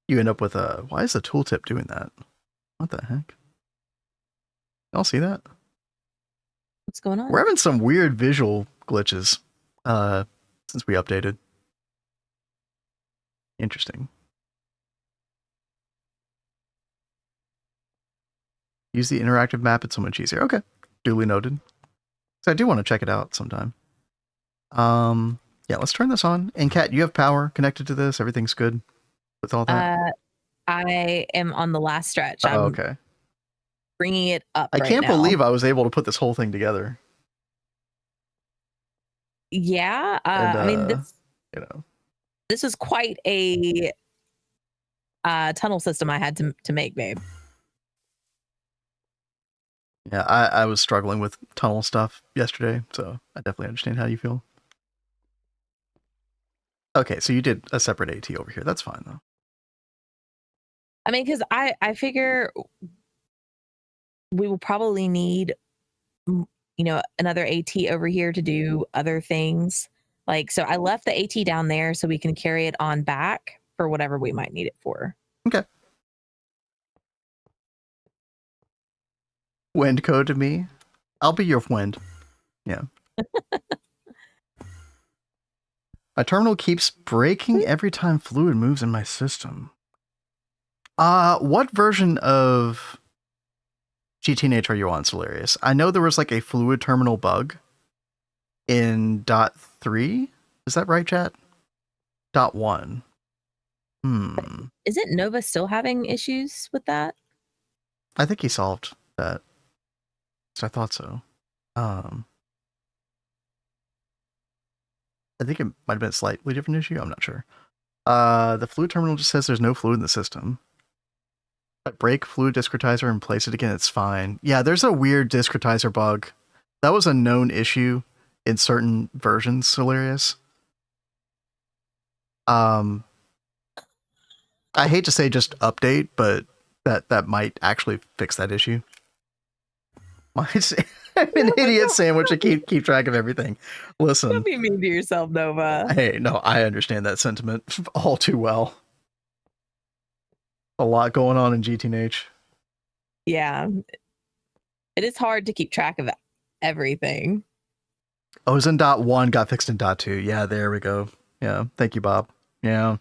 you end up with a... Why is the tooltip doing that? What the heck? Y'all see that? What's going on? We're having some weird visual glitches since we updated. Interesting. Use the interactive map, it's so much easier. Okay, duly noted. So I do want to check it out sometime. Yeah, let's turn this on. And Kat, you have power connected to this? Everything's good with all that? I am on the last stretch. Oh, okay. Bringing it up I right can't now. believe I was able to put this whole thing together. Yeah, And, I mean, this is quite a tunnel system I had to make, babe. Yeah, I was struggling with tunnel stuff yesterday, so I definitely understand how you feel. Okay, so you did a separate AT over here. That's fine, though. I mean, because I figure we will probably need, another AT over here to do other things. Like, so I left the AT down there so we can carry it on back for whatever we might need it for. Okay. Wind code to me. I'll be your wind. Yeah. My terminal keeps breaking every time fluid moves in my system. What version of GTNH are you on, Solarius? I know there was like a fluid terminal bug in .3. Is that right, chat? .1. Isn't Nova still having issues with that? I think he solved that. So I thought so. I think it might have been a slightly different issue. I'm not sure. The fluid terminal just says there's no fluid in the system. But break fluid discretizer and place it again, it's fine. Yeah, there's a weird discretizer bug. That was a known issue in certain versions, Solarius. I hate to say just update, but that might actually fix that issue. I'm an idiot sandwich. I keep track of everything. Listen. Don't be mean to yourself, Nova. Hey, no, I understand that sentiment all too well. A lot going on in GTNH. Yeah. It is hard to keep track of everything. Oh, it was in .1, got fixed in .2. Yeah, there we go. Yeah, thank you, Bob. Yeah.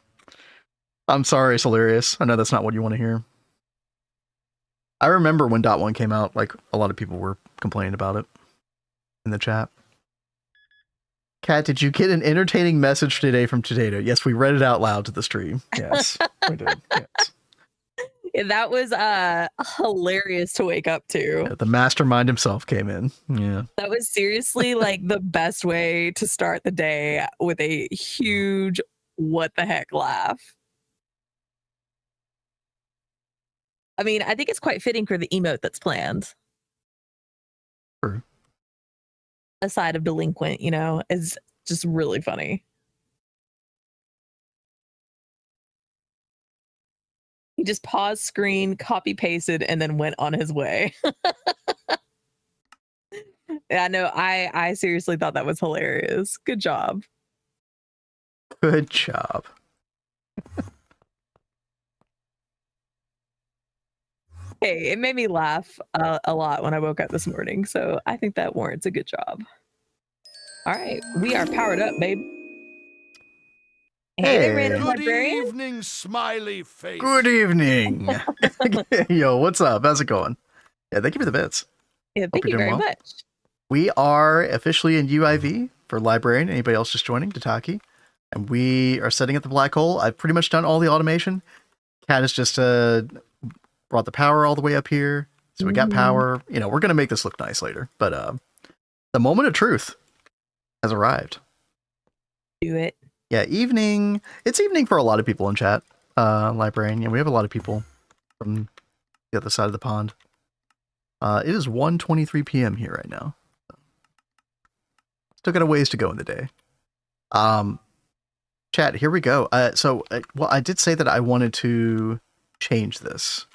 I'm sorry, Solarius. I know that's not what you want to hear. I remember when .1 came out, like, a lot of people were complaining about it in the chat. Kat, did you get an entertaining message today from Todato? Yes, we read it out loud to the stream. Yes, we did. Yes. That was hilarious to wake up to. Yeah, the mastermind himself came in. Yeah. That was seriously like the best way to start the day, with a huge what the heck laugh. I mean, I think it's quite fitting for the emote that's planned. Sure. Aside of delinquent, is just really funny. He just paused screen, copy pasted, and then went on his way. Yeah, no, I seriously thought that was hilarious. Good job. Good job. Hey, it made me laugh a lot when I woke up this morning, so I think that warrants a good job. All right, we are powered up, babe. Hey there, random librarian. Good evening, smiley face. Good evening. Yo, what's up? How's it going? Yeah, thank you for the bits. Yeah, thank you very much. We are officially in UIV for librarian. Anybody else just joining? Tataki. And we are setting up the black hole. I've pretty much done all the automation. Kat has just brought the power all the way up here. So we got power. We're going to make this look nice later. But the moment of truth has arrived. Do it. Yeah, evening. It's evening for a lot of people in chat. Librarian. Yeah, we have a lot of people from the other side of the pond. It is 1:23 p.m. here right now. Still got a ways to go in the day. Chat, here we go. Well, I did say that I wanted to change this.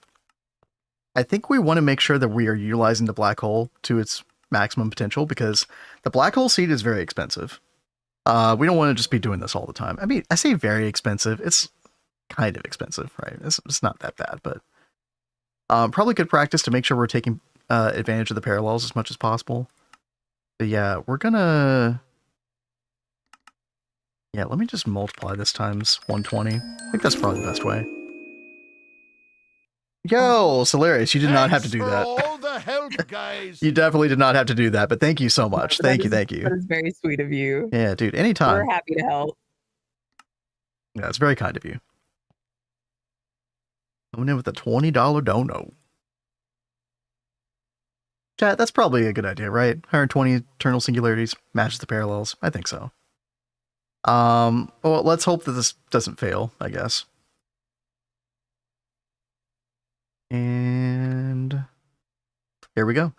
I think we want to make sure that we are utilizing the black hole to its maximum potential, because the black hole seed is very expensive. We don't want to just be doing this all the time. I mean, I say very expensive. It's kind of expensive, right? It's not that bad, but probably good practice to make sure we're taking advantage of the parallels as much as possible. But yeah, we're gonna... Yeah, let me just multiply this times 120. I think that's probably the best way. Yo, Solarius, you did not have to do that. All the help, guys. You definitely did not have to do that, but thank you so much. Thank you. That is very sweet of you. Yeah, dude, anytime. We're happy to help. Yeah, it's very kind of you. Coming in with a $20 dono. Chat, that's probably a good idea, right? 120 eternal singularities matches the parallels. I think so. Well, let's hope that this doesn't fail, I guess. And here we go.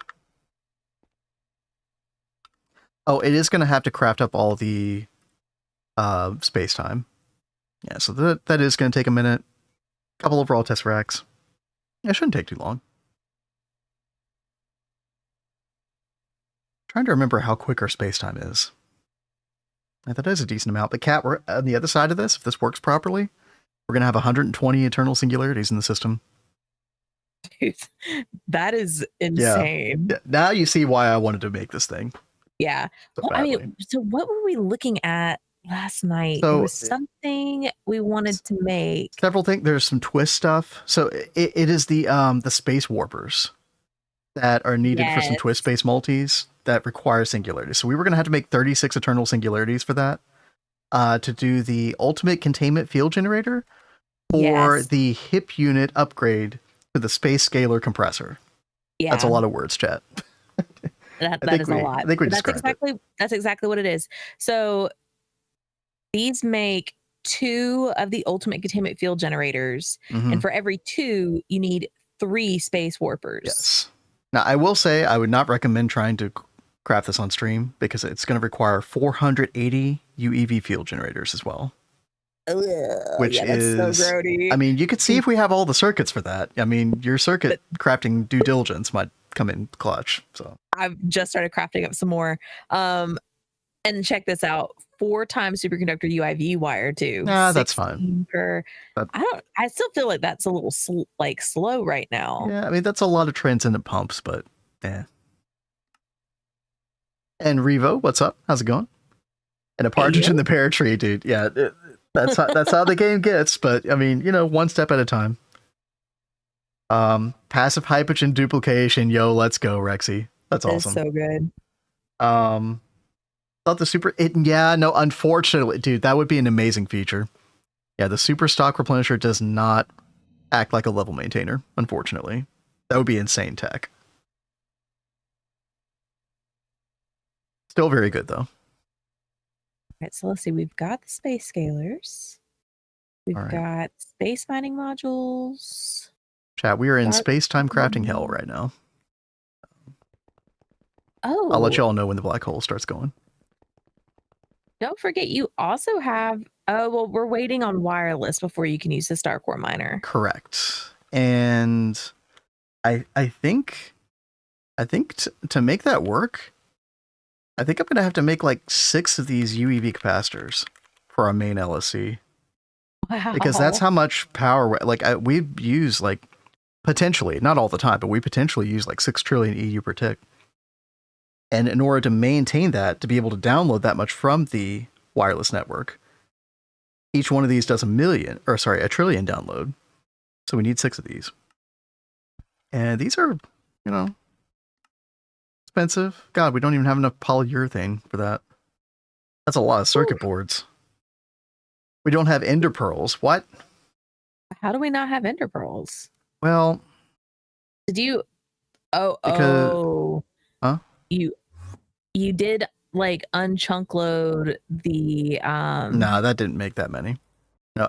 Oh, it is going to have to craft up all the space-time. Yeah, so that is going to take a minute. A couple of raw tesseracts. It shouldn't take too long. Trying to remember how quick our space-time is. That is a decent amount. But Kat, we're on the other side of this. If this works properly, we're going to have 120 eternal singularities in the system. Dude, that is insane. Yeah. Now you see why I wanted to make this thing. Yeah. So well, I mean, so what were we looking at last night. So, There was something we wanted to make. several things. There's some twist stuff. So it is the space warpers that are needed for some Yes. twist space multis that require singularities. So we were going to have to make 36 eternal singularities for that to do the ultimate containment field generator or Yes. the hip unit upgrade to the space scalar compressor. Yeah. That's a lot of words, chat. That is a lot. I think we But described it. that's exactly what it is. So these make 2 of the ultimate containment field generators, Mhm. and for every 2, you need 3 space warpers. Yes. Now, I will say I would not recommend trying to craft this on stream because it's going to require 480 UEV field generators as well. Ugh, Which yeah, that's is, so grody. I mean, you could see if we have all the circuits for that. I mean, your circuit crafting due diligence might come in clutch. So I've just started crafting up some more. And check this out: 4 times superconductor UIV wire too. Nah, that's fine. I still feel like that's a little slow right now. Yeah, I mean, that's a lot of transcendent pumps, but yeah. And Revo, what's up? How's it going? And a partridge in the pear tree, dude. Yeah, that's how the game gets. But I mean, one step at a time. Passive hypogen duplication. Yo, let's go, Rexy. That's awesome. So good. Thought the super. No, unfortunately, dude, that would be an amazing feature. Yeah, the super stock replenisher does not act like a level maintainer. Unfortunately, that would be insane tech. Still very good though. All right, so let's see. We've got the space scalars. We've got space mining modules. Chat, we are in space-time crafting hell right now. Oh. I'll let y'all know when the black hole starts going. Don't forget, you also have... Oh, well, we're waiting on wireless before you can use the Star Core miner. Correct. And I think to make that work, I think I'm going to have to make like 6 of these UEV capacitors for our main LSC. Wow. Because that's how much power, we use like potentially, not all the time, but we potentially use like 6 trillion EU per tick. And in order to maintain that, to be able to download that much from the wireless network, each one of these does a trillion download. So we need 6 of these. And these are, expensive. God, we don't even have enough polyurethane for that. That's a lot of circuit boards. We don't have ender pearls. What? How do we not have ender pearls? Well, did you? Huh? You did like unchunk load the No, that didn't make that many.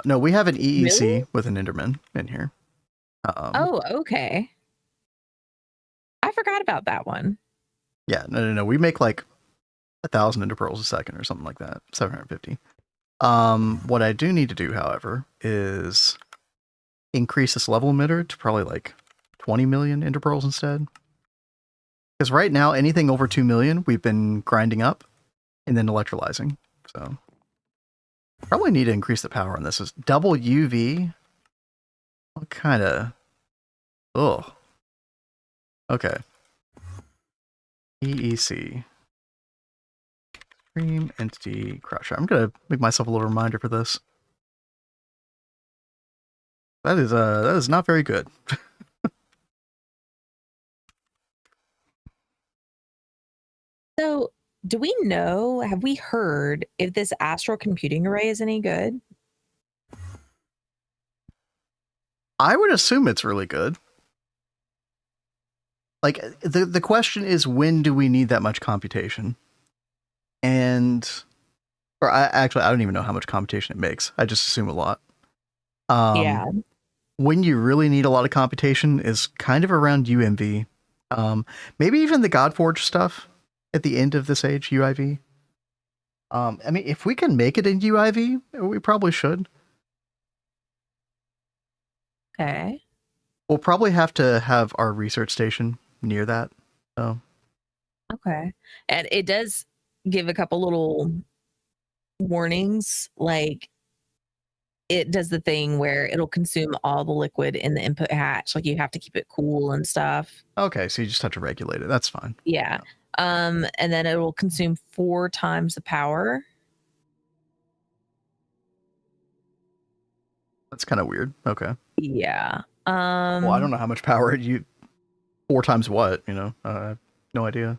No, we have an EEC really? with an Enderman in here. Oh, okay. I forgot about that one. Yeah, no. We make like 1,000 ender pearls a second or something like that. 750. What I do need to do, however, is increase this level emitter to probably like 20 million ender pearls instead. Because right now, anything over 2 million, we've been grinding up and then electrolyzing. So probably need to increase the power on this. Is double UV? What kind of... Oh. Okay. EEC. Stream Entity Crusher. I'm going to make myself a little reminder for this. That is not very good. So, do we know, have we heard if this astral computing array is any good? I would assume it's really good. Like, the question is, when do we need that much computation? I don't even know how much computation it makes. I just assume a lot. Yeah. When you really need a lot of computation is kind of around UMV. Maybe even the Godforge stuff at the end of this age, UIV. I mean, if we can make it in UIV, we probably should. Okay. We'll probably have to have our research station near that. So. Okay. And it does give a couple little warnings, like it does the thing where it'll consume all the liquid in the input hatch, like you have to keep it cool and stuff. Okay, so you just have to regulate it. That's fine. Yeah. And then it will consume 4 times the power. That's kind of weird. Okay. Yeah. Well, I don't know how much power you 4 times what, you know. I have no idea.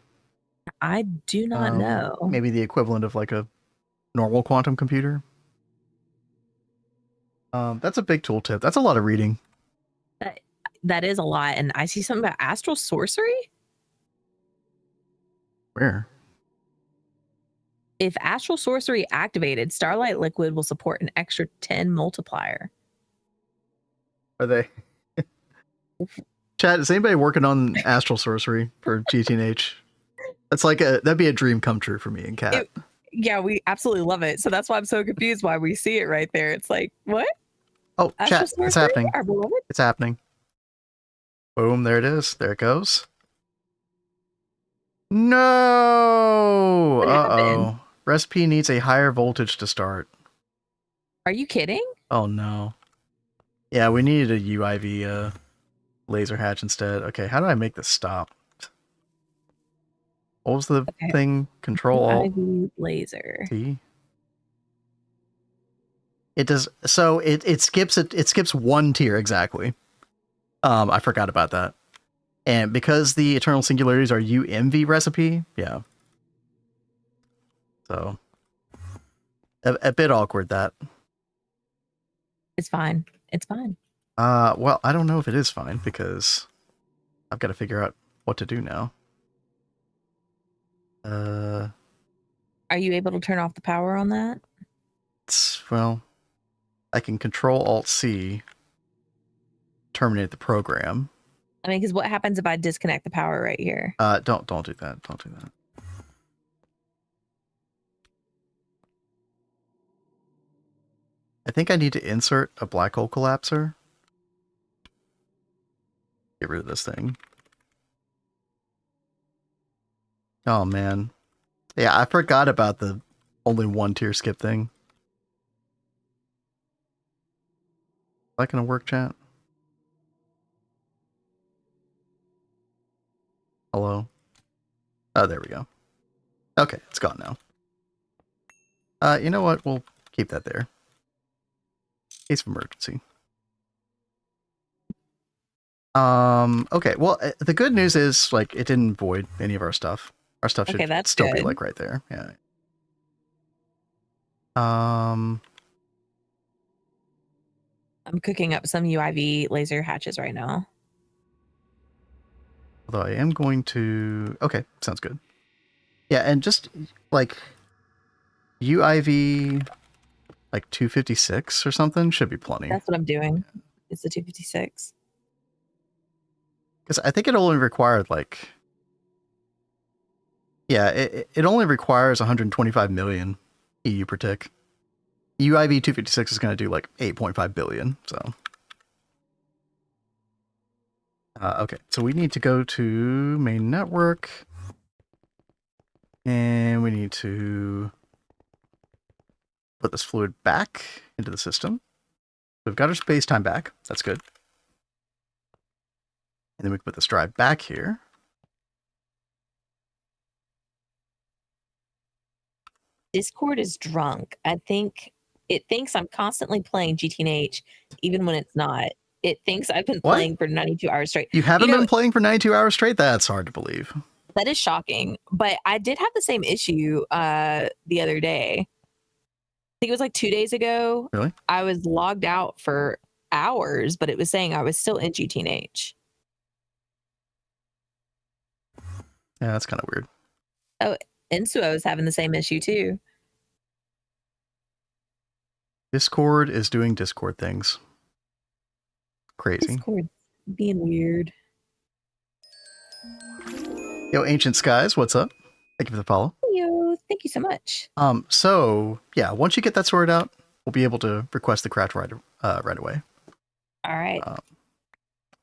I do not know. Maybe the equivalent of like a normal quantum computer. That's a big tooltip. That's a lot of reading. That is a lot. And I see something about astral sorcery. Where? If astral sorcery activated, Starlight Liquid will support an extra 10 multiplier. Are they? Chat, is anybody working on astral sorcery for GTH? That's like that'd be a dream come true for me and Kat. Yeah, we absolutely love it. So that's why I'm so confused why we see it right there. It's like, what? Oh, Astral chat, sorcery? it's happening. Our beloved? It's happening. Boom, there it is. There it goes. No! What happened? Uh-oh. Recipe needs a higher voltage to start. Are you kidding? Oh, no. Yeah, we needed a UIV laser hatch instead. Okay, how do I make this stop? What was the thing? Control Alt UIV laser. T. It does so it skips it skips 1 tier exactly. I forgot about that. And because the eternal singularities are UMV recipe, yeah. So a bit awkward that. It's fine. It's fine. Well, I don't know if it is fine because I've got to figure out what to do now. Are you able to turn off the power on that? Well, I can Control Alt C, terminate the program. I mean, because what happens if I disconnect the power right here? Don't do that. Don't do that. I think I need to insert a black hole collapser. Get rid of this thing. Oh man. Yeah, I forgot about the only 1 tier skip thing. Is that gonna work, chat? Hello? Oh, there we go. Okay, it's gone now. You know what? We'll keep that there. Case of emergency. Okay, well, the good news is, like, it didn't void any of our stuff. Our stuff should still be, like, right there. Yeah. I'm cooking up some UIV laser hatches right now. Although I am going to... Okay, sounds good. Yeah, and just, like, UIV, like, 256 or something should be plenty. That's what I'm doing. It's the 256. Because I think it only required, like... Yeah, it only requires 125 million EU per tick. UIV 256 is going to do, like, 8.5 billion, so... Okay, so we need to go to main network. And we need to put this fluid back into the system. We've got our space-time back. That's good. And then we can put this drive back here. Discord is drunk. I think it thinks I'm constantly playing GTH, even when it's not. It thinks I've been playing for 92 hours straight. You haven't been playing for 92 hours straight? That's hard to believe. That is shocking. But I did have the same issue the other day. I think it was like 2 days ago. Really? I was logged out for hours, but it was saying I was still in GTH. Yeah, that's kind of weird. Oh, Insuo was having the same issue too. Discord is doing Discord things. Crazy. Discord being weird. Yo, Ancient Skies, what's up? Thank you for the follow. Yo, thank you so much. So yeah, once you get that sorted out, we'll be able to request the crash right away. All right. I'm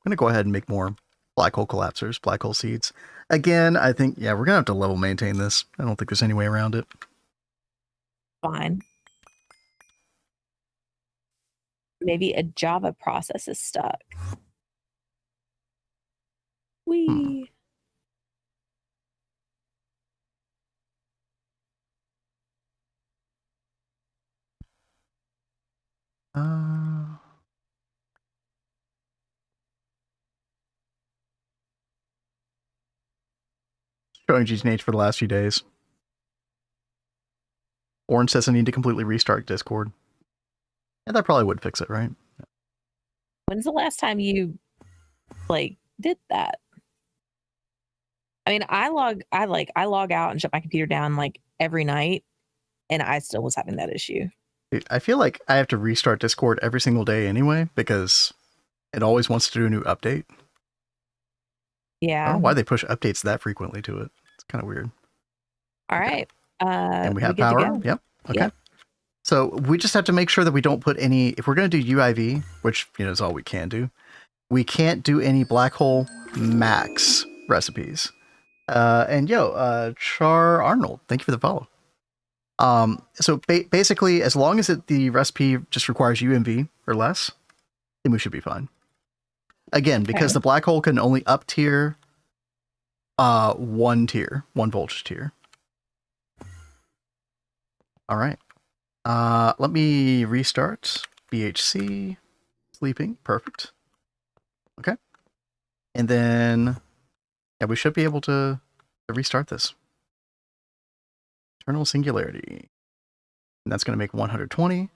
gonna go ahead and make more black hole collapsers, black hole seeds. Again, I think we're gonna have to level maintain this. I don't think there's any way around it. Fine. Maybe a Java process is stuck. Wee. showing GTH for the last few days. Orange says I need to completely restart Discord. Yeah, that probably would fix it, right? When's the last time you like did that? I mean, I log out and shut my computer down like every night, and I still was having that issue. Dude, I feel like I have to restart Discord every single day anyway because it always wants to do a new update. I Yeah. don't know why they push updates that frequently to it. It's kind of weird. All Okay. right. And we have good to power. go. Yep. Okay. Yep. So we just have to make sure that we don't put any. If we're going to do UIV, which is all we can do, we can't do any black hole max recipes. And Char Arnold, thank you for the follow. So basically, as long as the recipe just requires UMV or less, then we should be fine. Again, because Okay. the black hole can only up tier one voltage tier. All right. Let me restart. BHC, sleeping, perfect. Okay. And then, yeah, we should be able to restart this. Eternal singularity. And that's going to make 120.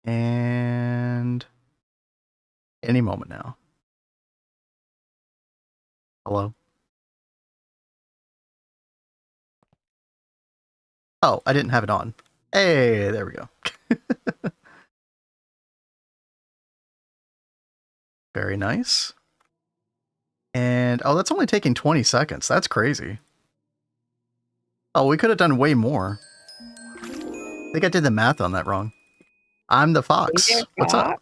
And any moment now. Hello? Oh, I didn't have it on. Hey, there we go. Very nice. And, oh, that's only taking 20 seconds. That's crazy. Oh, we could have done way more. I think I did the math on that wrong. I'm the Fox. What's up?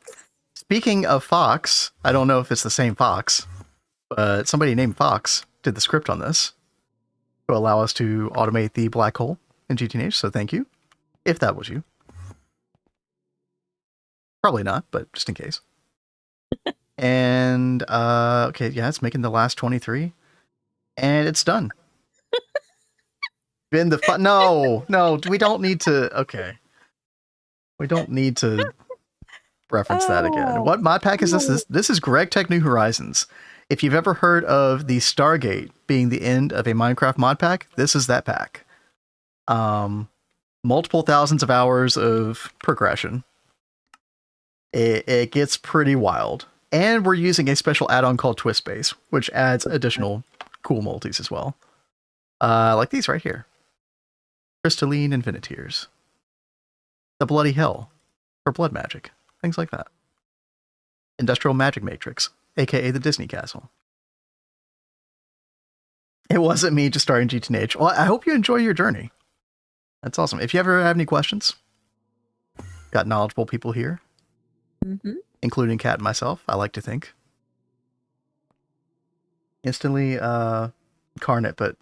Speaking of Fox, I don't know if it's the same Fox, but somebody named Fox did the script on this to allow us to automate the black hole in GTH, so thank you. If that was you. Probably not, but just in case. And, okay, yeah, it's making the last 23. And it's done. Been the fun. No, we don't need to. Okay. We don't need to reference that again. What mod pack is this? This is Greg Tech New Horizons. If you've ever heard of the Stargate being the end of a Minecraft mod pack, this is that pack. Multiple thousands of hours of progression. It gets pretty wild. And we're using a special add-on called Twist Base, which adds additional cool multis as well. Like these right here. Crystalline Infiniteers. The Bloody Hell for blood magic. Things like that. Industrial Magic Matrix, aka the Disney Castle. It wasn't me just starting GTH. Well, I hope you enjoy your journey. That's awesome. If you ever have any questions, got knowledgeable people here, including Kat and myself, I like to think. Instantly Incarnate, but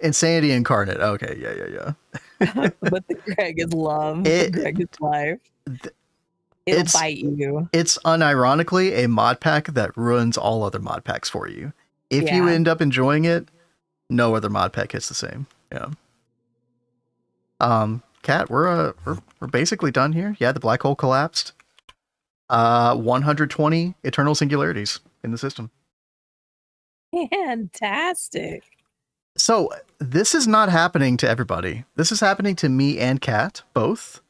Insanity Incarnate. Okay, yeah. But the Greg is love. The Greg is life. It'll bite you. It's unironically a mod pack that ruins all other mod packs for you. If you end up enjoying it, no other mod pack hits the same. Yeah. Kat, we're basically done here. Yeah, the black hole collapsed. 120 eternal singularities in the system. Fantastic. So this is not happening to everybody. This is happening to me and Kat, both.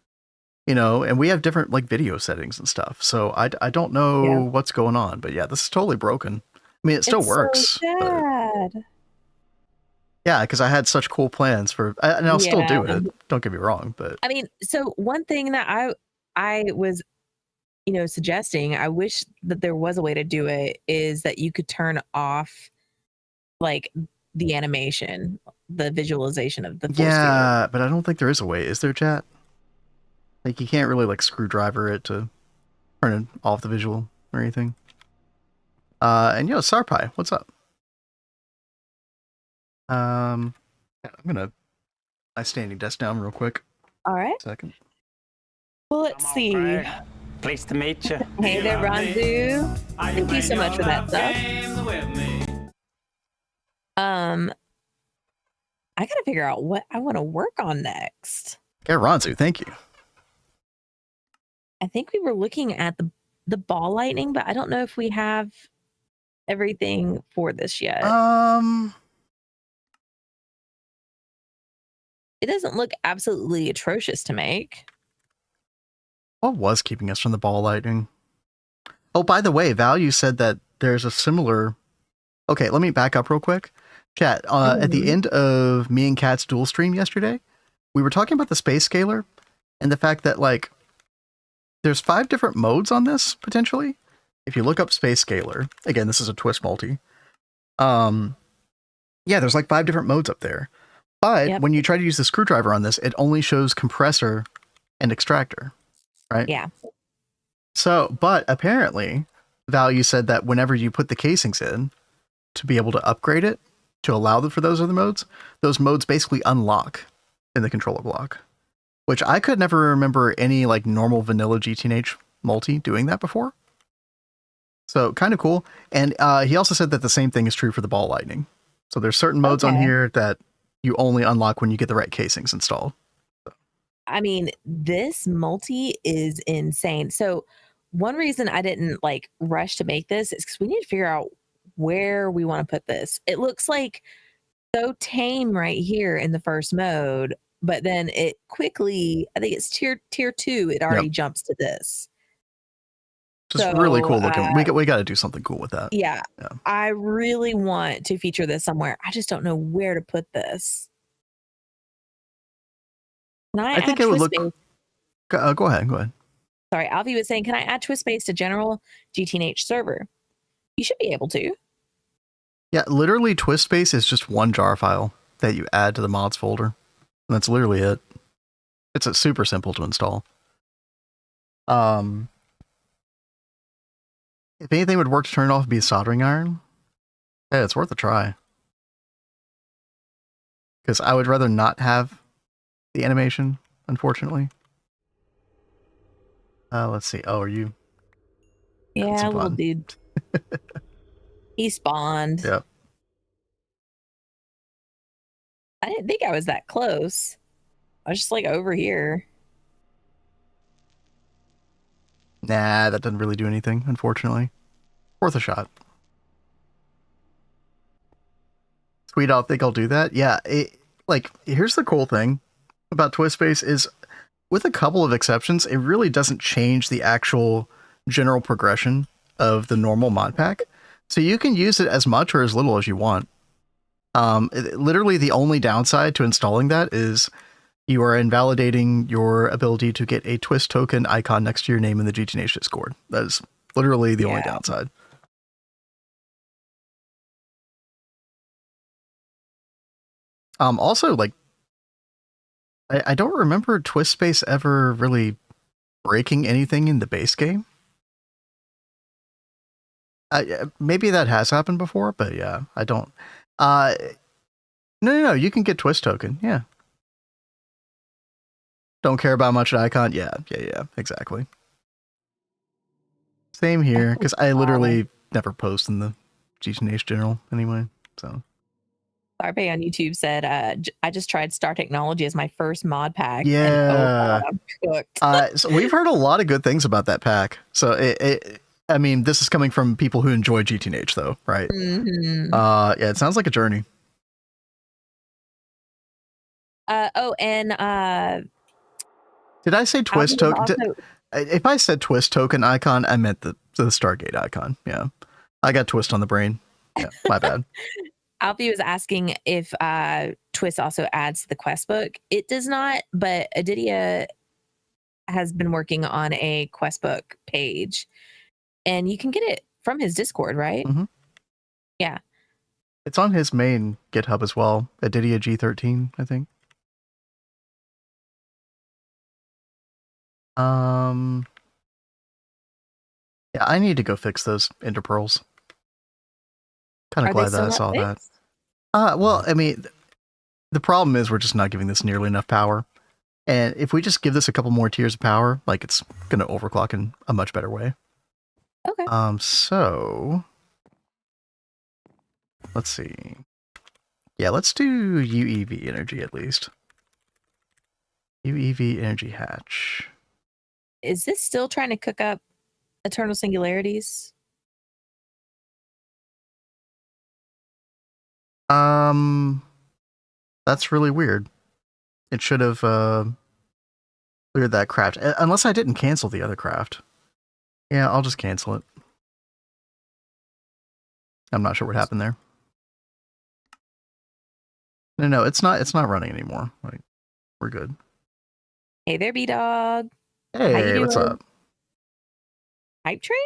And we have different like video settings and stuff. So I don't know what's going on, but yeah, this is totally broken. I mean, it still works. So sad. Yeah, because I had such cool plans and I'll still do it. Don't get me wrong, but I mean, so one thing that I was, suggesting, I wish that there was a way to do it, is that you could turn off like the animation, the visualization of the force field. But I don't think there is a way. Is there, chat? Like you can't really like screwdriver it to turn off the visual or anything. And Sarpai, what's up? I'm gonna my standing desk down real quick. All right. Second. Well, let's see. Pleased to meet you. Hey there, Randu. Thank you so much for that stuff. I gotta figure out what I want to work on next. Okay, Ranzu, thank you. I think we were looking at the ball lightning, but I don't know if we have everything for this yet. It doesn't look absolutely atrocious to make. What was keeping us from the ball lightning? Oh, by the way, Value said that there's a similar... Okay, let me back up real quick. Chat, at the end of me and Kat's dual stream yesterday, we were talking about the space scaler and the fact that, like, there's 5 different modes on this, potentially. If you look up space scaler, again, this is a twist multi. Yeah, there's like 5 different modes up there. But when you try to use the screwdriver on this, it only shows compressor and extractor, right? Yeah. So, but apparently, Value said that whenever you put the casings in to be able to upgrade it, to allow for those other modes, those modes basically unlock in the controller block, which I could never remember any like normal vanilla GTNH multi doing that before. So kind of cool. And he also said that the same thing is true for the ball lightning. So there's certain modes on here that you only unlock when you get the right casings installed. I mean, this multi is insane. So one reason I didn't like rush to make this is because we need to figure out where we want to put this. It looks like so tame right here in the first mode, but then it quickly, I think it's tier 2, it already jumps to this. Just really cool looking. We got to do something cool with that. Yeah, I really want to feature this somewhere. I just don't know where to put this. I think it would look... Go ahead. Sorry, Alfie was saying, can I add twist space to general GTNH server? You should be able to. Yeah, literally twist space is just one jar file that you add to the mods folder. And that's literally it. It's super simple to install. If anything would work to turn it off, it'd be a soldering iron. Yeah, it's worth a try. Because I would rather not have the animation, unfortunately. Let's see. Oh, are you? Yeah, little dude. He spawned. Yep. I didn't think I was that close. I was just like over here. Nah, that doesn't really do anything, unfortunately. Worth a shot. Sweet, I think I'll do that. Yeah, like, here's the cool thing about twist space is, with a couple of exceptions, it really doesn't change the actual general progression of the normal mod pack. So you can use it as much or as little as you want. Literally the only downside to installing that is you are invalidating your ability to get a twist token icon next to your name in the GTNH Discord. That is literally the only downside. Also, like, I don't remember twist space ever really breaking anything in the base game. Maybe that has happened before, but yeah, I don't. No, you can get twist token. Yeah. Don't care about much icon. Yeah, exactly. Same here, because I literally never post in the GTNH general anyway. So. Sarpe on YouTube said, I just tried Star Technology as my first mod pack. Yeah. And, oh God, I'm cooked. So we've heard a lot of good things about that pack. So I mean, this is coming from people who enjoy GTNH though, right? Mm-hmm. Yeah, it sounds like a journey. Did I say twist token? If I said twist token icon, I meant the Stargate icon. Yeah. I got twist on the brain. Yeah, my bad. Alfie was asking if Twist also adds to the quest book. It does not, but Adidia has been working on a quest book page, and you can get it from his Discord, right? Mm-hmm. Yeah. It's on his main GitHub as well, Adidia G13, I think. Yeah, I need to go fix those interpearls. Kind of glad that I saw that. Well, I mean, the problem is we're just not giving this nearly enough power. And if we just give this a couple more tiers of power, like, it's going to overclock in a much better way. Okay. So let's see. Yeah, let's do UEV energy at least. UEV energy hatch. Is this still trying to cook up Eternal Singularities? That's really weird. It should have cleared that craft. Unless I didn't cancel the other craft. Yeah, I'll just cancel it. I'm not sure what happened there. No, it's not running anymore. Like, we're good. Hey there, B-Dog. How you Hey, what's doing? up? Hype train?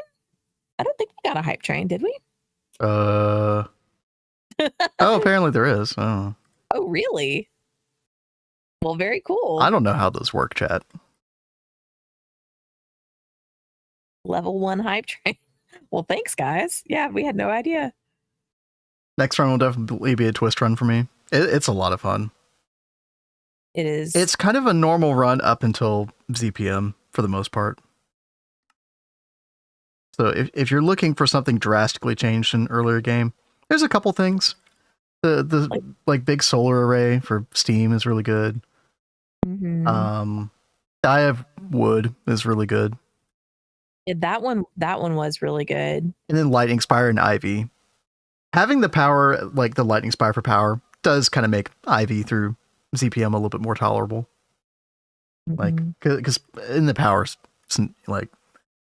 I don't think we got a hype train, did we? Oh, apparently there is. Oh. Oh, really? Well, very cool. I don't know how those work, chat. Level 1 hype train. Well, thanks, guys. Yeah, we had no idea. Next run will definitely be a twist run for me. It's a lot of fun. It is. It's kind of a normal run up until ZPM for the most part. So if you're looking for something drastically changed in an earlier game, there's a couple things. The like big solar array for Steam is really good. Mhm. Die of Wood is really good. Yeah, that one was really good. And then Lightning Spire and Ivy. Having the power, like the Lightning Spire for power, does kind of make Ivy through ZPM a little bit more tolerable. Like, Mhm. because in the power, like,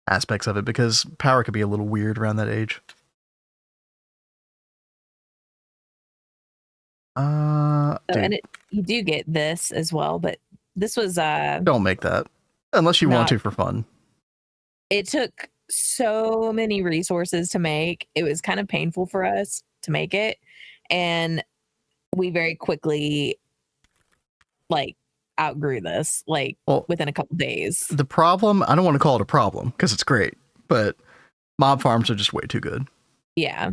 aspects of it, because power could be a little weird around that age. So, Dude, and you do get this as well, but this was don't make that unless you want to for fun. It took so many resources to make. It was kind of painful for us to make it, and we very quickly like outgrew this, like within a couple days. The problem, I don't want to call it a problem because it's great, but mob farms are just way too good. Yeah.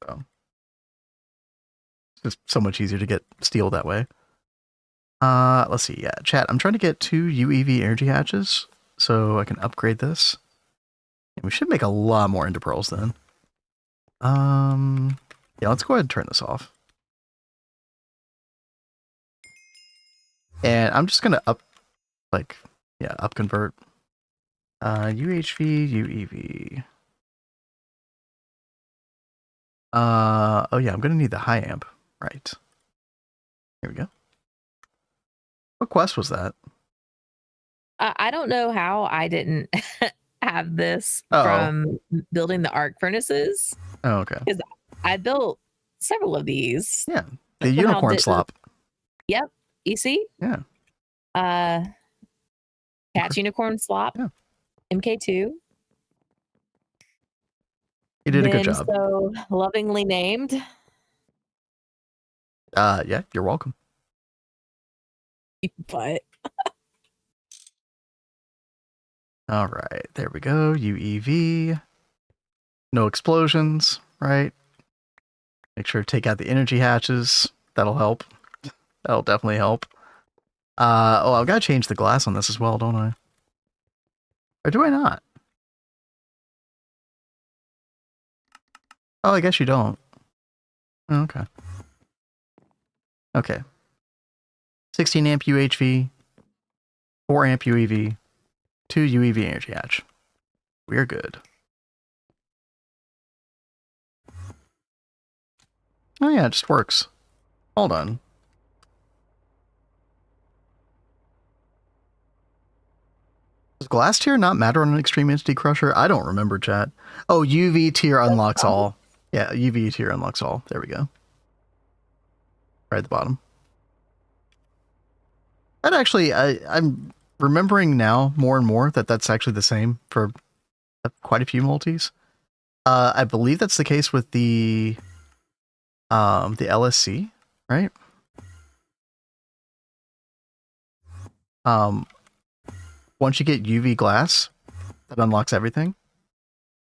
So it's just so much easier to get steel that way. Let's see. Yeah, chat. I'm trying to get 2 UEV energy hatches so I can upgrade this. And we should make a lot more ender pearls then. Yeah, let's go ahead and turn this off. And I'm just gonna up convert. UHV, UEV. Oh yeah, I'm gonna need the high amp. Right. Here we go. What quest was that? I don't know how I didn't have this from building the arc furnaces. Oh, okay. Because I built several of these. Yeah, the unicorn slop. Yep. You see? Yeah. Catch unicorn slop. Yeah. MK2. You did a good job. So lovingly named. Yeah, you're welcome. But all right, there we go. UEV. No explosions, right? Make sure to take out the energy hatches. That'll help. That'll definitely help. Oh, I've got to change the glass on this as well, don't I? Or do I not? Oh, I guess you don't. Okay. Okay. 16 amp UHV, 4 amp UEV, 2 UEV energy hatch. We're good. Oh yeah, it just works. Hold on. Does glass tier not matter on an extreme entity crusher? I don't remember, chat. Oh, UV tier unlocks all. Yeah, UV tier unlocks all. There we go. Right at the bottom. That actually, I'm remembering now more and more that that's actually the same for quite a few multis. I believe that's the case with the LSC, right? Once you get UV glass, that unlocks everything.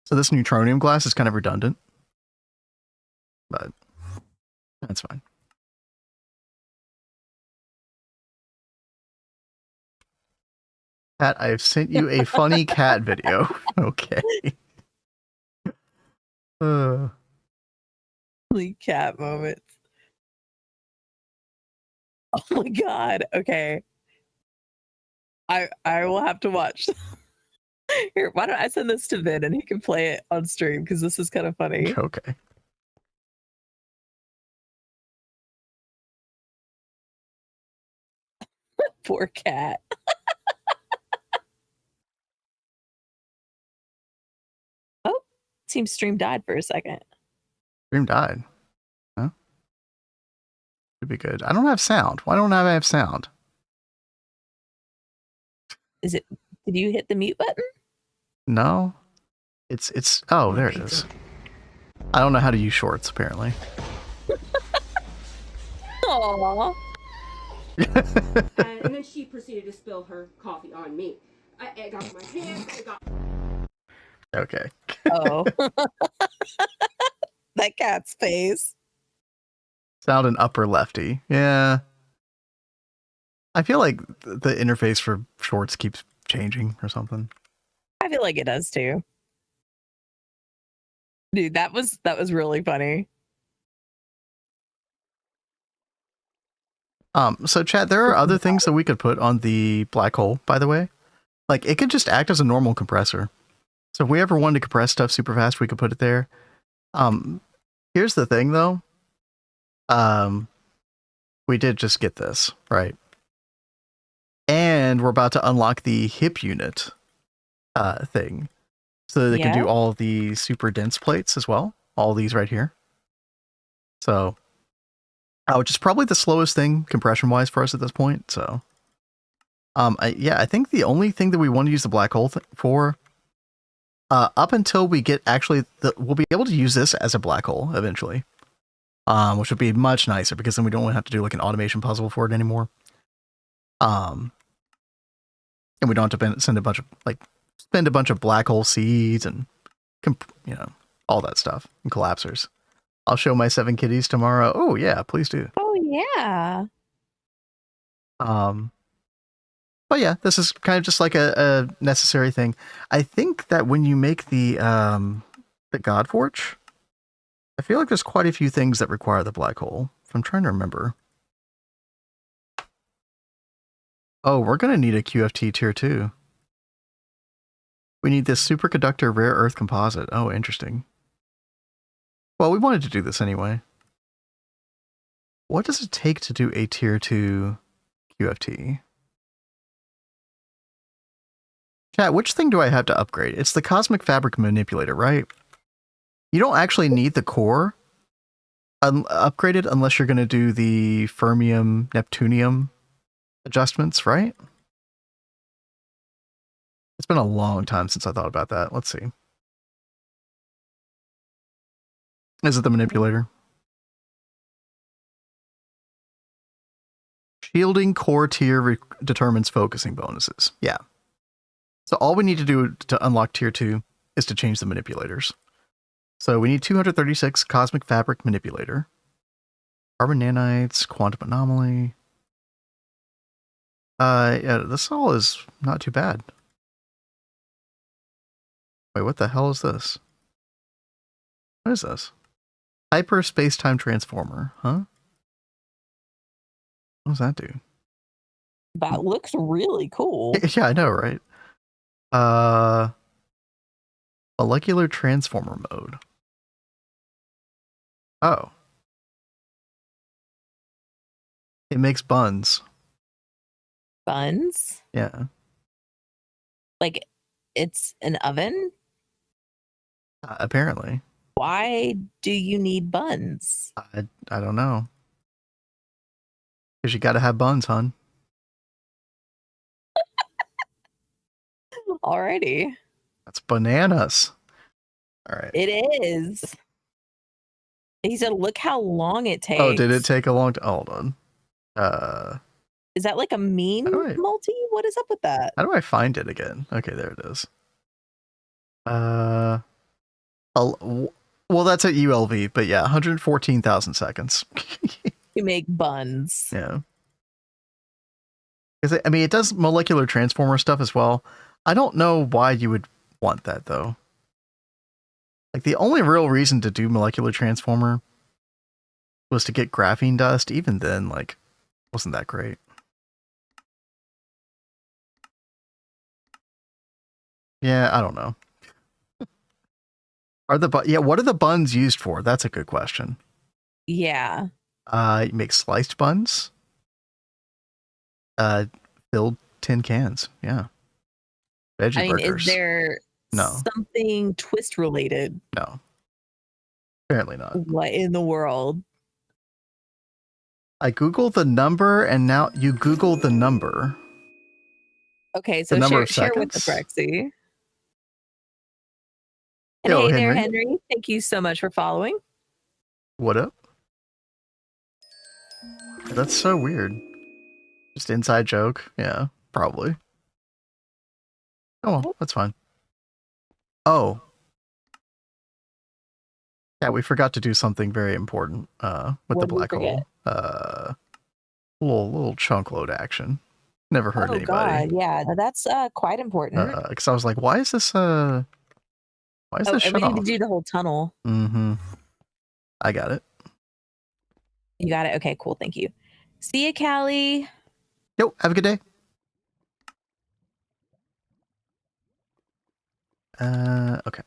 So this neutronium glass is kind of redundant, but that's fine. Cat, I've sent you a funny cat video. Okay. Cat moments. Oh my god. Okay. I will have to watch. Here, why don't I send this to Vin and he can play it on stream because this is kind of funny. Okay. Poor cat. Oh, seems stream died for a second. Stream died. Huh? Should be good. I don't have sound. Why don't I have sound? Is it? Did you hit the mute button? No. It's. Oh, there it is. I don't know how to use shorts. Apparently. Aww. And then she proceeded to spill her coffee on me. It got in my hand. It got. Okay. Oh. That cat's face. Sound an upper lefty. Yeah. I feel like the interface for shorts keeps changing or something. I feel like it does too. Dude, that was really funny. So chat, there are other things that we could put on the black hole, by the way. Like, it could just act as a normal compressor. So if we ever wanted to compress stuff super fast, we could put it there. Here's the thing, though. We did just get this, right? And we're about to unlock the hip unit thing. So they can do all of the super dense plates as well. All these right here. So, which is probably the slowest thing compression-wise for us at this point. So, I think the only thing that we want to use the black hole for, up until we get we'll be able to use this as a black hole eventually. Which would be much nicer because then we don't have to do like an automation puzzle for it anymore. And we don't have to spend a bunch of black hole seeds and, all that stuff and collapsers. I'll show my 7 kitties tomorrow. Oh yeah, please do. Oh yeah. But yeah, this is kind of just like a necessary thing. I think that when you make the Godforge, I feel like there's quite a few things that require the black hole. If I'm trying to remember. Oh, we're going to need a QFT tier 2. We need this superconductor rare earth composite. Oh, interesting. Well, we wanted to do this anyway. What does it take to do a tier 2 QFT? Chat, which thing do I have to upgrade? It's the cosmic fabric manipulator, right? You don't actually need the core upgraded unless you're going to do the fermium neptunium adjustments, right? It's been a long time since I thought about that. Let's see. Is it the manipulator? Shielding core tier determines focusing bonuses. Yeah. So all we need to do to unlock tier 2 is to change the manipulators. So we need 236 cosmic fabric manipulator. Carbon nanites, quantum anomaly. Yeah, this all is not too bad. Wait, what the hell is this? What is this? Hyper space-time transformer, huh? What does that do? That looks really cool. Yeah, I know, right? Molecular transformer mode. Oh. It makes buns. Buns? Yeah. Like it's an oven? Apparently. Why do you need buns? I don't know. Because you gotta have buns, hon. Alrighty. That's bananas. All right. It is. He said, look how long it takes. Oh, did it take a long time? Hold on. Is that like a meme multi? What is up with that? How do I find it again? Okay, there it is. Well, that's at ULV, but yeah, 114,000 seconds. You make buns. Yeah. Because I mean, it does molecular transformer stuff as well. I don't know why you would want that though. Like the only real reason to do molecular transformer was to get graphene dust. Even then, like, wasn't that great. Yeah, I don't know. What are the buns used for? That's a good question. Yeah. You make sliced buns. Filled tin cans. Yeah. Veggie I mean, burgers. is there No. something twist related? No. Apparently not. What in the world? I Googled the number and now you Googled the number. Okay, so number share of with us, seconds? Rexy. And Yo, hey there, Henry. Henry. Thank you so much for following. What up? That's so weird. Just inside joke. Yeah, probably. Oh, well, that's fine. Oh. Yeah, we forgot to do something very important with What the did we black hole. forget? Little chunk load action. Never hurt Oh anybody. God, yeah, that's quite important. Because I was like, why is this Oh, this and shut we need to off? do the whole tunnel. Mm-hmm. I got it. You got it. Okay, cool. Thank you. See you, Callie. Yo, have a good day. Okay.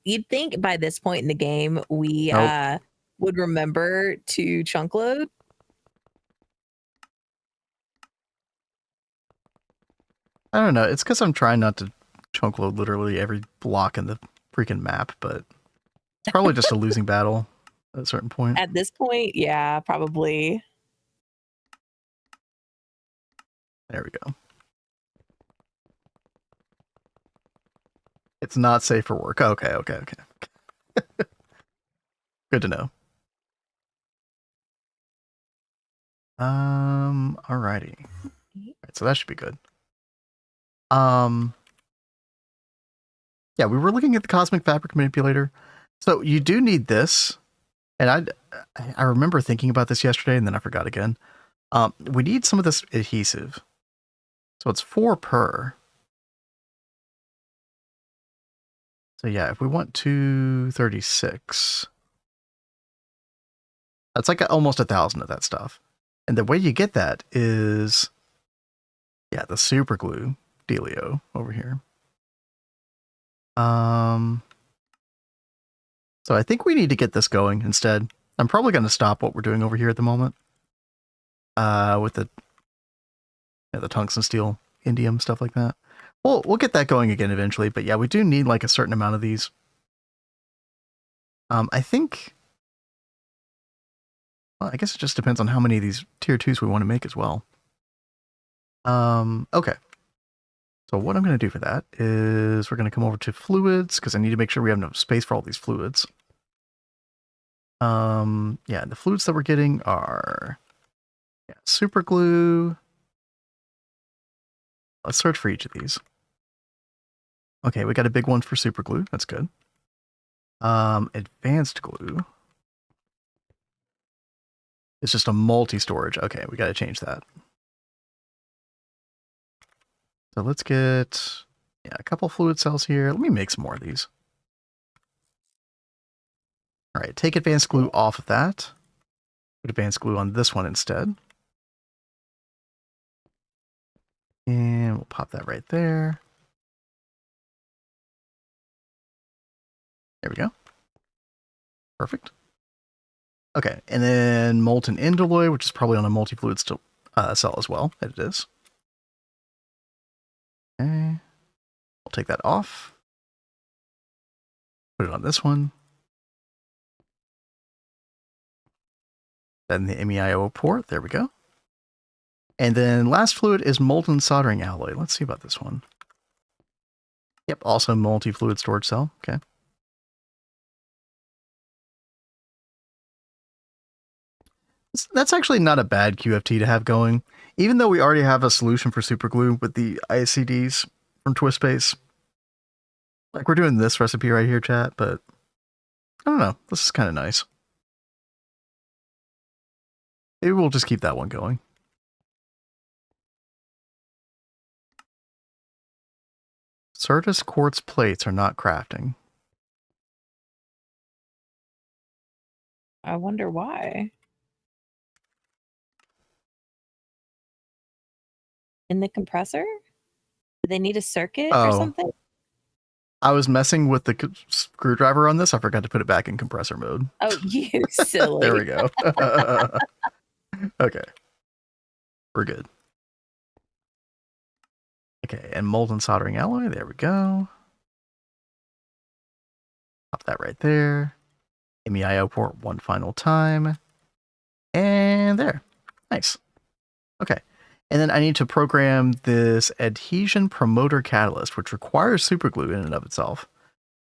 You'd think by this point in the game we Nope. would remember to chunk load. I don't know. It's because I'm trying not to chunk load literally every block in the freaking map, but it's probably just a losing battle at a certain point. At this point, yeah, probably. There we go. It's not safe for work. Okay. Good to know. Alrighty. Alright, so that should be good. Yeah, we were looking at the cosmic fabric manipulator. So you do need this, and I remember thinking about this yesterday, and then I forgot again. We need some of this adhesive. So it's 4 per. So yeah, if we want 236, that's like almost 1,000 of that stuff. And the way you get that is, yeah, the super glue dealio over here. So I think we need to get this going instead. I'm probably going to stop what we're doing over here at the moment. With the tungsten steel, indium, stuff like that. We'll get that going again eventually, but yeah, we do need like a certain amount of these. I think, well, I guess it just depends on how many of these tier 2s we want to make as well. Okay. So what I'm going to do for that is we're going to come over to fluids because I need to make sure we have enough space for all these fluids. Yeah, the fluids that we're getting are super glue. Let's search for each of these. Okay, we got a big one for super glue. That's good. Advanced glue. It's just a multi-storage. Okay, we got to change that. So let's get a couple fluid cells here. Let me make some more of these. All right, take advanced glue off of that. Put advanced glue on this one instead. And we'll pop that right there. There we go. Perfect. Okay, and then molten indoloy, which is probably on a multi-fluid cell as well. It is. Okay. We'll take that off. Put it on this one. Then the MEIO port. There we go. And then last fluid is molten soldering alloy. Let's see about this one. Yep, also multi-fluid storage cell. Okay. That's actually not a bad QFT to have going. Even though we already have a solution for superglue with the ICDs from TwistSpace. Like we're doing this recipe right here, chat, but I don't know. This is kind of nice. Maybe we'll just keep that one going. Certus quartz plates are not crafting. I wonder why. In the compressor? Do they need a circuit or something? I was messing with the screwdriver on this. I forgot to put it back in compressor mode. Oh, you silly. There we go. Okay. We're good. Okay, and molten soldering alloy. There we go. Pop that right there. MEIO port one final time. And there. Nice. Okay. And then I need to program this adhesion promoter catalyst, which requires superglue in and of itself.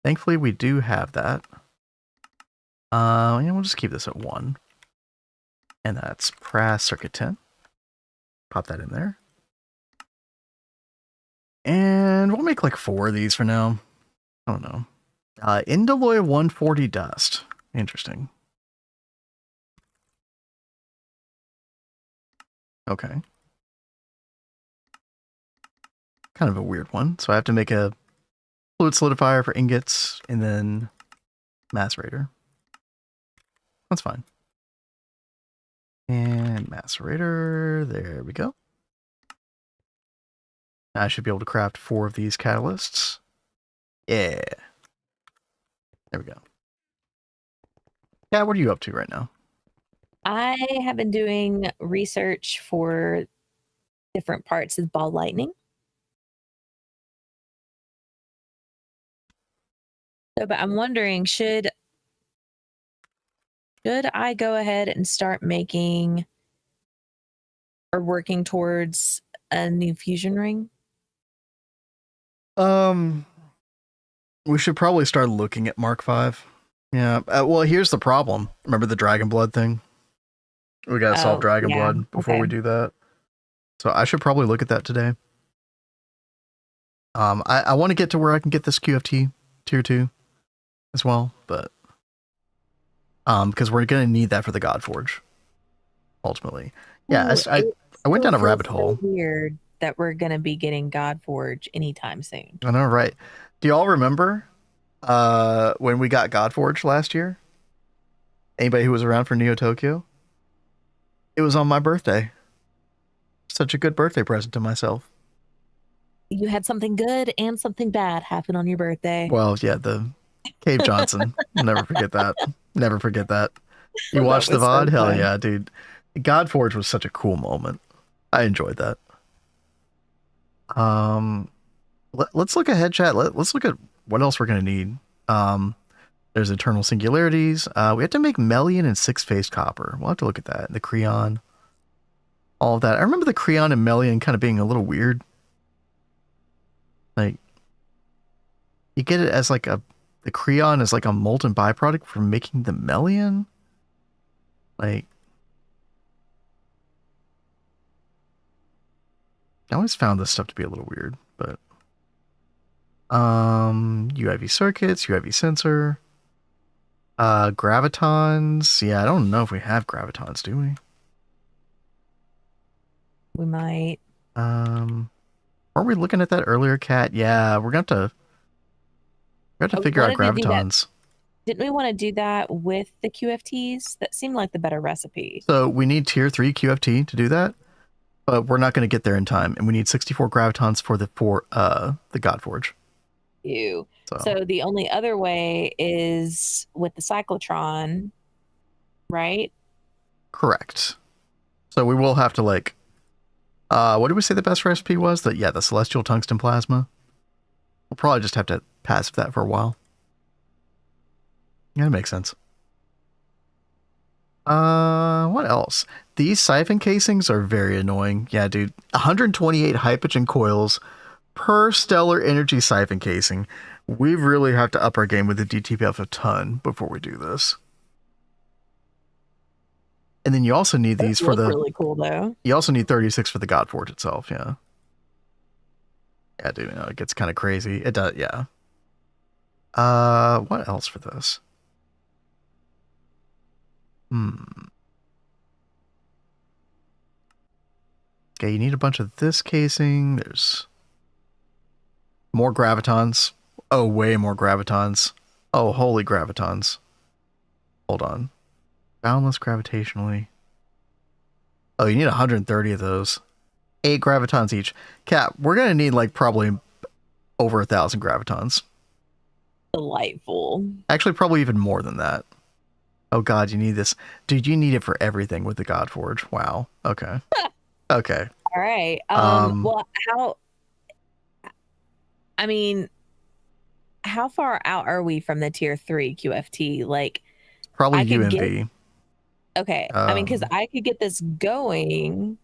Thankfully, we do have that. And we'll just keep this at 1. And that's Prass Circuit 10. Pop that in there. And we'll make like 4 of these for now. I don't know. Indoloy 140 dust. Interesting. Okay. Kind of a weird one. So I have to make a fluid solidifier for ingots and then macerator. That's fine. And macerator. There we go. I should be able to craft 4 of these catalysts. Yeah. There we go. Yeah, what are you up to right now? I have been doing research for different parts of ball lightning. So, but I'm wondering, should I go ahead and start making or working towards a new fusion ring? We should probably start looking at Mark V. Yeah. Well, here's the problem. Remember the Dragon Blood thing? We gotta solve Dragon Blood before we do that. So I should probably look at that today. I want to get to where I can get this QFT tier 2 as well, but because we're gonna need that for the Godforge ultimately. Yeah, I went down a rabbit hole. Weird that we're gonna be getting Godforge anytime soon. I know, right? Do y'all remember when we got Godforge last year? Anybody who was around for Neo Tokyo? It was on my birthday. Such a good birthday present to myself. You had something good and something bad happen on your birthday. Well, yeah, the Cave Johnson. Never forget that. Never forget that. You watched the VOD? So hell yeah, dude. Godforge was such a cool moment. I enjoyed that. Let's look ahead, chat. Let's look at what else we're gonna need. There's Eternal Singularities. We have to make Melian and Six-Faced Copper. We'll have to look at that. The Creon. All of that. I remember the Creon and Melian kind of being a little weird. Like, you get it as like the Creon is like a molten byproduct for making the Melian. Like, I always found this stuff to be a little weird, but UIV circuits, UIV sensor, gravitons. Yeah, I don't know if we have gravitons, do we? We might. Weren't we looking at that earlier, Kat? Yeah, we're going to figure out gravitons. Didn't we want to do that with the QFTs? That seemed like the better recipe. So we need tier 3 QFT to do that, but we're not going to get there in time, and we need 64 gravitons for the Godforge. Ew. So the only other way is with the cyclotron, right? Correct. So we will have to like, what did we say the best recipe was? The celestial tungsten plasma. We'll probably just have to passive that for a while. Yeah, that makes sense. What else? These siphon casings are very annoying. Yeah, dude. 128 Hypogen coils per stellar energy siphon casing. We really have to up our game with the DTPF a ton before we do this. And then you also need these for the really cool though. You also need 36 for the Godforge itself, yeah. Yeah, dude, it gets kind of crazy. It does, yeah. What else for this? Okay, you need a bunch of this casing. There's more gravitons. Oh, way more gravitons. Oh, holy gravitons. Hold on. Boundless gravitationally. Oh, you need 130 of those. 8 gravitons each. Cat, we're going to need like probably over 1,000 gravitons. Delightful. Actually, probably even more than that. Oh god, you need this. Dude, you need it for everything with the Godforge. Wow. Okay. Okay. All right. Well, I mean, how far out are we from the tier 3 QFT? Like, Probably I could get UMV. okay. I mean, because Um, I could get this going.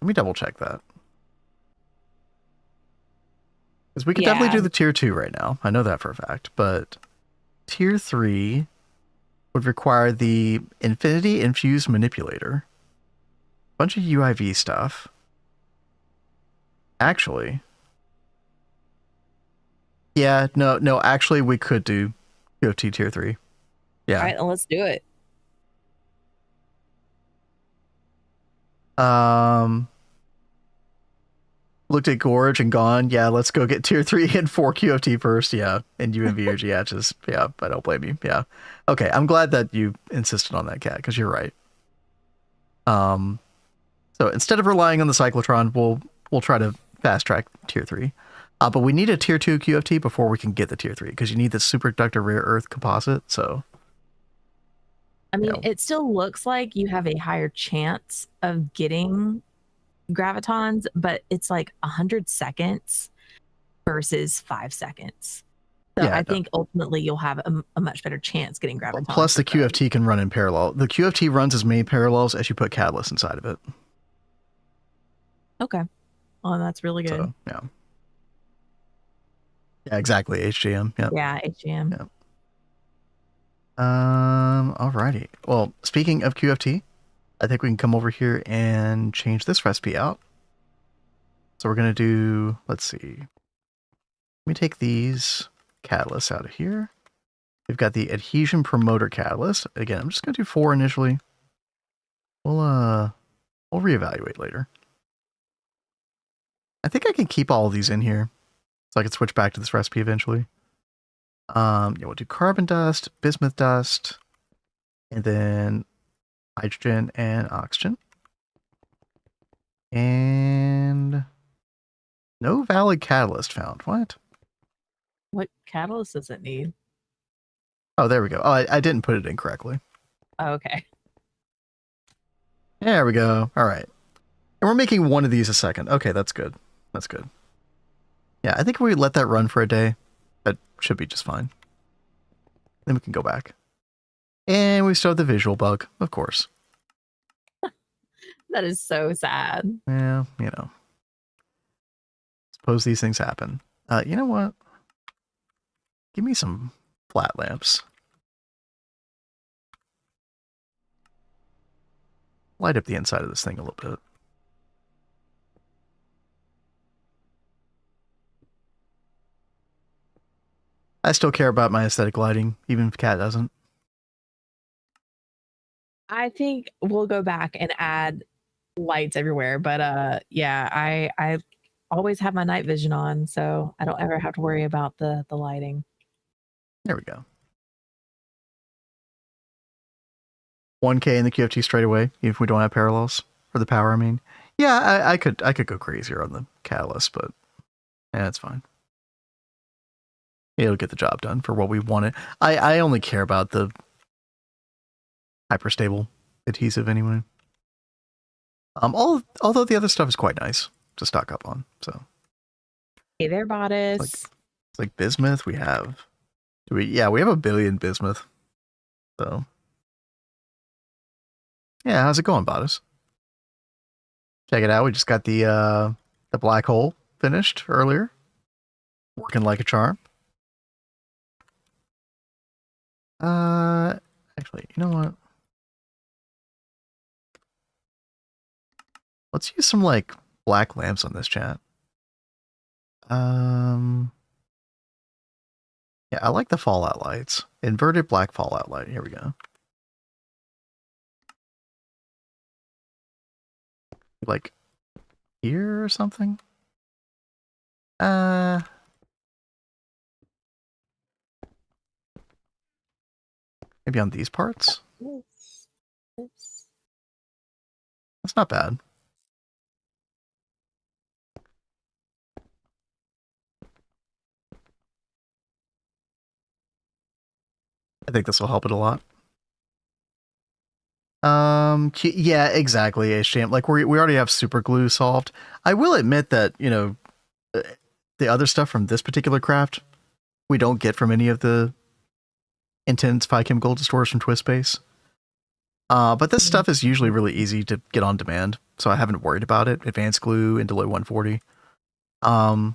Let me double check that. Because we could definitely Yeah, do the tier 2 right now. I know that for a fact. But tier 3 would require the Infinity Infused Manipulator. Bunch of UIV stuff. Actually. Yeah, no, actually we could do QFT tier 3. Yeah. all right, let's do it. Looked at Gorge and gone, yeah, let's go get tier 3 and 4 QFT first, yeah. And UMV-Age, yeah, just, yeah, I don't blame you, yeah. Okay, I'm glad that you insisted on that, Cat, because you're right. So instead of relying on the cyclotron, we'll try to fast track tier 3. But we need a tier 2 QFT before we can get the tier 3, because you need the superconductor rare earth composite, so. I mean, Yeah. it still looks like you have a higher chance of getting gravitons, but it's like 100 seconds versus 5 seconds. So Yeah, I no. think ultimately you'll have a much better chance getting gravitons. Plus the with them. QFT can run in parallel. The QFT runs as many parallels as you put catalyst inside of it. Okay. Well, that's really good. So, yeah. Yeah, exactly. HGM. Yeah. Yeah, HGM. Yeah. Alrighty. Well, speaking of QFT, I think we can come over here and change this recipe out. So we're gonna do, let's see. Let me take these catalysts out of here. We've got the adhesion promoter catalyst. Again, I'm just gonna do 4 initially. We'll reevaluate later. I think I can keep all of these in here, so I can switch back to this recipe eventually. Yeah, we'll do carbon dust, bismuth dust, and then hydrogen and oxygen. And no valid catalyst found. What? What catalyst does it need? Oh, there we go. Oh, I didn't put it in correctly. Oh, okay. There we go. All right. And we're making one of these a second. Okay, that's good. That's good. Yeah, I think if we let that run for a day, that should be just fine. Then we can go back. And we still have the visual bug, of course. That is so sad. Yeah, you know. Suppose these things happen. You know what? Give me some flat lamps. Light up the inside of this thing a little bit. I still care about my aesthetic lighting, even if Cat doesn't. I think we'll go back and add lights everywhere, but yeah, I always have my night vision on, so I don't ever have to worry about the lighting. There we go. 1K in the QFT straight away, even if we don't have parallels for the power. I mean, yeah, I could go crazier on the catalyst, but yeah, it's fine. It'll get the job done for what we wanted. I only care about the hyperstable adhesive anyway. Although the other stuff is quite nice to stock up on. So Hey there, Bodice. it's like bismuth. We have we have 1 billion bismuth. So yeah, how's it going, Bodice? Check it out. We just got the black hole finished earlier. Working like a charm. Actually, you know what? Let's use some like black lamps on this chat. Yeah, I like the fallout lights. Inverted black fallout light. Here we go. Like here or something? Maybe on these parts? That's not bad. I think this will help it a lot. Yeah, exactly, HJM. Like we already have super glue solved. I will admit that, you know, the other stuff from this particular craft, we don't get from any of the intense phychemical distorters from Twist Space. But this stuff is usually really easy to get on demand, so I haven't worried about it. Advanced glue and Deloy 140. And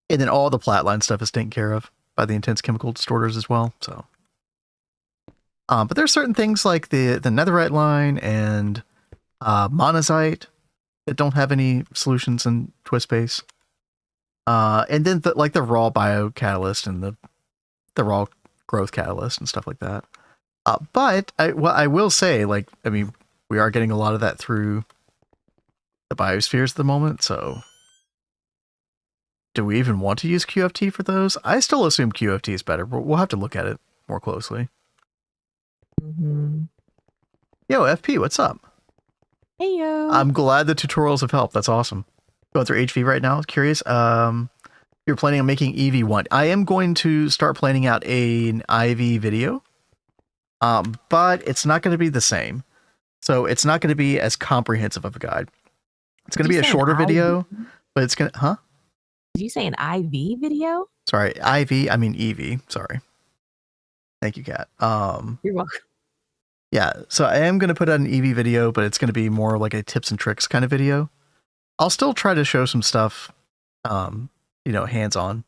then all the Flatline stuff is taken care of by the intense chemical distorters as well. So, but there's certain things like the netherite line and monazite that don't have any solutions in Twist Space. And then the raw bio catalyst and the raw growth catalyst and stuff like that. But I will say, like, I mean, we are getting a lot of that through the biospheres at the moment. So, do we even want to use QFT for those? I still assume QFT is better, but we'll have to look at it more closely. Mm-hmm. Yo, FP, what's up? Hey yo. I'm glad the tutorials have helped. That's awesome. Going through HV right now. Curious. You're planning on making EV1. I am going to start planning out an IV video. But it's not going to be the same. So it's not going to be as comprehensive of a guide. It's going to be a shorter video, but it's going to, huh? Did you say an IV video? Sorry, IV, I mean EV. Sorry. Thank you, Kat. You're welcome. Yeah, so I am going to put out an EV video, but it's going to be more like a tips and tricks kind of video. I'll still try to show some stuff, hands-on.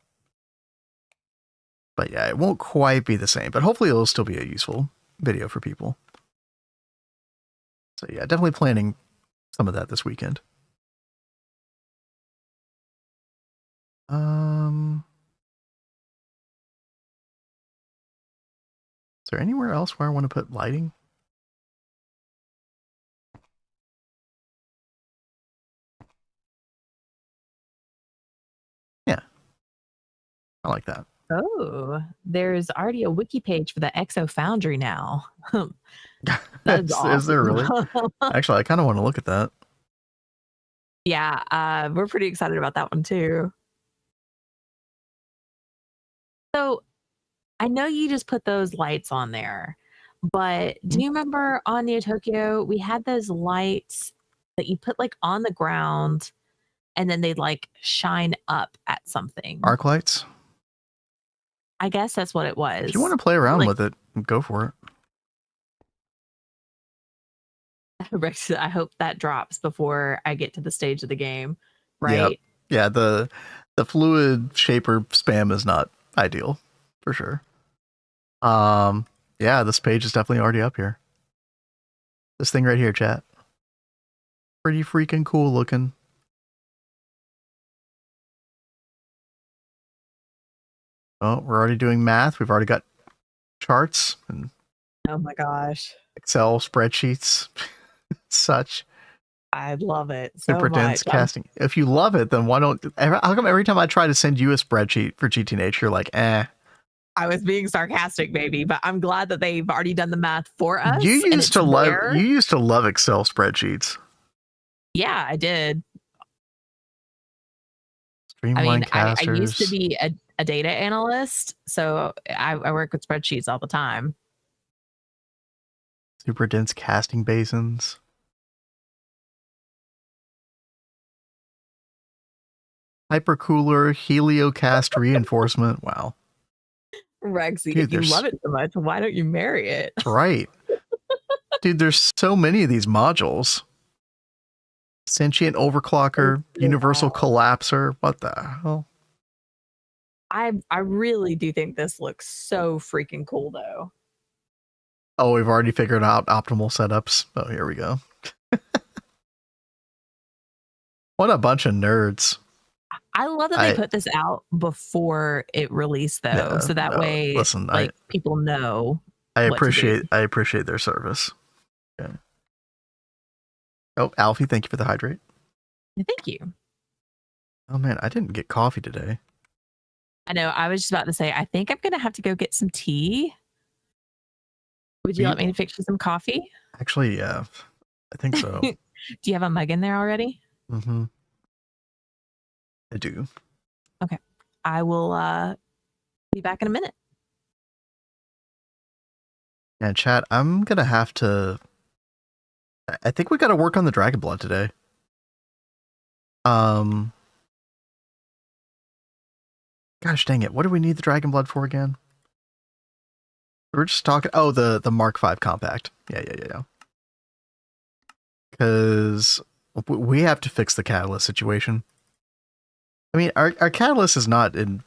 But yeah, it won't quite be the same, but hopefully it'll still be a useful video for people. So yeah, definitely planning some of that this weekend. Is there anywhere else where I want to put lighting? Yeah. I like that. Oh, there's already a wiki page for the Exo Foundry now. That's awesome. Is there really? Actually, I kind of want to look at that. Yeah, we're pretty excited about that one too. So I know you just put those lights on there, but do you remember on Neo Tokyo, we had those lights that you put like on the ground and then they'd like shine up at something? Arc lights? I guess that's what it was. If you want to play around with it, go for it. Rex, I hope that drops before I get to the stage of the game, right? Yep. Yeah, the fluid shaper spam is not ideal, for sure. Yeah, this page is definitely already up here. This thing right here, chat. Pretty freaking cool looking. Oh, we're already doing math. We've already got charts and oh my gosh, Excel spreadsheets, such. I love it so super dense casting. If you love it, then why don't? How come every time I try to send you a spreadsheet for GTNH, you're like, eh? I was being sarcastic, baby, but I'm glad that they've already done the math for us. You used to love Excel spreadsheets. Yeah, I did. Streamline I casters. used to be a data analyst, so I work with spreadsheets all the time. Super dense casting basins. Hypercooler heliocast reinforcement. Wow. Rexy, dude, if you love it so much, why don't you marry it? Right. Dude, there's so many of these modules. Sentient overclocker, universal collapser. What the hell? I really do think this looks so freaking cool, though. Oh, we've already figured out optimal setups. Oh, here we go. What a bunch of nerds. I love that they put this out before it released, though, yeah, so that way, listen, people know. I appreciate their service. Okay. Oh, Alfie, thank you for the hydrate. Thank you. Oh man, I didn't get coffee today. I know. I was just about to say, I think I'm gonna have to go get some tea. Would you like me to fix you some coffee? Actually, yeah, I think so. Do you have a mug in there already? Mm-hmm. I do. Okay. I will be back in a minute. Yeah, chat, I'm gonna have to. I think we got to work on the Dragon Blood today. Gosh dang it. What do we need the Dragon Blood for again? We're just talking... Oh, the Mark V compact. Yeah. Because we have to fix the catalyst situation. I mean, our catalyst is not in...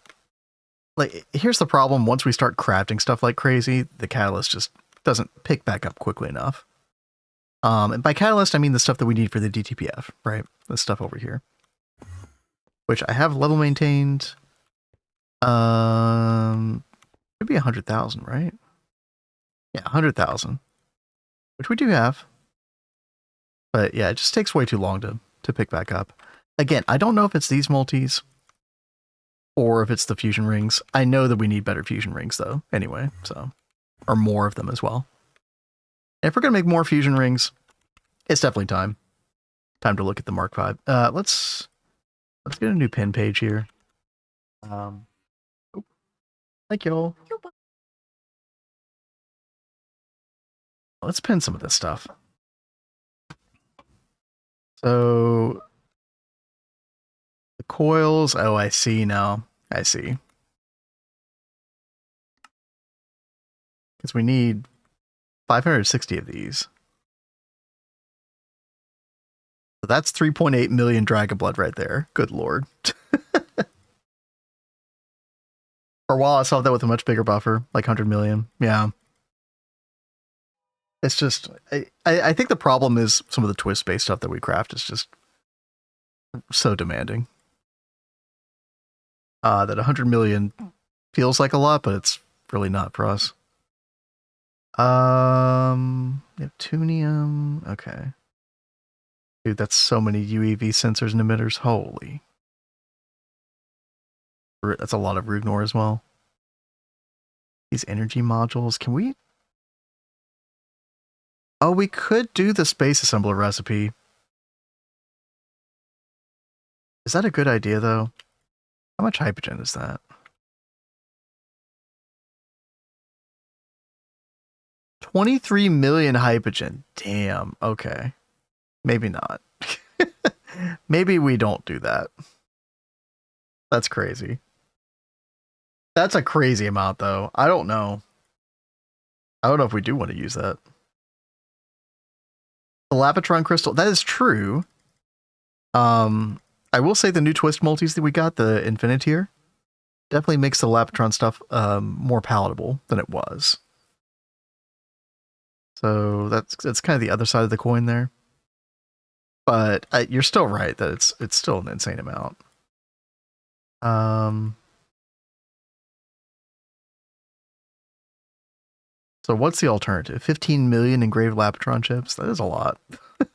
Like, here's the problem. Once we start crafting stuff like crazy, the catalyst just doesn't pick back up quickly enough. And by catalyst, I mean the stuff that we need for the DTPF, right? The stuff over here. Which I have level maintained. Should be 100,000, right? Yeah, 100,000. Which we do have. But yeah, it just takes way too long to pick back up. Again, I don't know if it's these multis or if it's the fusion rings. I know that we need better fusion rings though, anyway, so. Or more of them as well. And if we're gonna make more fusion rings, it's definitely time. Time to look at the Mark V. Let's get a new pin page here. Thank you all. Let's pin some of this stuff. So the coils, oh, I see now. I see. Because we need 560 of these. So that's 3.8 million Dragon Blood right there. Good lord. For a while, I saw that with a much bigger buffer, like 100 million. Yeah. It's just, I think the problem is some of the twist-based stuff that we craft is just so demanding. That 100 million feels like a lot, but it's really not for us. Neptunium. Okay. Dude, that's so many UEV sensors and emitters. Holy. That's a lot of Rugnor as well. These energy modules. Can we... Oh, we could do the space assembler recipe. Is that a good idea, though? How much hypogen is that? 23 million hypogen. Damn. Okay. Maybe not. Maybe we don't do that. That's crazy. That's a crazy amount, though. I don't know. I don't know if we do want to use that. The Lapitron crystal, that is true. I will say the new twist multis that we got, the Infinitier, definitely makes the Lapitron stuff more palatable than it was. So that's kind of the other side of the coin there. But you're still right that it's still an insane amount. So what's the alternative? 15 million engraved Lapitron chips? That is a lot.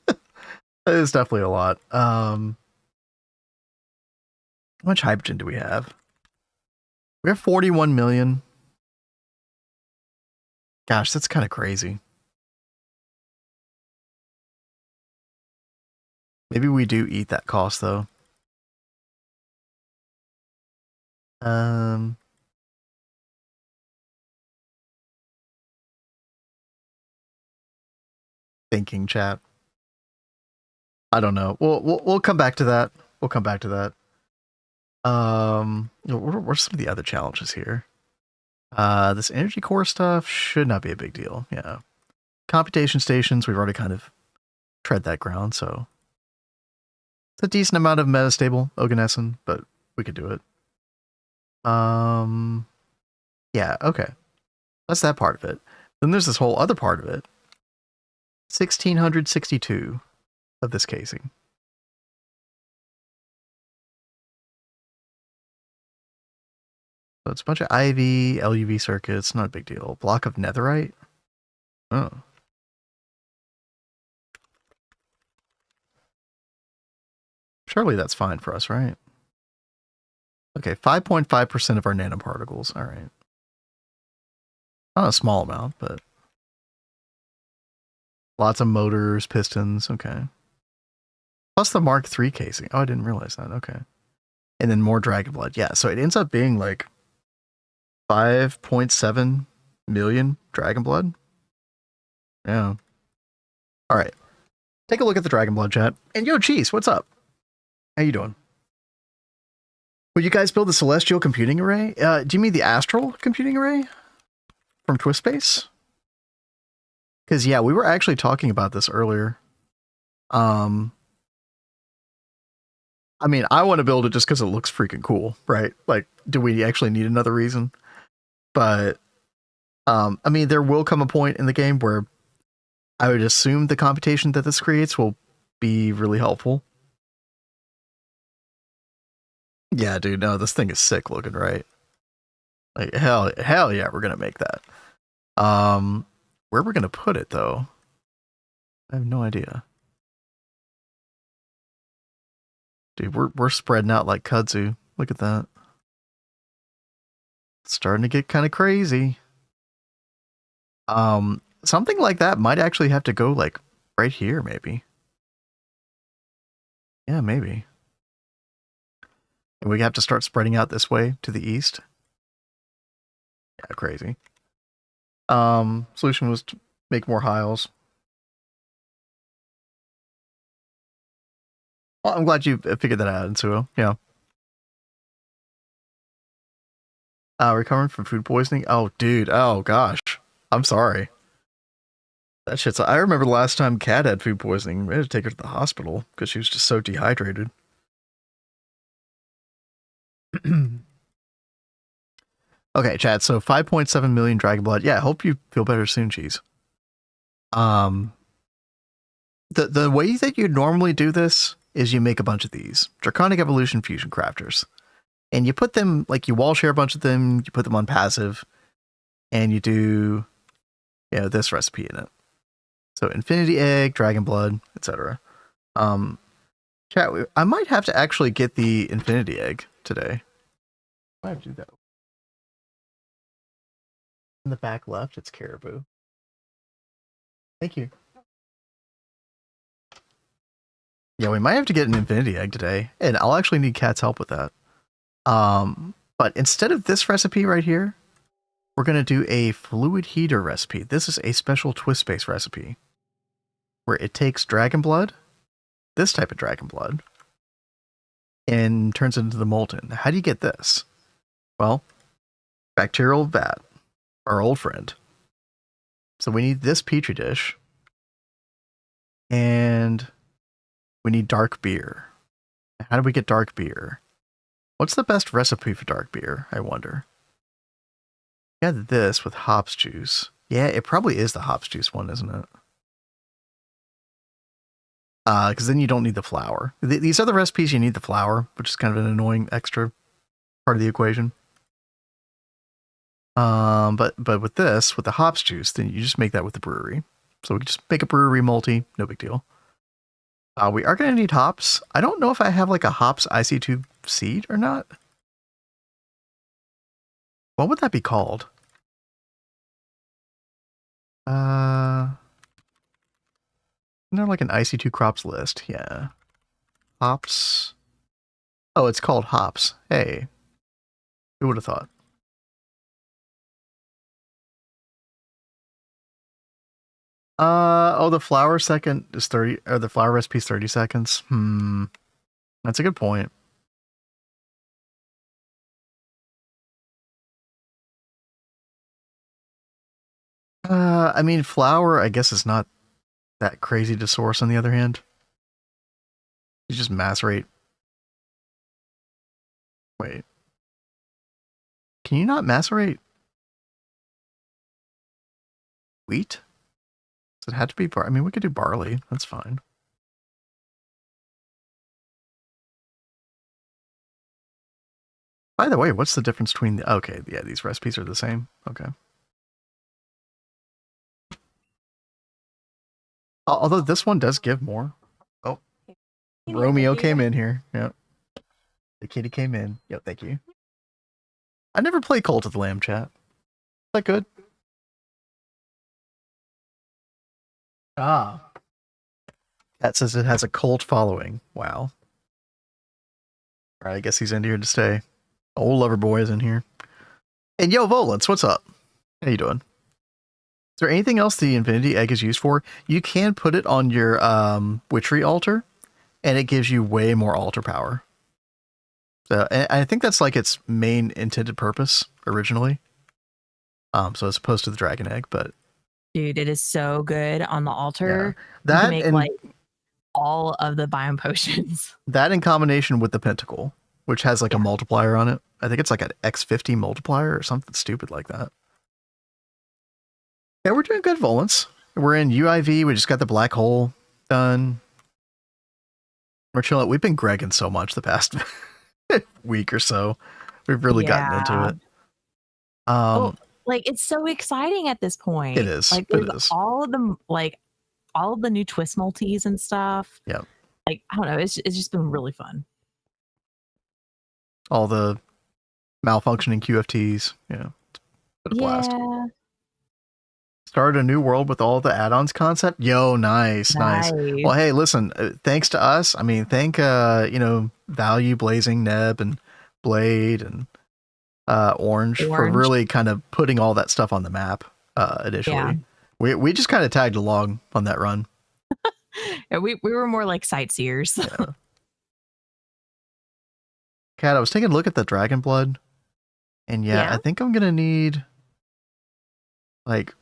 That is definitely a lot. How much hypogen do we have? We have 41 million. Gosh, that's kind of crazy. Maybe we do eat that cost, though. Thinking, chat. I don't know. We'll come back to that. We'll come back to that. What are some of the other challenges here? This energy core stuff should not be a big deal. Yeah. Computation stations, we've already kind of tread that ground, so it's a decent amount of metastable Oganesson, but we could do it. Yeah, okay. That's that part of it. Then there's this whole other part of it. 1662 of this casing. So it's a bunch of IV, LUV circuits, not a big deal. Block of netherite? Oh. Surely that's fine for us, right? Okay, 5.5% of our nanoparticles. All right. Not a small amount, but lots of motors, pistons. Okay. Plus the Mark III casing. Oh, I didn't realize that. Okay. And then more Dragon Blood. Yeah, so it ends up being like 5.7 million Dragon Blood. Yeah. All right. Take a look at the Dragon Blood chat. And yo, Cheese, what's up? How you doing? Will you guys build the celestial computing array? Do you mean the astral computing array from Twist Space? Because yeah, we were actually talking about this earlier. I mean, I want to build it just because it looks freaking cool, right? Like, do we actually need another reason? But I mean, there will come a point in the game where I would assume the computation that this creates will be really helpful. Yeah, dude, no, this thing is sick looking, right? Like, hell yeah, we're gonna make that. Where we're gonna put it though, I have no idea. Dude, we're spreading out like kudzu. Look at that. It's starting to get kind of crazy. Something like that might actually have to go like right here, maybe. Yeah, maybe. And we have to start spreading out this way to the east. Yeah, crazy. Solution was to make more hiles. Well, I'm glad you figured that out, Insuo. Yeah. Recovering from food poisoning? Oh, dude. Oh, gosh. I'm sorry. That shit's... I remember the last time Kat had food poisoning. We had to take her to the hospital because she was just so dehydrated. Okay, chat. So 5.7 million dragon blood. Yeah, I hope you feel better soon, Cheese. The way that you normally do this is you make a bunch of these Draconic Evolution Fusion Crafters. And you put them, like, you wall share a bunch of them, you put them on passive, and you do, you know, this recipe in it. So Infinity Egg, Dragon Blood, etc. Chat, I might have to actually get the Infinity Egg today. I have to do that. In the back left, it's Caribou. Thank you. Yeah, we might have to get an Infinity Egg today, and I'll actually need Kat's help with that. But instead of this recipe right here, we're going to do a fluid heater recipe. This is a special Twist Space recipe where it takes dragon blood, this type of dragon blood, and turns it into the molten. How do you get this? Well, bacterial vat, our old friend. So we need this petri dish, and we need dark beer. How do we get dark beer? What's the best recipe for dark beer, I wonder? We had this with hops juice. Yeah, it probably is the hops juice one, isn't it? Because then you don't need the flour. These other recipes, you need the flour, which is kind of an annoying extra part of the equation. But with this, with the hops juice, then you just make that with the brewery. So we just make a brewery multi, no big deal. We are going to need hops. I don't know if I have like a hops IC2 seed or not. What would that be called? Isn't there like an IC2 crops list? Yeah. Hops. Oh, it's called hops. Hey. Who would have thought? Oh, the flour second is 30, or the flour recipe is 30 seconds. That's a good point. I mean, flour, I guess, is not that crazy to source on the other hand. You just macerate. Wait. Can you not macerate wheat? Does it have to be I mean, we could do barley. That's fine. By the way, what's the difference between the... Okay, yeah, these recipes are the same. Okay. Although this one does give more. Oh. Romeo came in here. Yep. The kitty came in. Yep, thank you. I never played Cult of the Lamb, chat. Is that good? Ah. That says it has a cult following. Wow. Alright, I guess he's in here to stay. Old lover boy is in here. And yo, Volants, what's up? How you doing? Is there anything else the Infinity Egg is used for? You can put it on your witchery altar, and it gives you way more altar power. So and I think that's like its main intended purpose originally. So as opposed to the dragon egg, but Dude, it is so good on the altar. You that can make and like all of the biome potions. that in combination with the pentacle, which has like a multiplier on it. I think it's like an X50 multiplier or something stupid like that. Yeah, we're doing good, Volans. We're in UIV. We just got the black hole done. We're chilling. We've been Gregging so much the past week or so. We've really gotten into it. Like it's so exciting at this point. It is. Like It is. all of the new twist multis and stuff. Yeah. Like I don't know. It's just been really fun. All the malfunctioning QFTs. Yeah. What a blast. Start a new world with all the add-ons concept. Yo, nice. Well, hey, listen, thanks to us. I mean, thank Value, Blazing, Neb, and Blade, and Orange for really kind of putting all that stuff on the map initially. Yeah. We just kind of tagged along on that run. Yeah, we were more like sightseers. Yeah. Kat, I was taking a look at the dragon blood, and I think I'm gonna need like.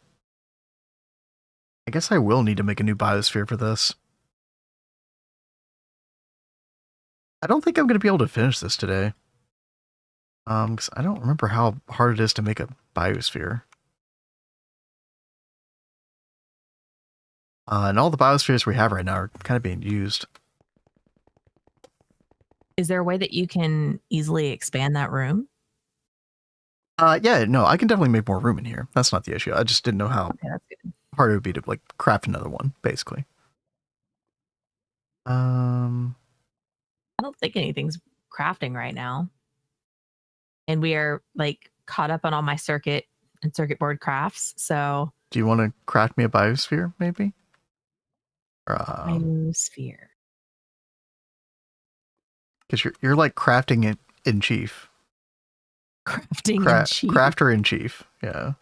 I guess I will need to make a new biosphere for this. I don't think I'm going to be able to finish this today. Because I don't remember how hard it is to make a biosphere. And all the biospheres we have right now are kind of being used. Is there a way that you can easily expand that room? Yeah, no, I can definitely make more room in here. That's not the issue. I just didn't know how that's good. Hard it would be to like craft another one, basically. I don't think anything's crafting right now. And we are like caught up on all my circuit and circuit board crafts. So do you want to craft me a biosphere, maybe? Biosphere. Because you're like crafting it in chief. Crafting in chief. Crafter in chief, yeah.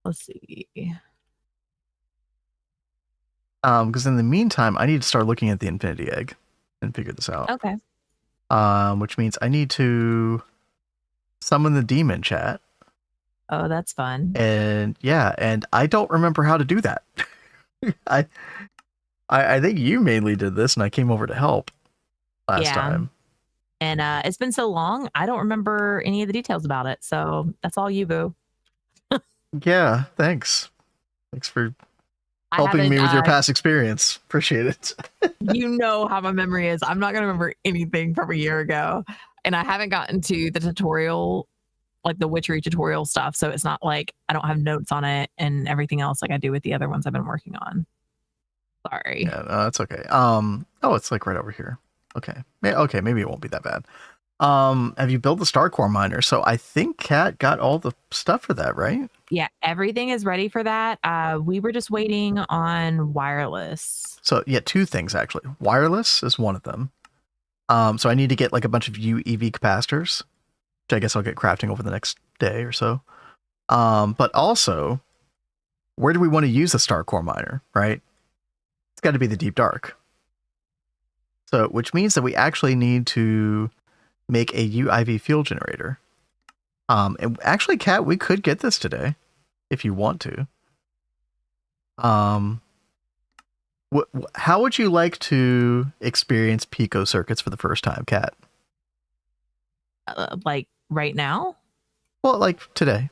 Let's see. Because in the meantime, I need to start looking at the infinity egg and figure this out. Okay. Which means I need to summon the demon chat. Oh, that's fun. And and I don't remember how to do that. I think you mainly did this, and I came over to help last time. And it's been so long, I don't remember any of the details about it. So that's all you, boo. Yeah, thanks. Thanks for helping me with your past experience. Appreciate it. You know how my memory is. I'm not going to remember anything from a year ago. And I haven't gotten to the tutorial, like the witchery tutorial stuff. So it's not like I don't have notes on it and everything else like I do with the other ones I've been working on. Sorry. Yeah, no, that's okay. Oh, it's like right over here. Okay. Okay, maybe it won't be that bad. Have you built the star core miner? So I think Kat got all the stuff for that, right? Yeah, everything is ready for that. We were just waiting on wireless. So yeah, two things actually. Wireless is one of them. So I need to get like a bunch of UEV capacitors, which I guess I'll get crafting over the next day or so. But also, where do we want to use the star core miner, right? It's got to be the deep dark. So, which means that we actually need to make a UIV fuel generator. And actually, Kat, we could get this today if you want to. How would you like to experience pico circuits for the first time, Kat? Like right now? Well, like today.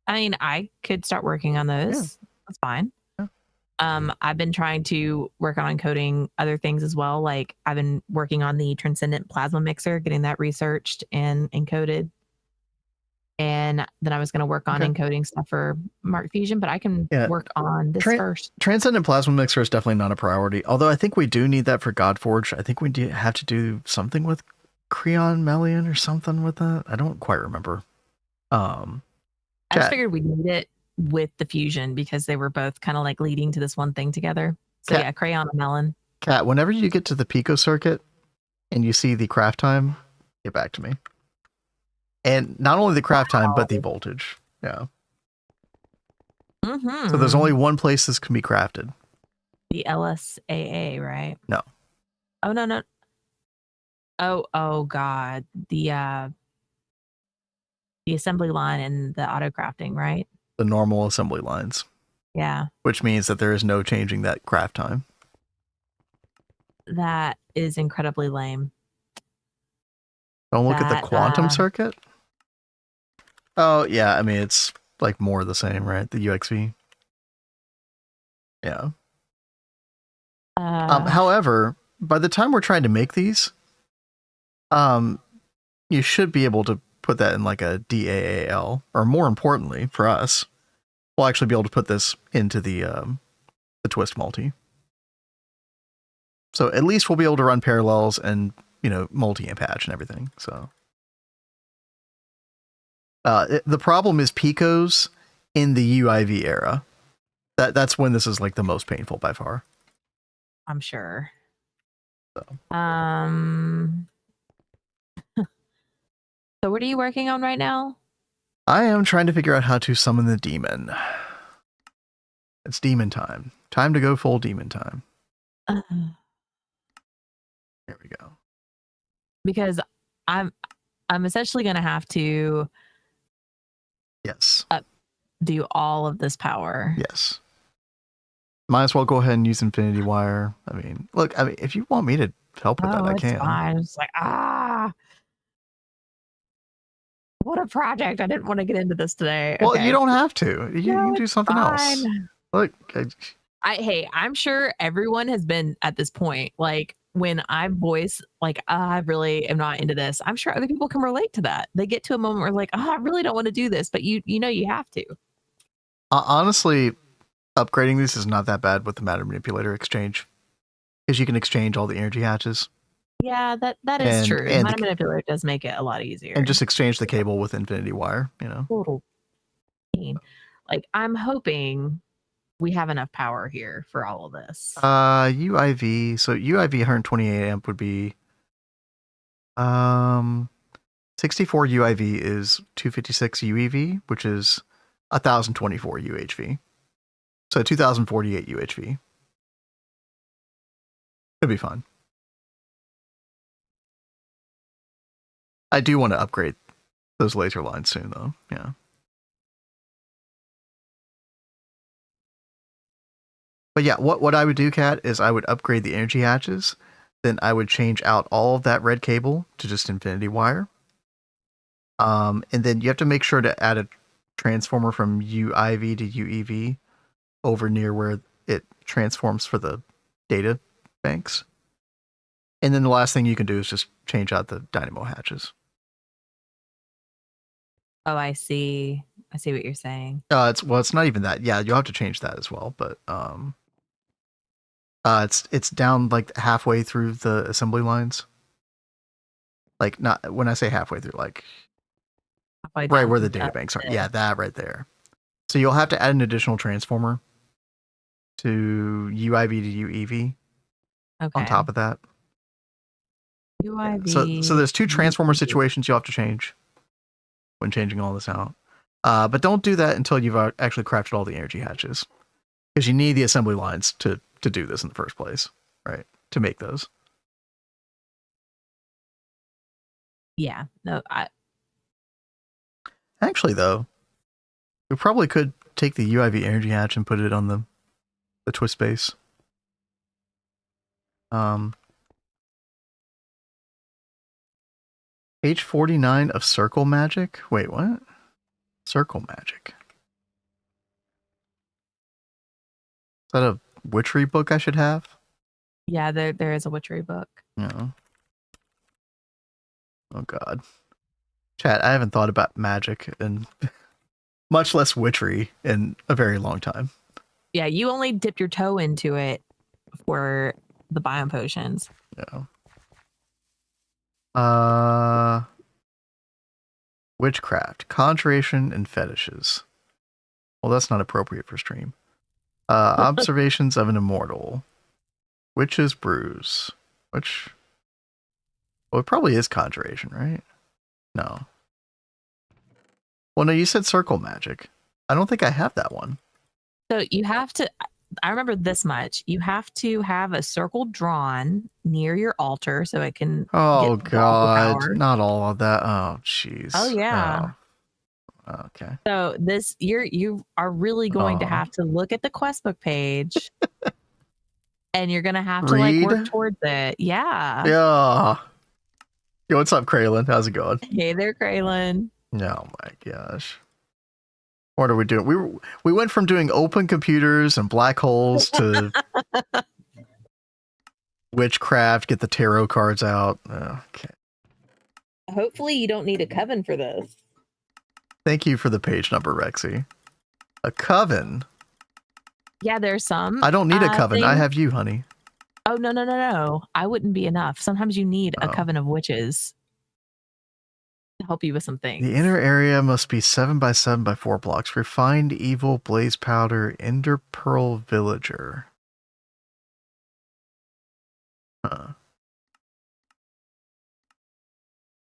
I mean, I could start working on those. Yeah. That's fine. Yeah. I've been trying to work on encoding other things as well. Like I've been working on the transcendent plasma mixer, getting that researched and encoded. And then I was going to work on encoding stuff for Mark Fusion, but I can work on this first. Transcendent Plasma Mixer is definitely not a priority. Although I think we do need that for Godforge. I think we do have to do something with Creon Melian or something with that. I don't quite remember. I just figured we'd need it with the Fusion because they were both kind of like leading to this one thing together. So yeah, Crayon and Melon. Kat, whenever you get to the Pico circuit and you see the craft time, get back to me. And not only the craft time, but the voltage. Yeah. Mm-hmm. So there's only one place this can be crafted. The LSAA, right? No. Oh no no. Oh god. The assembly line and the auto crafting, right? The normal assembly lines, Yeah. which means that there is no changing that craft time. That is incredibly lame. Don't look at the That quantum circuit. Oh yeah, I mean it's like more of the same, right? The UXV. Yeah. However, by the time we're trying to make these, you should be able to put that in like a DAAL, or more importantly for us, we'll actually be able to put this into the twist multi. So at least we'll be able to run parallels and, you know, multi-amp patch and everything. So the problem is picos in the UIV era. That's when this is like the most painful by far. I'm sure. So. So what are you working on right now? I am trying to figure out how to summon the demon. It's demon time. Time to go full demon time. There we go. Because I'm essentially going to have to Yes. do all of this power. Yes. Might as well go ahead and use Infinity Wire. I mean, look, I mean, if you want me to help with that, I can. Fine. It's like, what a project. I didn't want to get into this today. Well, Okay. you don't have to. You can do something else. Look, hey, I'm sure everyone has been at this point. Like when I voice, like, I really am not into this. I'm sure other people can relate to that. They get to a moment where like, I really don't want to do this, but you know, you have to. honestly, upgrading this is not that bad with the matter manipulator exchange, because you can exchange all the energy hatches. Yeah, that is true. And matter manipulator does make it a lot easier. And just exchange the cable with Infinity Wire, you know. Total pain. Like I'm hoping we have enough power here for all of this. UIV. So UIV 128 amp would be 64 UIV is 256 UEV, which is 1024 UHV. So 2048 UHV. It'd be fun. I do want to upgrade those laser lines soon, though. Yeah. But yeah, what I would do, Kat, is I would upgrade the energy hatches. Then I would change out all of that red cable to just Infinity Wire. And then you have to make sure to add a transformer from UIV to UEV over near where it transforms for the data banks. And then the last thing you can do is just change out the dynamo hatches. Oh, I see. I see what you're saying. It's not even that. Yeah, you'll have to change that as well, but it's down like halfway through the assembly lines. Like not when I say halfway through, like right where the data banks are. Yeah, that right there. So you'll have to add an additional transformer to UIV to UEV on top of that. UIV. So there's two transformer situations you'll have to change when changing all this out. But don't do that until you've actually crafted all the energy hatches, because you need the assembly lines to do this in the first place, right? To make those. Yeah. No, Actually, though, we probably could take the UIV energy hatch and put it on the twist base. Page 49 of Circle Magic. Wait, what? Circle Magic. Is that a witchery book I should have? Yeah, there is a witchery book. Yeah. Oh God. Chat, I haven't thought about magic and much less witchery in a very long time. Yeah, you only dipped your toe into it for the biome potions. Yeah. Witchcraft, conjuration, and fetishes. Well, that's not appropriate for stream. Observations of an immortal. Witch's brews. Which... Well, it probably is conjuration, right? No. Well, no, you said circle magic. I don't think I have that one. So you have to... I remember this much. You have to have a circle drawn near your altar so it can Oh get all the God, power. not all of that. Oh jeez. Oh yeah. Oh, okay. So this you are really going to have to look at the quest book page and you're gonna have to like work Read? towards it. Yeah. Yeah. Yo, what's up, Kraylin? How's it going? Hey there, Kraylin. Oh my gosh. What are we doing? We went from doing open computers and black holes to witchcraft, get the tarot cards out. Okay. Hopefully you don't need a coven for this. Thank you for the page number, Rexy. A coven? Yeah, there's some. I don't need a coven. I things- have you, honey. Oh no. I wouldn't be enough. Sometimes you need a Oh. coven of witches to help you with some things. The inner area must be 7 by 7 by 4 blocks. Refined evil, blaze powder, ender pearl villager. Huh.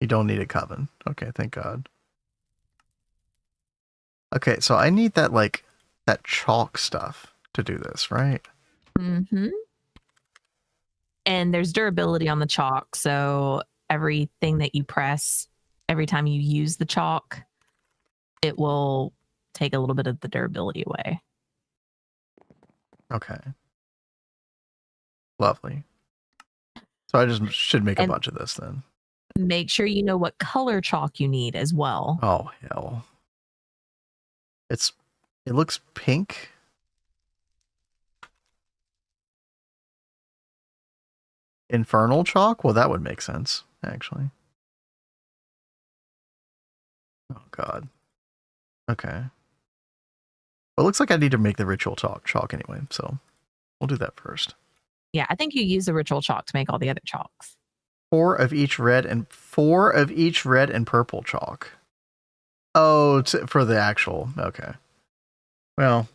You don't need a coven. Okay, thank God. Okay, so I need that, like, that chalk stuff to do this, right? Mm-hmm. And there's durability on the chalk, so everything that you press, every time you use the chalk, it will take a little bit of the durability away. Okay. Lovely. So I just should make a And- bunch of this then. Make sure you know what color chalk you need as well. Oh, hell. It looks pink. Infernal chalk? Well, that would make sense, actually. Oh, God. Okay. Well, it looks like I need to make the ritual chalk anyway, so we'll do that first. Yeah, I think you use the ritual chalk to make all the other chalks. 4 of each red and purple chalk. Oh, for the actual. Okay. Well,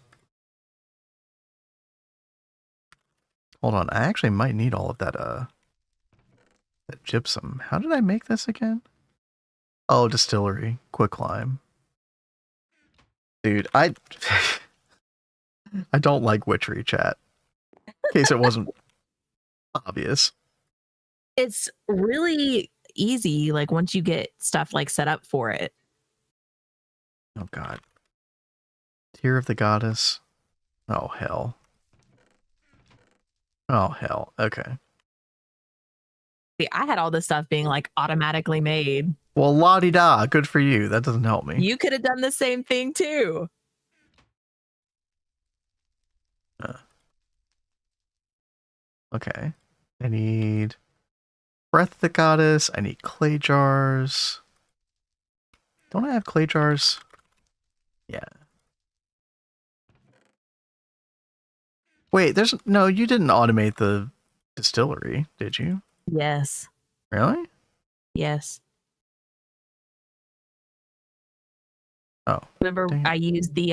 hold on. I actually might need all of that that gypsum. How did I make this again? Oh, distillery, quicklime. Dude, I don't like witchery, chat. In case it wasn't obvious. It's really easy, like once you get stuff like set up for it. Oh God. Tear of the goddess. Oh hell. Oh hell. Okay. See, I had all this stuff being like automatically made. Well, la-di-da. Good for you. That doesn't help me. You could have done the same thing too. Okay. I need Breath of the Goddess. I need clay jars. Don't I have clay jars? Yeah. Wait, no, you didn't automate the distillery, did you? Yes. Really? Yes. Oh. Remember dang it. I used the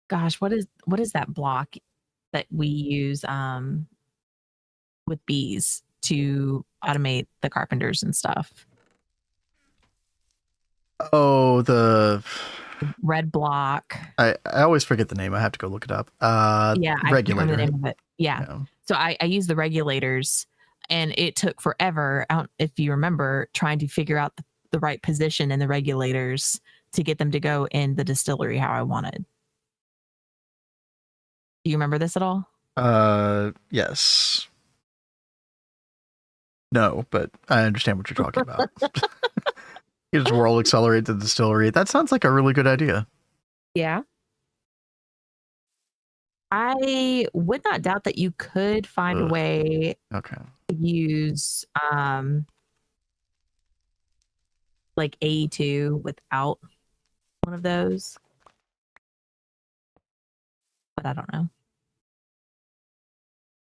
gosh, what is that block that we use with bees to automate the carpenters and stuff? Oh, the Red block. I always forget the name. I have to go look it up. Yeah, I can't remember regulator. the name of it. Yeah. Yeah. So I use the regulators, and it took forever. I don't, if you remember, trying to figure out the right position in the regulators to get them to go in the distillery how I wanted. Do you remember this at all? Yes. No, but I understand what you're talking about. You just world accelerate the distillery. That sounds like a really good idea. Yeah. I would not doubt that you could find a Ugh. way Okay. to use like A2 without one of those. But I don't know.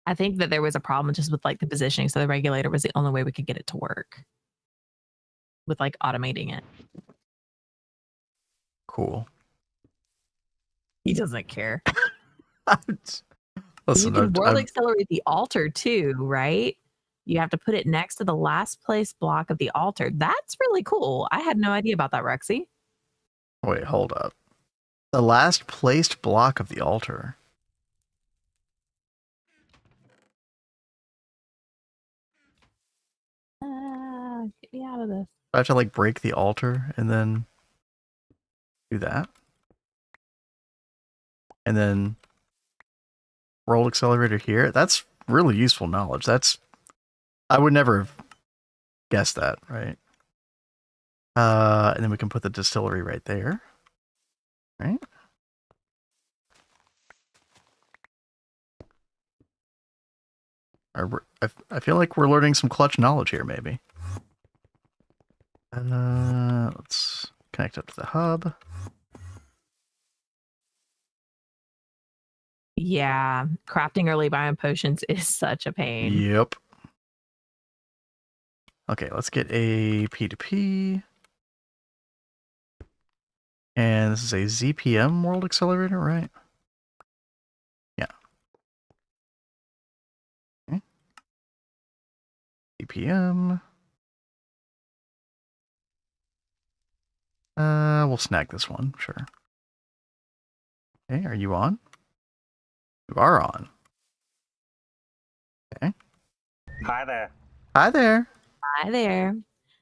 I think that there was a problem just with like the positioning, so the regulator was the only way we could get it to work with like automating it. Cool. He doesn't care. Listen, you can world I'm- accelerate the altar too, right? You have to put it next to the last place block of the altar. That's really cool. I had no idea about that, Rexy. wait, hold up. The last placed block of the altar. Get me out of this. I have to like break the altar and then do that. And then roll accelerator here. That's really useful knowledge. I would never have guessed that, right? And then we can put the distillery right there. Right? I feel like we're learning some clutch knowledge here, maybe. Let's connect up to the hub. Yeah, crafting early biome potions is such a pain. Yep. Okay, let's get a P2P. And this is a ZPM World Accelerator, right? Yeah. Okay. ZPM. We'll snag this one, sure. Okay, are you on? You are on. Okay. Hi there. Hi there. Hi there.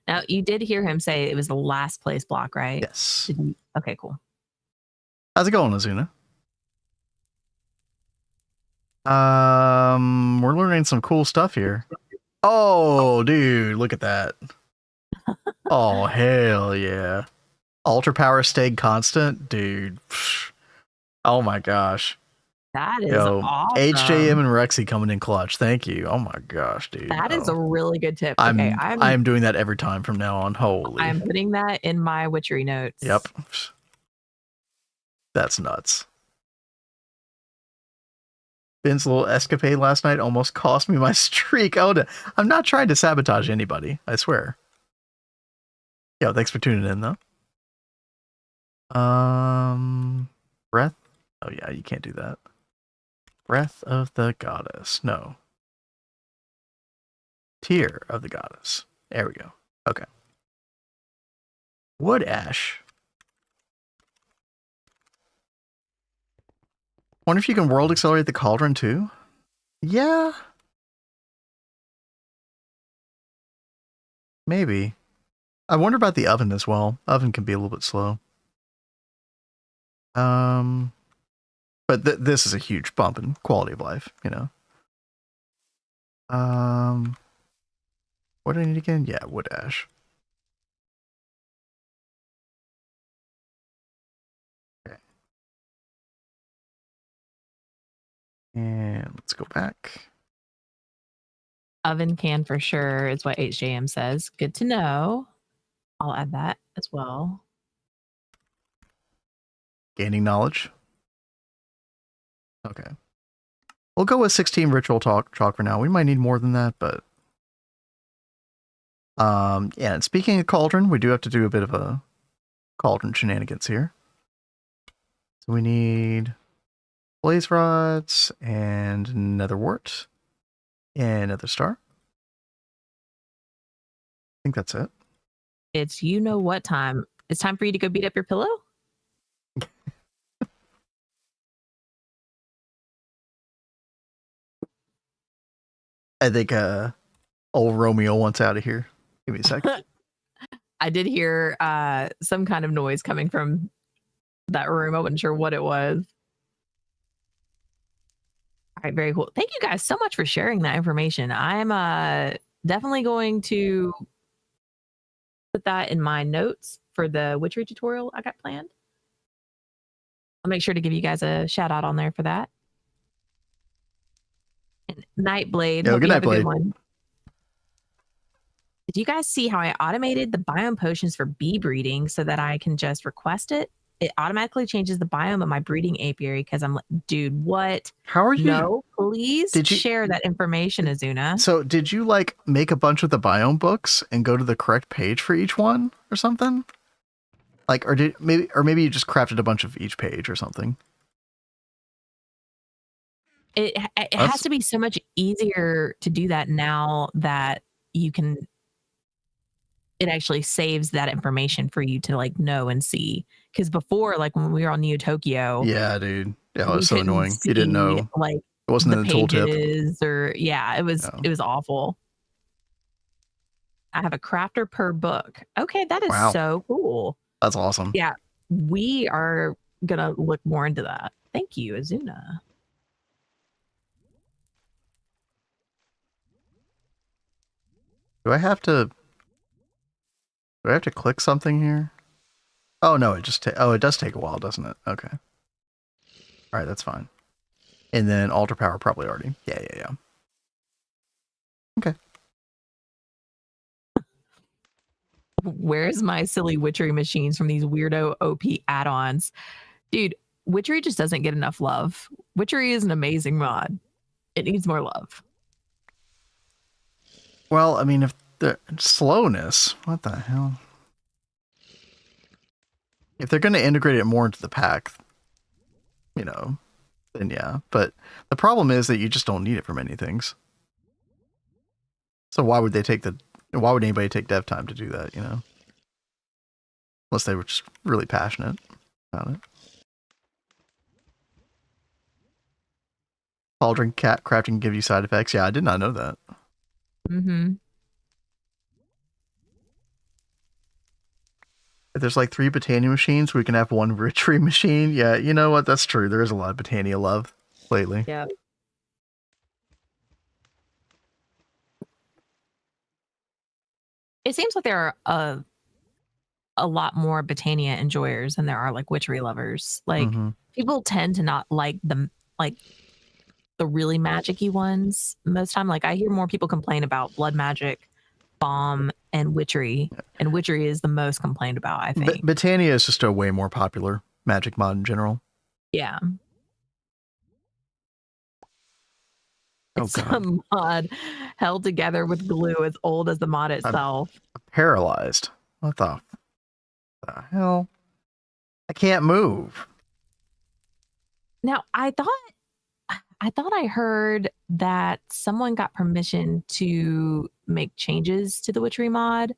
Now, you did hear him say it was the last place block, right? Yes. Okay, cool. How's it going, Azuna? We're learning some cool stuff here. Oh, dude, look at that. Oh, hell yeah. Altar power stayed constant? Dude. Oh my gosh. That is Yo, awesome. HJM and Rexy coming in clutch. Thank you. Oh my gosh, dude. That is a really good tip. I'm Okay, I'm doing that every time from now on. Holy. I'm putting that in my witchery notes. Yep. That's nuts. Ben's little escapade last night almost cost me my streak. I'm not trying to sabotage anybody, I swear. Yo, thanks for tuning in though. Breath. Oh yeah, you can't do that. Breath of the Goddess. No. Tear of the Goddess. There we go. Okay. Wood ash. Wonder if you can world accelerate the cauldron too? Yeah. Maybe. I wonder about the oven as well. Oven can be a little bit slow. But this is a huge bump in quality of life, you know. What do I need again? Yeah, wood ash. Okay. And let's go back. Oven can for sure is what HJM says. Good to know. I'll add that as well. Gaining knowledge. Okay. We'll go with 16 ritual chalk for now. We might need more than that, but yeah, and speaking of cauldron, we do have to do a bit of a cauldron shenanigans here. So we need blaze rods and nether wart and nether star. I think that's it. It's you know what time. It's time for you to go beat up your pillow? I think old Romeo wants out of here. Give me a second. I did hear some kind of noise coming from that room. I wasn't sure what it was. All right, very cool. Thank you guys so much for sharing that information. I'm definitely going to put that in my notes for the witchery tutorial I got planned. I'll make sure to give you guys a shout out on there for that. And Nightblade. Yo, hope good you night, have a good Blade. one. Did you guys see how I automated the biome potions for bee breeding so that I can just request it? It automatically changes the biome of my breeding apiary because I'm like, dude, what? How are you? No, please Did you share that information, Azuna. So did you like make a bunch of the biome books and go to the correct page for each one or something? Like, or maybe you just crafted a bunch of each page or something. It has to be so much easier to do that now that you can. it actually saves that information for you to like know and see. Because before, like when we were on Neo Tokyo, Yeah, dude. Yeah, it we was so couldn't annoying. You didn't see know. like It wasn't the in the tooltip. pages or yeah, it was No. awful. I have a crafter per book. Okay, that is Wow. so cool. That's awesome. Yeah, we are gonna look more into that. Thank you, Azuna. Do I have to click something here? Oh no, it just it does take a while, doesn't it? Okay. All right, that's fine. And then alter power probably already. Yeah. Okay. Where's my silly witchery machines from these weirdo OP add-ons? Dude, witchery just doesn't get enough love. Witchery is an amazing mod. It needs more love. Well, I mean, if the slowness, what the hell? If they're going to integrate it more into the pack, you know, then yeah. But the problem is that you just don't need it for many things. So why would anybody take dev time to do that, you know? Unless they were just really passionate about it. Cauldron cat crafting give you side effects. Yeah, I did not know that. Mm-hmm. If there's like 3 Botania machines, we can have 1 Witchery machine. Yeah, you know what? That's true. There is a lot of Botania love lately. Yeah. It seems like there are a lot more Botania enjoyers than there are like witchery lovers. Like people tend to not like the really magic-y ones most time. Like I hear more people complain about blood magic, bomb, and witchery. And witchery is the most complained about, I think. Botania is just a way more popular magic mod in general. Yeah. Oh, It's God. a mod held together with glue as old as the mod itself. I'm paralyzed. What the hell? I can't move. Now, I thought I heard that someone got permission to make changes to the witchery mod.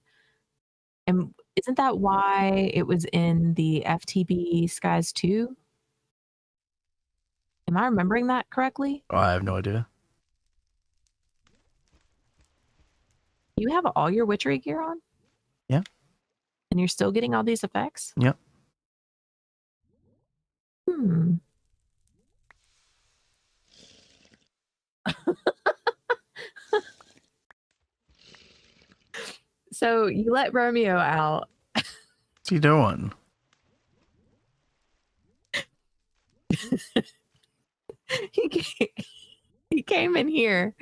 And isn't that why it was in the FTB Skies 2? Am I remembering that correctly? Oh, I have no idea. You have all your witchery gear on? Yeah. And you're still getting all these effects? Yep. So you let Romeo out. What's he doing? He came in here,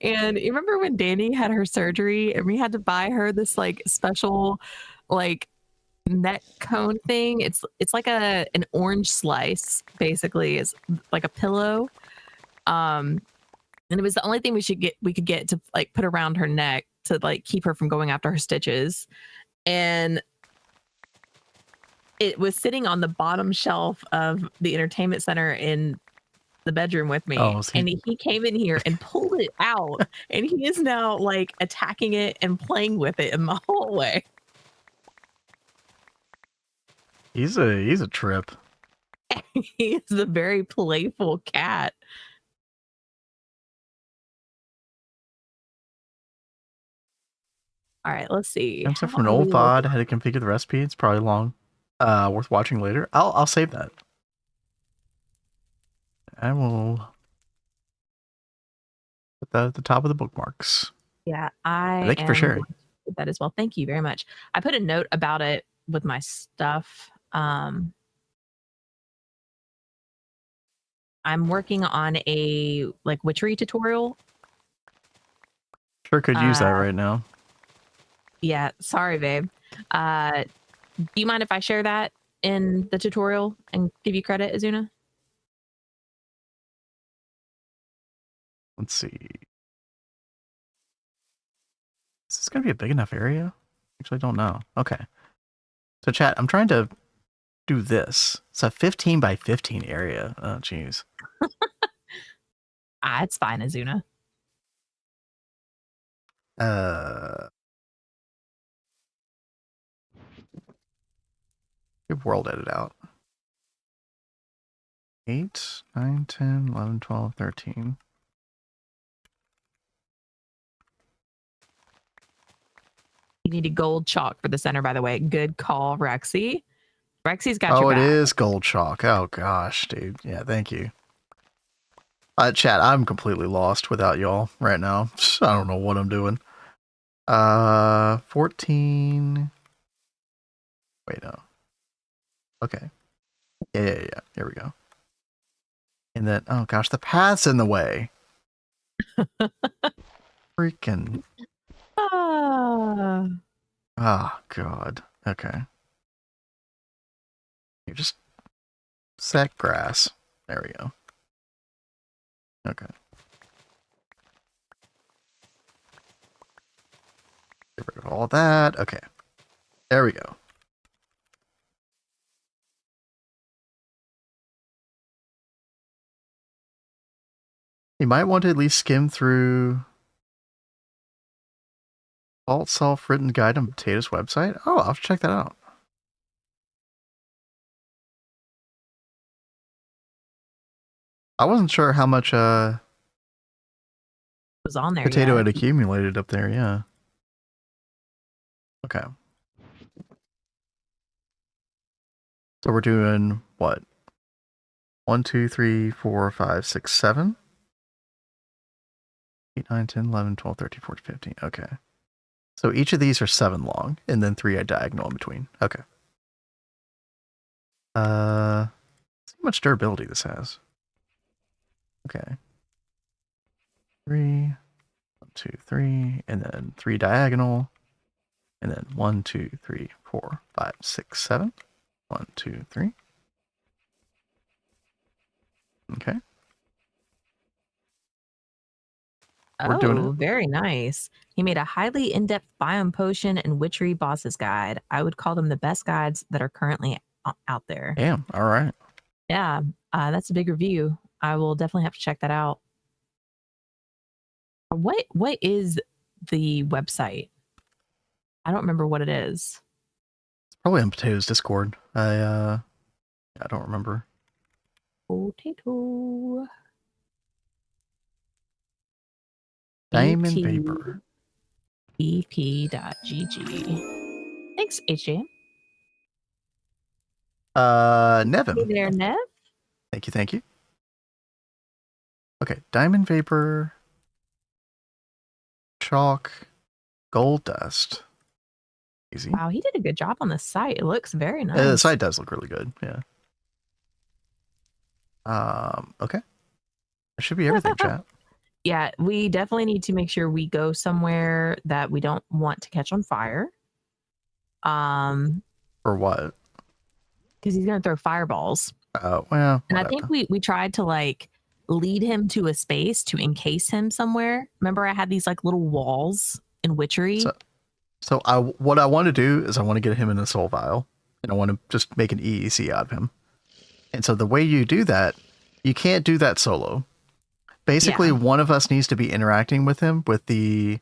and you remember when Danny had her surgery and we had to buy her this like special like neck cone thing. It's like an orange slice, basically. It's like a pillow. And it was the only thing we could get to like put around her neck to like keep her from going after her stitches. And it was sitting on the bottom shelf of the entertainment center in the bedroom with me. Oh, so and he came in here and pulled it out, and he is now like attacking it and playing with it in the hallway. He's a trip. He is a very playful cat. All right, let's see. Except from an old VOD, how to configure the recipe. It's probably long. Worth watching later. I'll save that. I will put that at the top of the bookmarks. Yeah, Thank you for sharing that as well. Thank you very much. I put a note about it with my stuff. I'm working on a like witchery tutorial. Sure could use that right now. Yeah, sorry, babe. Do you mind if I share that in the tutorial and give you credit, Azuna? Let's see. Is this going to be a big enough area? Actually, I don't know. Okay. So chat, I'm trying to do this. It's a 15 by 15 area. Oh, jeez. It's fine, Azuna. Give world edit out. 8, 9, 10, 11, 12, 13. You need a gold chalk for the center, by the way. Good call, Rexy. Rexy's got Oh, your it back. is gold chalk. Oh gosh, dude. Yeah, thank you. Chat, I'm completely lost without y'all right now. I don't know what I'm doing. 14. Wait, no. Okay. Yeah. Here we go. And then, oh gosh, the path's in the way. Freaking. Ah. Oh, God. Okay. You just set grass. There we go. Okay. Get rid of all that. Okay. There we go. You might want to at least skim through Alt Self-Written Guide on Potato's website. Oh, I'll have to check that out. I wasn't sure how much Was on there. potato yet. had accumulated up there, yeah. Okay. So we're doing what? 1, 2, 3, 4, 5, 6, 7. 8, 9, 10, 11, 12, 13, 14, 15. Okay. So each of these are 7 long, and then 3 are diagonal in between. Okay. See how much durability this has. Okay. 3, 1, 2, 3, and then 3 diagonal, and then 1, 2, 3, 4, 5, 6, 7. 1, 2, 3. Okay. We're doing it. Very nice. He made a highly in-depth biome potion and witchery bosses guide. I would call them the best guides that are currently out there. Damn. All right. Yeah, that's a big review. I will definitely have to check that out. What is the website? I don't remember what it is. It's probably on Potato's Discord. I don't remember. Potato. Diamond Vapor. ep.gg. Thanks, HJM. Nevin. Hey there, Nev. Thank you. Okay, Diamond Vapor, Chalk, Gold Dust. Easy. Wow, he did a good job on the site. It looks very nice. The site does look really good, yeah. Okay. That should be everything, chat. Yeah, we definitely need to make sure we go somewhere that we don't want to catch on fire. For what? Because he's gonna throw fireballs. Oh, well. And I whatever. think we tried to like lead him to a space to encase him somewhere. Remember, I had these like little walls in witchery. So what I want to do is I want to get him in a soul vial, and I want to just make an EEC out of him. And so the way you do that, you can't do that solo. Basically, one of us needs to be interacting with him with the,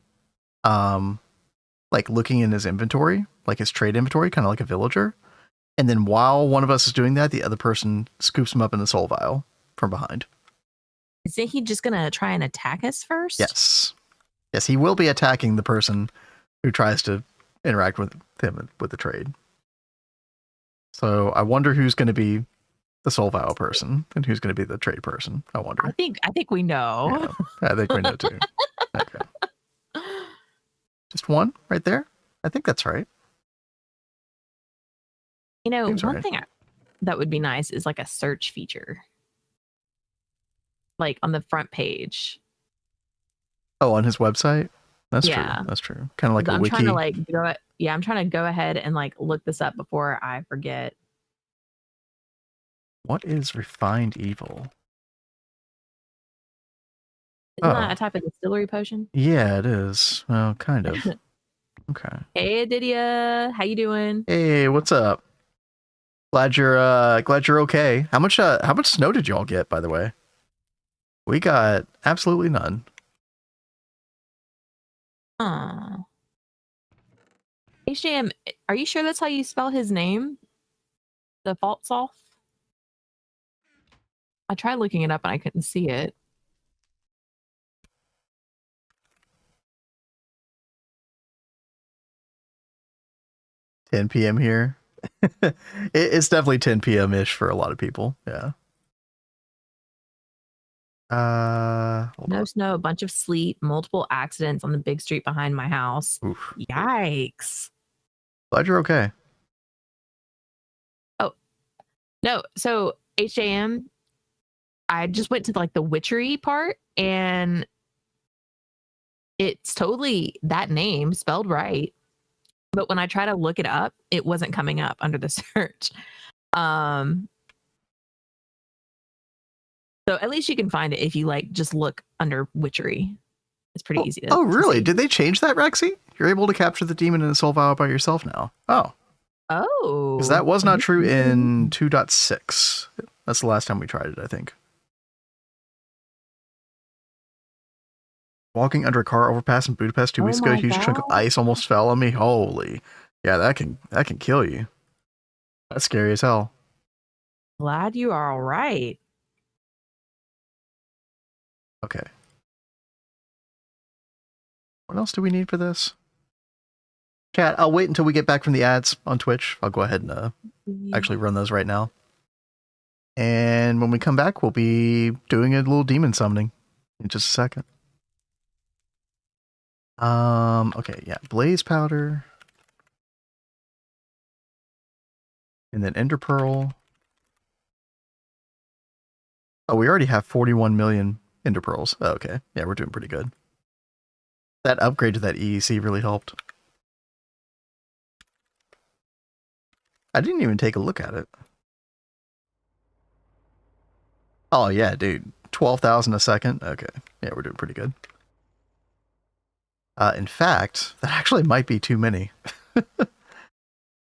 like looking in his inventory, like his trade inventory, kind of like a villager. And then while one of us is doing that, the other person scoops him up in the soul vial from behind. Isn't he just gonna try and attack us first? Yes. Yes, he will be attacking the person who tries to interact with him with the trade. So I wonder who's going to be the soul vial person and who's going to be the trade person. I wonder. I think we know. Yeah, I think we know too. Okay. Just one right there? I think that's right. You know, Seems one right. thing that would be nice is like a search feature. Like on the front page. Oh, on his website? That's Yeah. true. That's true. Kind of like a I'm wiki. trying to like I'm trying to go ahead and like look this up before I forget. What is refined evil? Isn't that a type of distillery potion? Yeah, it is. Well, kind of. Okay. Hey Adidia, how you doing? Hey, what's up? Glad you're okay. How much snow did y'all get, by the way? We got absolutely none. HJM, are you sure that's how you spell his name? default solve? I tried looking it up and I couldn't see it. $10 p.m. here. It's definitely 10 p.m. ish for a lot of people. Yeah. Hold No on. snow, a bunch of sleet, multiple accidents on the big street behind my house. Oof. Yikes. Glad you're okay. No, so HJM, I just went to like the witchery part and it's totally that name spelled right. But when I try to look it up, it wasn't coming up under the search. So at least you can find it if you like just look under witchery. It's pretty easy to Oh, really? see. Did they change that, Rexy? You're able to capture the demon in a soul vial by yourself now. Oh. Oh. Because that was not true in 2.6. That's the last time we tried it, I think. Walking under a car overpass in Budapest 2 weeks ago, a my huge chunk of God. ice almost fell on me. Holy. Yeah, that can kill you. That's scary as hell. Glad you are all right. Okay. What else do we need for this? Chat, I'll wait until we get back from the ads on Twitch. I'll go ahead and actually run those right now. And when we come back, we'll be doing a little demon summoning in just a second. Okay, yeah, blaze powder. And then ender pearl. Oh, we already have 41 million ender pearls. Oh, okay. Yeah, we're doing pretty good. That upgrade to that EEC really helped. I didn't even take a look at it. Oh, yeah, dude. 12,000 a second. Okay. Yeah, we're doing pretty good. In fact, that actually might be too many.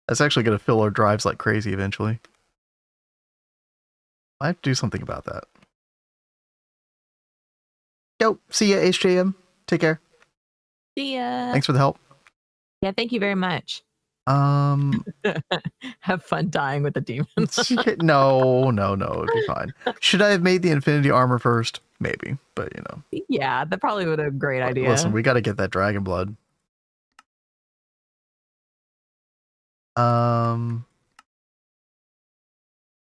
That's actually going to fill our drives like crazy eventually. I have to do something about that. Yo, see ya, HJM. Take care. See ya. Thanks for the help. Yeah, thank you very much. Um, Have fun dying with the demons. no, it'd be fine. Should I have made the infinity armor first? Maybe, but you know. Yeah, that probably would have been a great idea. Listen, we got to get that dragon blood. So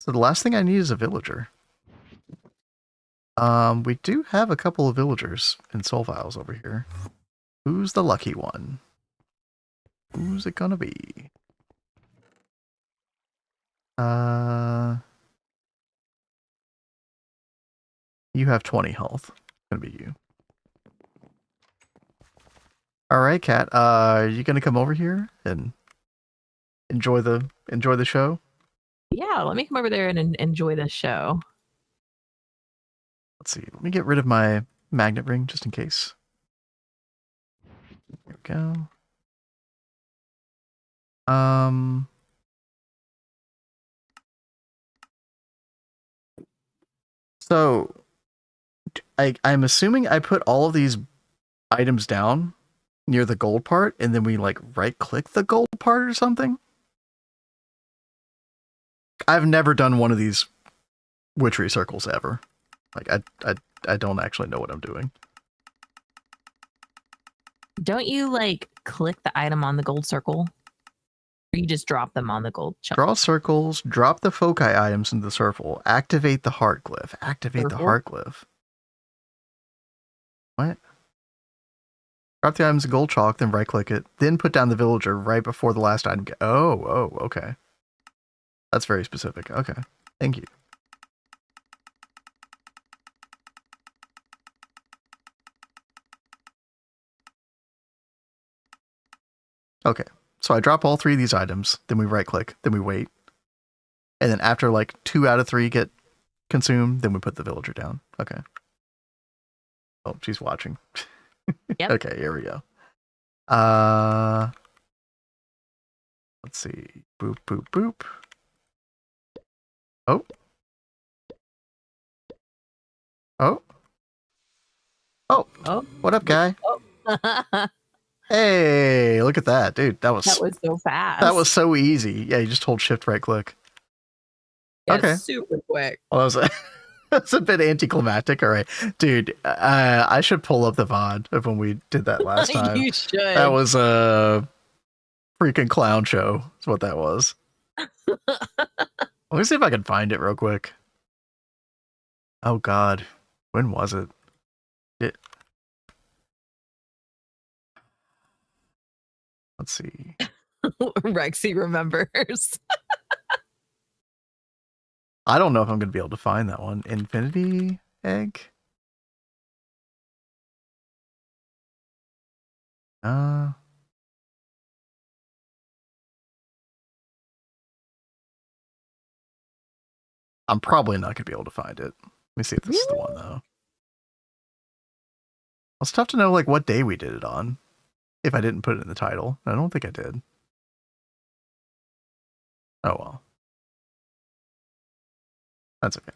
the last thing I need is a villager. We do have a couple of villagers in soul vials over here. Who's the lucky one? Who's it gonna be? You have 20 health. It's gonna be you. All right, Kat. Are you gonna come over here and enjoy the show? Yeah, let me come over there and enjoy this show. Let's see. Let me get rid of my magnet ring just in case. There we go. So I'm assuming I put all of these items down near the gold part, and then we like right click the gold part or something. I've never done one of these witchery circles ever. Like I don't actually know what I'm doing. Don't you like click the item on the gold circle? Or you just drop them on the gold chunk? Draw circles, drop the foci items into the circle, activate the heart glyph. Activate the heart glyph. What? Drop the items in gold chalk, then right click it, then put down the villager right before the last item. Oh, okay. That's very specific. Okay. Thank you. Okay. So I drop all 3 of these items, then we right click, then we wait. And then after like 2 out of 3 get consumed, then we put the villager down. Okay. Oh, she's watching. Yep. Okay, here we go. Let's see. Boop, boop, boop. Oh. Oh. Oh. Oh. What up, guy? That Hey, look at that, dude. That was was so fast. that was so easy. Yeah, you just hold shift right click. Yeah, Okay. super quick. Well, that's a bit anticlimactic. All right, dude. I should pull up the VOD of when we did that last time. You should. That was a freaking clown show. That's what that was. Let me see if I can find it real quick. Oh God, when was it? Let's see. Rexy remembers. I don't know if I'm gonna be able to find that one. Infinity Egg. I'm probably not gonna be able to find it. Let me see if this is the one though. It's tough to know like what day we did it on. If I didn't put it in the title, I don't think I did. Oh well, that's okay.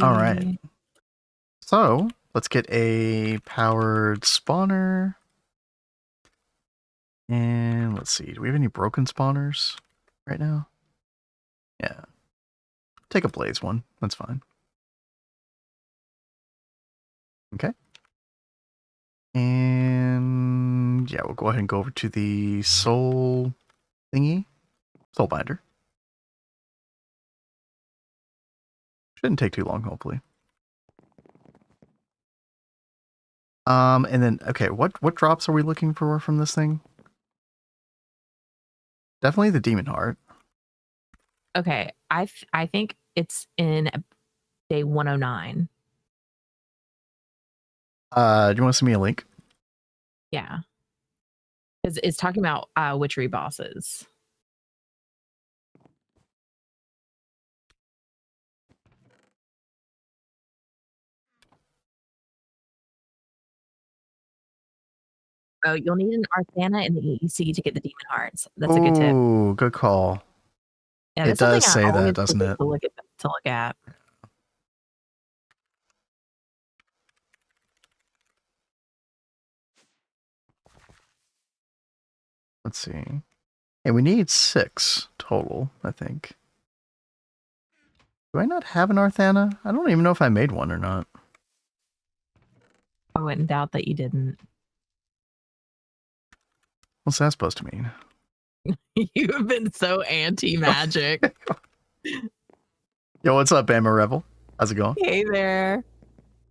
All right. So let's get a powered spawner. And let's see, do we have any broken spawners right now? Yeah. Take a blaze one. That's fine. Okay. And yeah, we'll go ahead and go over to the soul thingy. Soul binder. Shouldn't take too long, hopefully. And then okay, what drops are we looking for from this thing? Definitely the demon heart. Okay, I think it's in day 109. Do you want to send me a link? Yeah, because it's talking about witchery bosses. Oh, you'll need an Arthana and the EEC to get the demon hearts. That's a good tip. Ooh, good call. Yeah, It that's something does I say that, always doesn't forget it? To look at. Let's see. And we need 6 total, I think. Do I not have an Arthana? I don't even know if I made one or not. I wouldn't doubt that you didn't. What's that supposed to mean? You have been so anti-magic. Yo, what's up, Bama Rebel? How's it going? Hey there.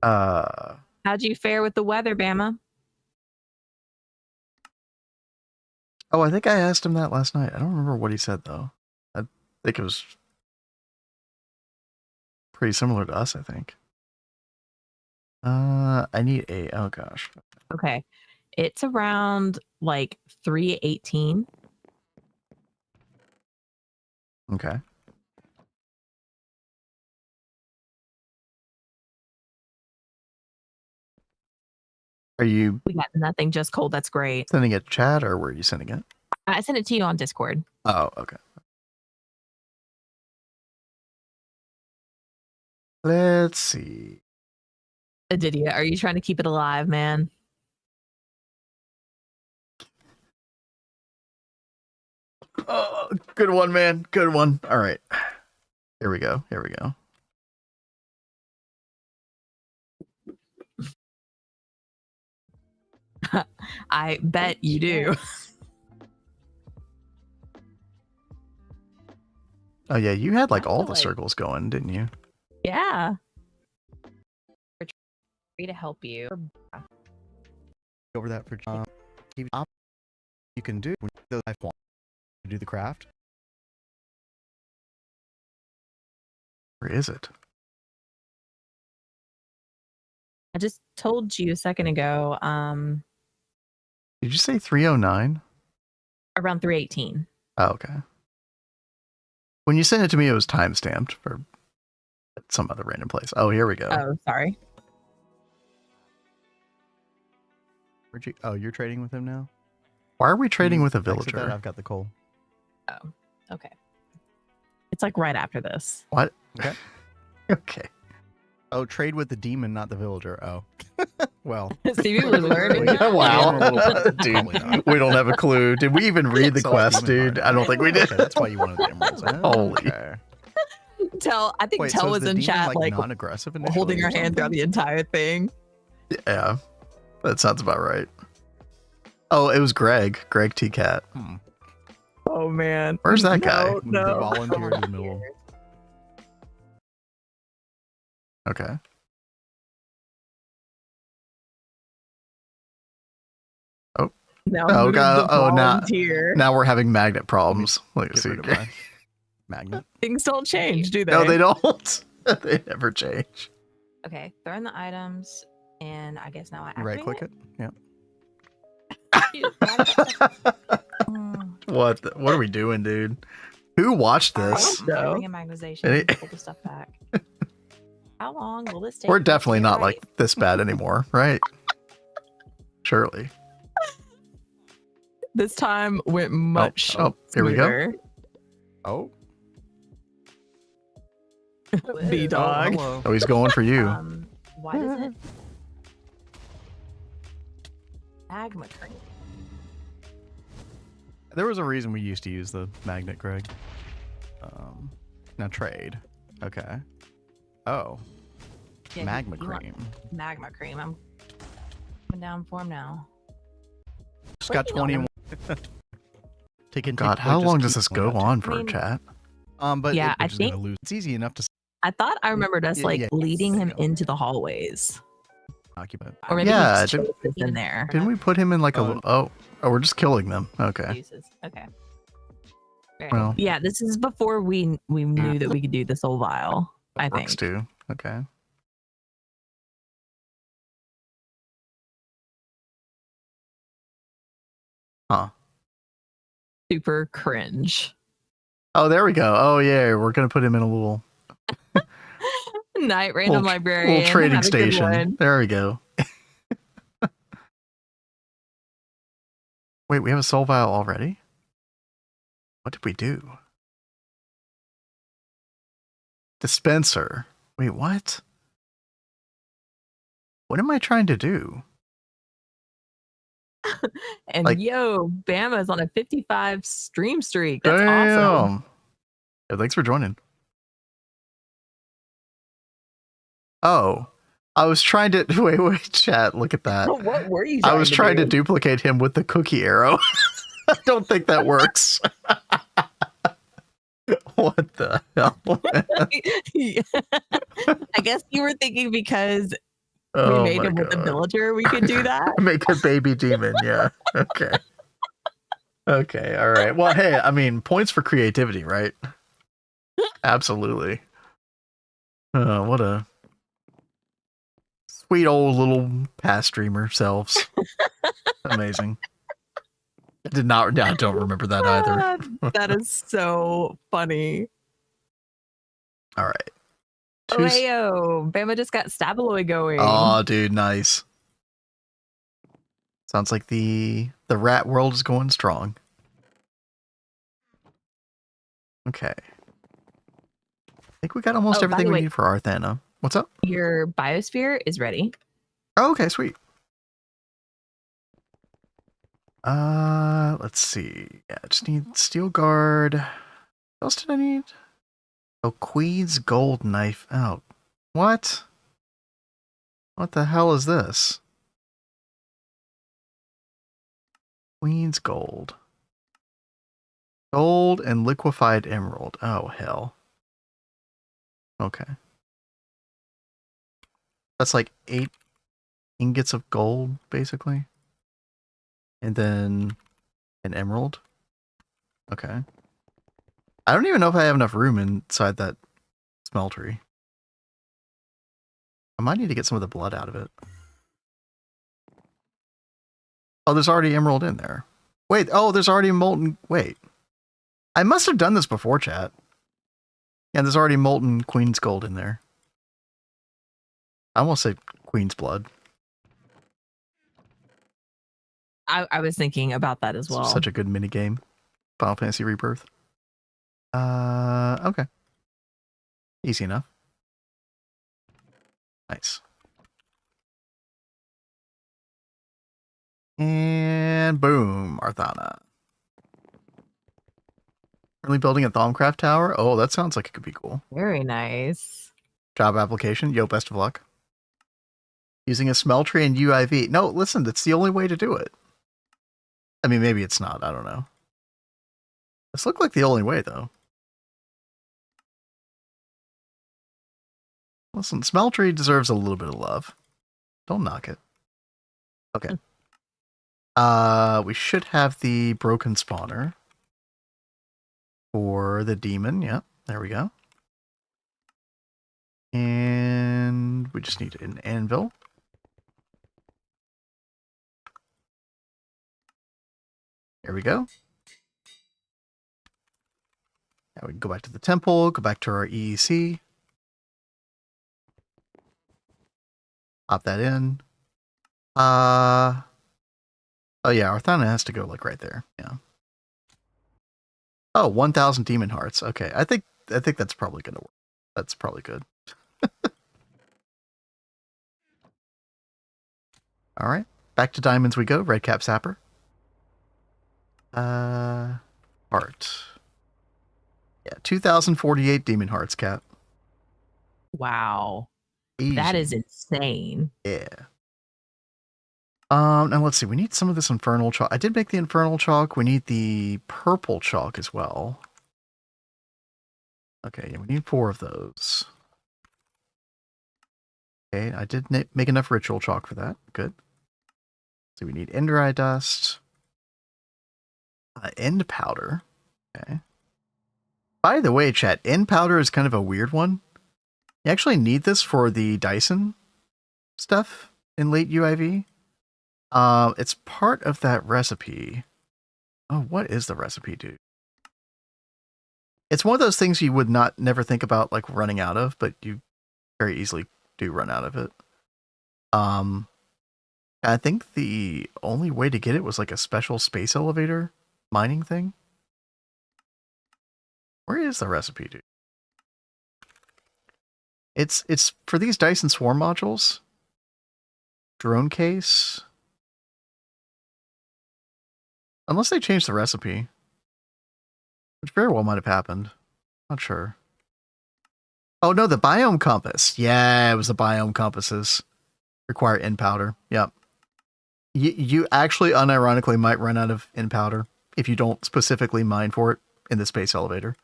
Uh, How'd you fare with the weather, Bama? oh, I think I asked him that last night. I don't remember what he said, though. I think it was pretty similar to us, I think. I need a, oh gosh. Okay. It's around like 318. Okay. Are you We got nothing, just cold. That's great. sending it to chat, or were you sending it? I sent it to you on Discord. Oh, okay. Let's see. Adidia, are you trying to keep it alive, man? Oh, good one, man. Good one. All right. Here we go. Here we go. I bet you do. Oh yeah, you had like I all feel the like- circles going, didn't you? Yeah. We're free to help you. Over that for you can do the life want to do the craft. Where is it? I just told you a second ago, Did you say 309? around 318. Oh, okay. When you sent it to me, it was time stamped for some other random place. Oh, here we go. Oh, sorry. Where'd you? Oh, you're trading with him now. Why are we trading with a villager? I've got the coal. Oh, okay. It's like right after this. What? Okay. Okay. Oh, trade with the demon, not the villager. Oh. Well, Stevie was learning. Wow. Dude, Dude, we don't have a clue. Did we even read the So quest, demon dude? heart. I don't think we did. Okay, that's why you wanted the emeralds. Holy. Okay. I think Wait, Tell so is was the in demon, chat, like non-aggressive initially holding or her hand throughout something? the entire thing. Yeah, that sounds about right. Oh, it was Greg. Greg T. Cat. Oh man, Where's that guy? No, The no. volunteer in the middle. Okay. Now Oh, move God. the Oh, volunteer. now we're having magnet problems. Let's Get see. rid of my magnet. Things don't change, do they? No, they don't. They never change. Okay, throw in the items, and I guess now I activate Right click it. Yeah. What are we doing, dude? Who watched this? I'm gonna No. bring in magnetization Any- and pull the stuff back. How long will this take? We're to definitely get not right? like this bad anymore, right? Surely. This time went much. Here we go. smoother. Oh. B dog. hello. Oh, he's going for you. Why does it? Magma cream. There was a reason we used to use the magnet, Greg. Now trade. Okay. Oh, Yeah, magma you want cream. Magma cream. I'm coming down for him now. Just got 21. Take God, how long does this go on for, I mean- chat? But Yeah, we're I just gonna think- lose. It's easy enough to I thought I remembered us Yeah, like yeah. leading There him you go. into the hallways, occupy. or maybe Yeah, he just chose this in there. Didn't we put him in like a... Oh. Oh, we're just killing them. Okay. Uses. Okay. Very Well, Yeah, this is before we knew that we could do the soul vial. I think. works too. Okay. Huh. Super cringe. Oh, there we go. Oh, yeah. We're going to put him in a little Night random librarian. little trading Have a good station. one. There we go. Wait, we have a soul vial already? What did we do? Dispenser. Wait, what? What am I trying to do? And Like- yo, Bama's on a 55 stream streak. That's awesome. Damn. Yeah, thanks for joining. Oh, I was trying to... Wait, chat. Look at that. What were you? I was trying to do? duplicate him with the cookie arrow. I don't think that works. What the hell? I guess you were thinking because Oh we made my him with the God. villager, we could do that. Make a baby demon, yeah. Okay. Okay, all right. Well, hey, I mean, points for creativity, right? Absolutely. What a sweet old little past streamer selves. Amazing. I don't remember that either. That is so funny. All right. Oh, heyo, Bama just got Stabaloy going. Oh, dude, nice. Sounds like the rat world is going strong. Okay. I think we got almost Oh, by everything the we way- need for Arthana. What's up? Your biosphere is ready. Oh, okay, sweet. Let's see. Yeah, I just need Steel Guard. What else did I need? Oh, Queen's Gold Knife. Oh, what? What the hell is this? Queen's Gold. Gold and liquefied emerald. Oh, hell. Okay. That's like 8 ingots of gold, basically. And then an emerald. Okay. I don't even know if I have enough room inside that smeltery. I might need to get some of the blood out of it. Oh, there's already emerald in there. Wait, oh, there's already molten... Wait. I must have done this before, chat. Yeah, there's already molten queen's gold in there. I almost said queen's blood. I was thinking about that as well. Such a good mini game. Final Fantasy Rebirth. Okay. Easy enough. Nice. And boom, Arthana. Currently building a Thaumcraft tower. Oh, that sounds like it could be cool. Very nice. Job application. Yo, best of luck. Using a smeltery and UIV. No, listen, that's the only way to do it. I mean, maybe it's not. I don't know. This looked like the only way, though. Listen, smeltery deserves a little bit of love. Don't knock it. Okay. We should have the broken spawner for the demon. Yep, there we go. And we just need an anvil. There we go. Now we can go back to the temple, go back to our EEC. Pop that in. Oh yeah, Arthana has to go like right there. Yeah. Oh, 1,000 demon hearts. Okay, I think that's probably gonna work. That's probably good. All right, back to diamonds we go. Redcap Sapper. Heart. Yeah, 2,048 demon hearts, Cap. Wow. Easy. That is insane. Yeah. Now let's see. We need some of this infernal chalk. I did make the infernal chalk. We need the purple chalk as well. Okay, yeah, we need 4 of those. Okay, I did make enough ritual chalk for that. Good. So we need enderai dust. End powder. Okay. By the way, chat, end powder is kind of a weird one. You actually need this for the Dyson stuff in late UIV. It's part of that recipe. Oh, what is the recipe, dude? It's one of those things you would never think about like running out of, but you very easily do run out of it. I think the only way to get it was like a special space elevator mining thing. Where is the recipe, dude? It's for these Dyson Swarm modules. Drone case. Unless they changed the recipe. Which very well might have happened. Not sure. Oh no, the biome compass. Yeah, it was the biome compasses. Require end powder. Yep. You actually unironically might run out of end powder if you don't specifically mine for it in the space elevator.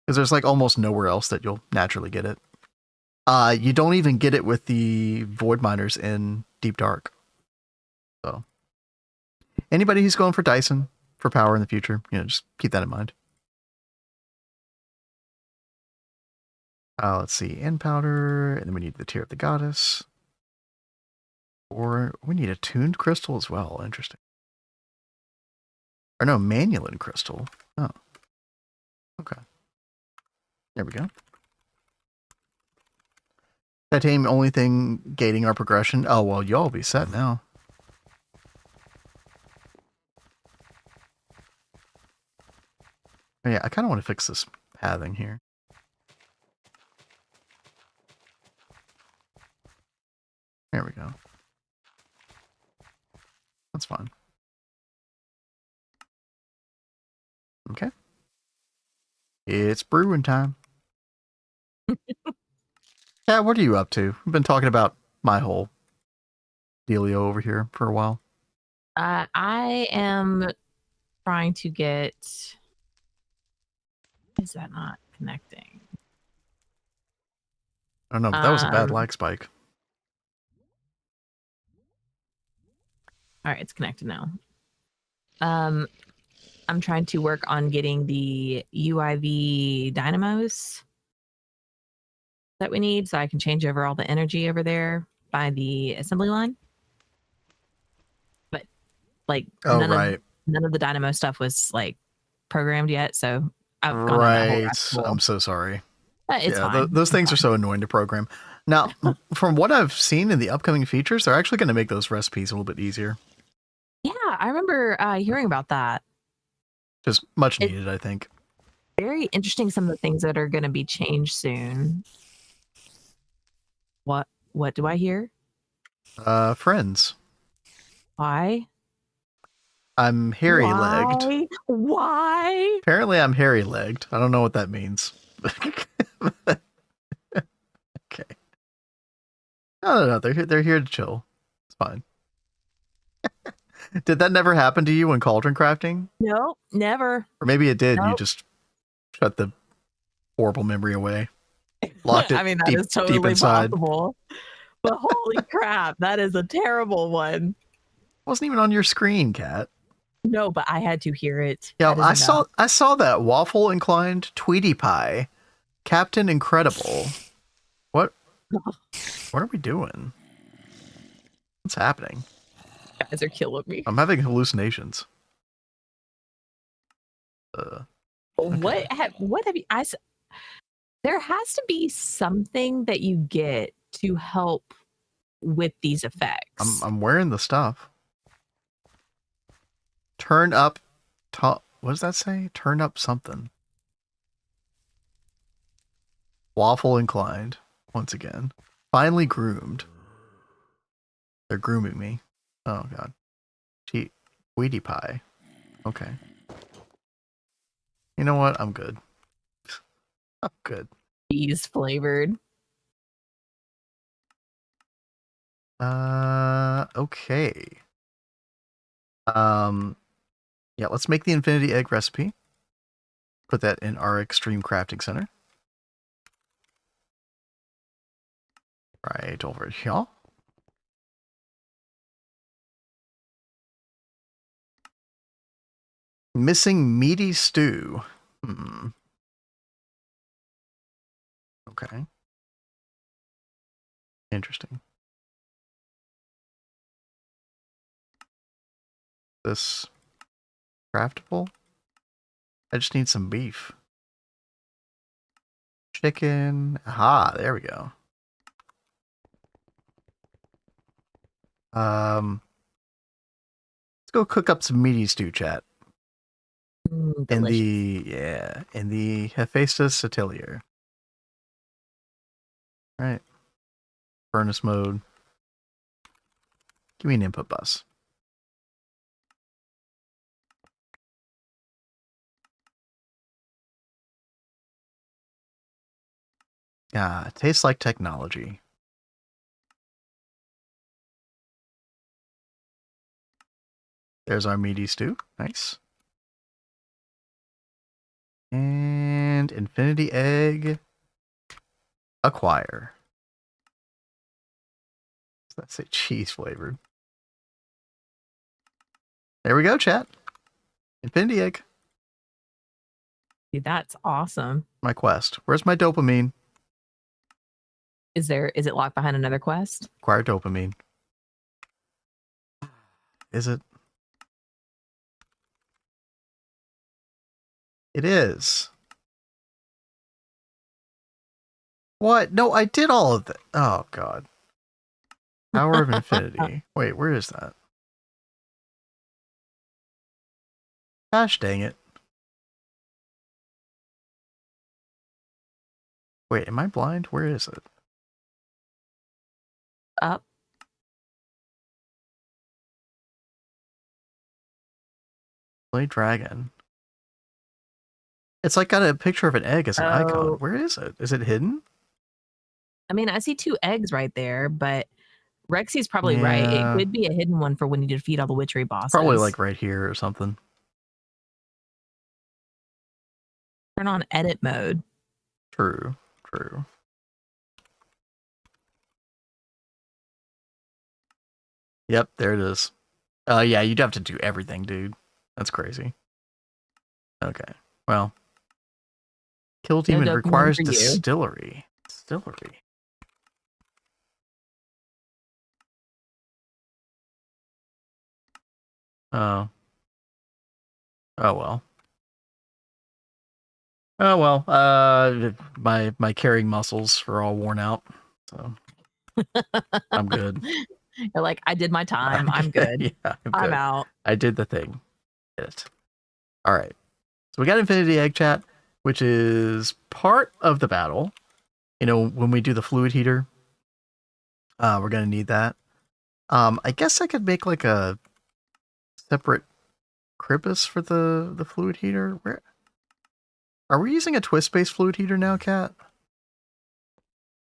Because there's like almost nowhere else that you'll naturally get it. You don't even get it with the void miners in Deep Dark. So anybody who's going for Dyson for power in the future, just keep that in mind. Let's see, end powder, and then we need the Tear of the Goddess. Or we need a tuned crystal as well. Interesting. Or no, Manulin crystal. Oh. Okay. There we go. Titanium, only thing gating our progression. Oh, well, y'all be set now. Oh, yeah, I kind of want to fix this pathing here. There we go. That's fine. Okay. It's brewing time. Yeah, what are you up to? We've been talking about my whole dealio over here for a while. I am trying to get... Is that not connecting? I don't know, but that was a bad lag spike. All right, it's connected now. I'm trying to work on getting the UIV dynamos that we need so I can change over all the energy over there by the assembly line. But like none of the dynamo stuff was like programmed yet, so I've gone on that whole rabbit hole. I'm so sorry. It's fine. Those things are so annoying to program. Now, from what I've seen in the upcoming features, they're actually going to make those recipes a little bit easier. Yeah, I remember hearing about that. Just much needed, I think. Very interesting, some of the things that are going to be changed soon. What do I hear? Friends. Why? I'm hairy-legged. Why? Why? Apparently, I'm hairy-legged. I don't know what that means. Okay. No. They're here to chill. It's fine. Did that never happen to you when cauldron crafting? Nope, never. Or maybe it did. And you Nope. just shut the horrible memory away. Locked it I mean, that deep, is deep totally inside. possible. But holy crap, that is a terrible one. Wasn't even on your screen, Kat. No, but I had to hear it. Yeah, That is enough. I saw that waffle inclined Tweety Pie, Captain Incredible. What are we doing? What's happening? You guys are killing me. I'm having hallucinations. What have you? There has to be something that you get to help with these effects. I'm wearing the stuff. Turn up top. What does that say? Turn up something. Waffle inclined. Once again. Finally groomed. They're grooming me. Oh god. Tweety Pie. Okay. You know what? I'm good. I'm good. Cheese flavored. Okay. Yeah, let's make the infinity egg recipe. Put that in our extreme crafting center. Right over here. Missing meaty stew. Okay. Interesting. This craftable? I just need some beef. Chicken. Aha, there we go. Let's go cook up some meaty stew, chat. In the Hephaestus Atelier. Right. Furnace mode. Give me an input bus. Ah, tastes like technology. There's our meaty stew. Nice. And infinity egg. Acquire. Does that say cheese flavored? There we go, chat. Infinity egg. Dude, that's awesome. My quest. Where's my dopamine? Is it locked behind another quest? Acquire dopamine. Is it? It is. What? No, I did all of that. Oh, God. Power of Infinity. Wait, where is that? Gosh dang it. Wait, am I blind? Where is it? Up. Play dragon. It's like got a picture of an egg as an icon. Where is it? Is it hidden? I mean, I see 2 eggs right there, but Rexy's probably right. It could be a hidden one for when you defeat all the witchery bosses. Probably like right here or something. Turn on edit mode. True. Yep, there it is. Yeah, you'd have to do everything, dude. That's crazy. Okay, well. Kill demon requires distillery. Distillery. Oh. Oh well. Oh well. My carrying muscles are all worn out, so I'm good. You're like, I did my time. I'm good. Yeah, I'm out. I did the thing. Did it. All right. So we got Infinity Egg, chat, which is part of the battle. You know, when we do the fluid heater, we're gonna need that. I guess I could make like a separate Cribbus for the fluid heater. Where are we using a twist-based fluid heater now, Kat?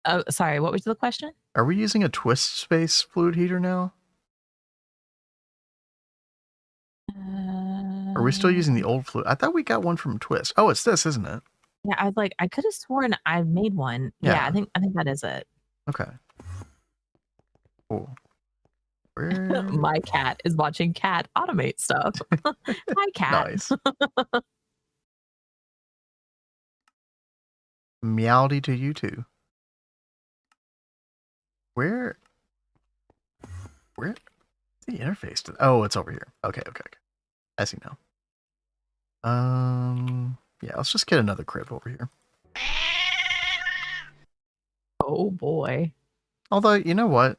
Oh, sorry. What was the question? Are we using a twist-based fluid heater now? Are we still using the old fluid? I thought we got one from Twist. Oh, it's this, isn't it? Yeah, I could have sworn I made one. Yeah, Yeah. I think that is it. Okay. Cool. Where? My cat is watching Cat automate stuff. Hi, Cat. Nice. Meowdy to you two. Where's the interface to? Oh, it's over here. Okay. I see now. Yeah, let's just get another crib over here. Oh boy. Although, you know what?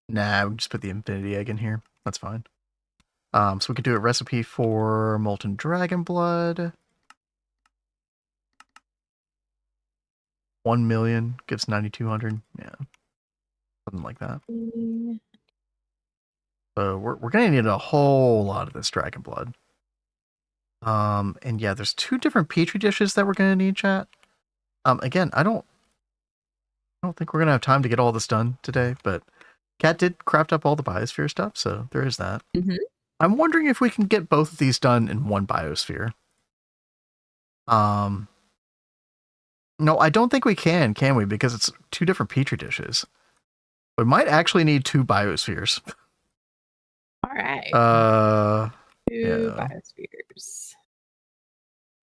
Nah, we just put the infinity egg in here. That's fine. So we could do a recipe for molten dragon blood. 1 million gives 9,200. Yeah, something like that. So we're gonna need a whole lot of this dragon blood. And yeah, there's 2 different petri dishes that we're gonna need, chat. Again, I don't think we're gonna have time to get all this done today, but Kat did craft up all the biosphere stuff, so there is that. Mm-hmm. I'm wondering if we can get both of these done in one biosphere. No, I don't think we can we? Because it's 2 different petri dishes. We might actually need 2 biospheres. All right. 2 biospheres.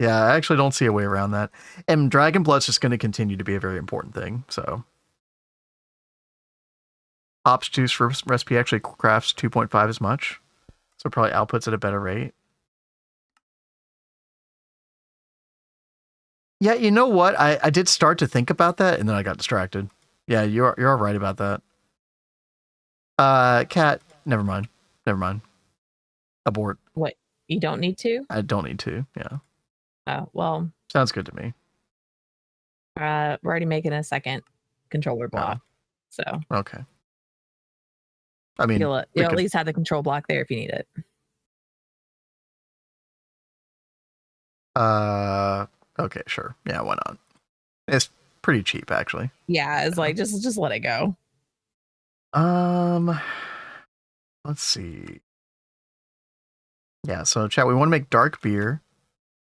Yeah, I actually don't see a way around that. And dragon blood's just going to continue to be a very important thing, so. Hops juice recipe actually crafts 2.5 as much. So probably outputs at a better rate. Yeah, you know what? I did start to think about that, and then I got distracted. Yeah, you're all right about that. Kat, never mind. Abort. What? You don't need to? I don't need to, yeah. Oh, well. Sounds good to me. We're already making a second controller block. So. Okay. I mean, you'll at least have the control block there if you need it. Okay, sure. Yeah, why not? It's pretty cheap, actually. Yeah, it's like just let it go. Let's see. Yeah, so chat, we want to make dark beer.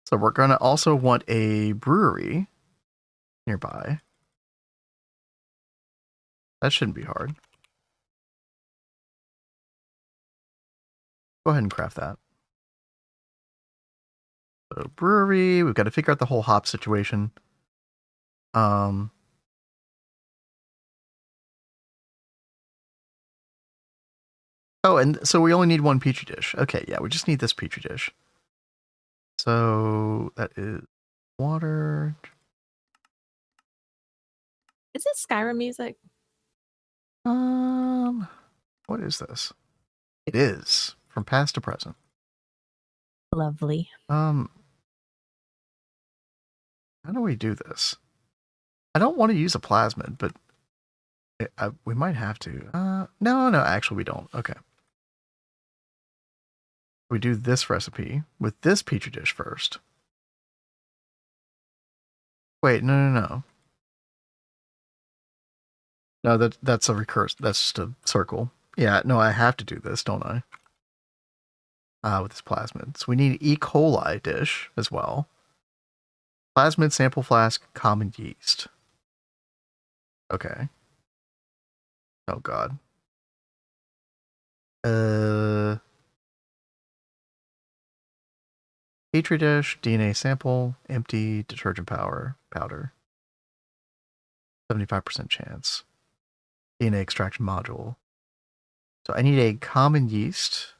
So we're gonna also want a brewery nearby. That shouldn't be hard. Go ahead and craft that. So brewery, we've got to figure out the whole hop situation. Oh, and so we only need 1 petri dish. Okay, yeah, we just need this petri dish. So that is water. Is it Skyrim music? What is this? It is from past to present. Lovely. How do we do this? I don't want to use a plasmid, but we might have to. No, actually we don't. Okay. We do this recipe with this petri dish first. Wait, no. No, that's a recurse. That's just a circle. Yeah, no, I have to do this, don't I? With this plasmid. So we need E. coli dish as well. Plasmid, sample flask, common yeast. Okay. Oh god. Petri dish, DNA sample, empty, detergent powder. 75% chance. DNA extraction module. So I need a common yeast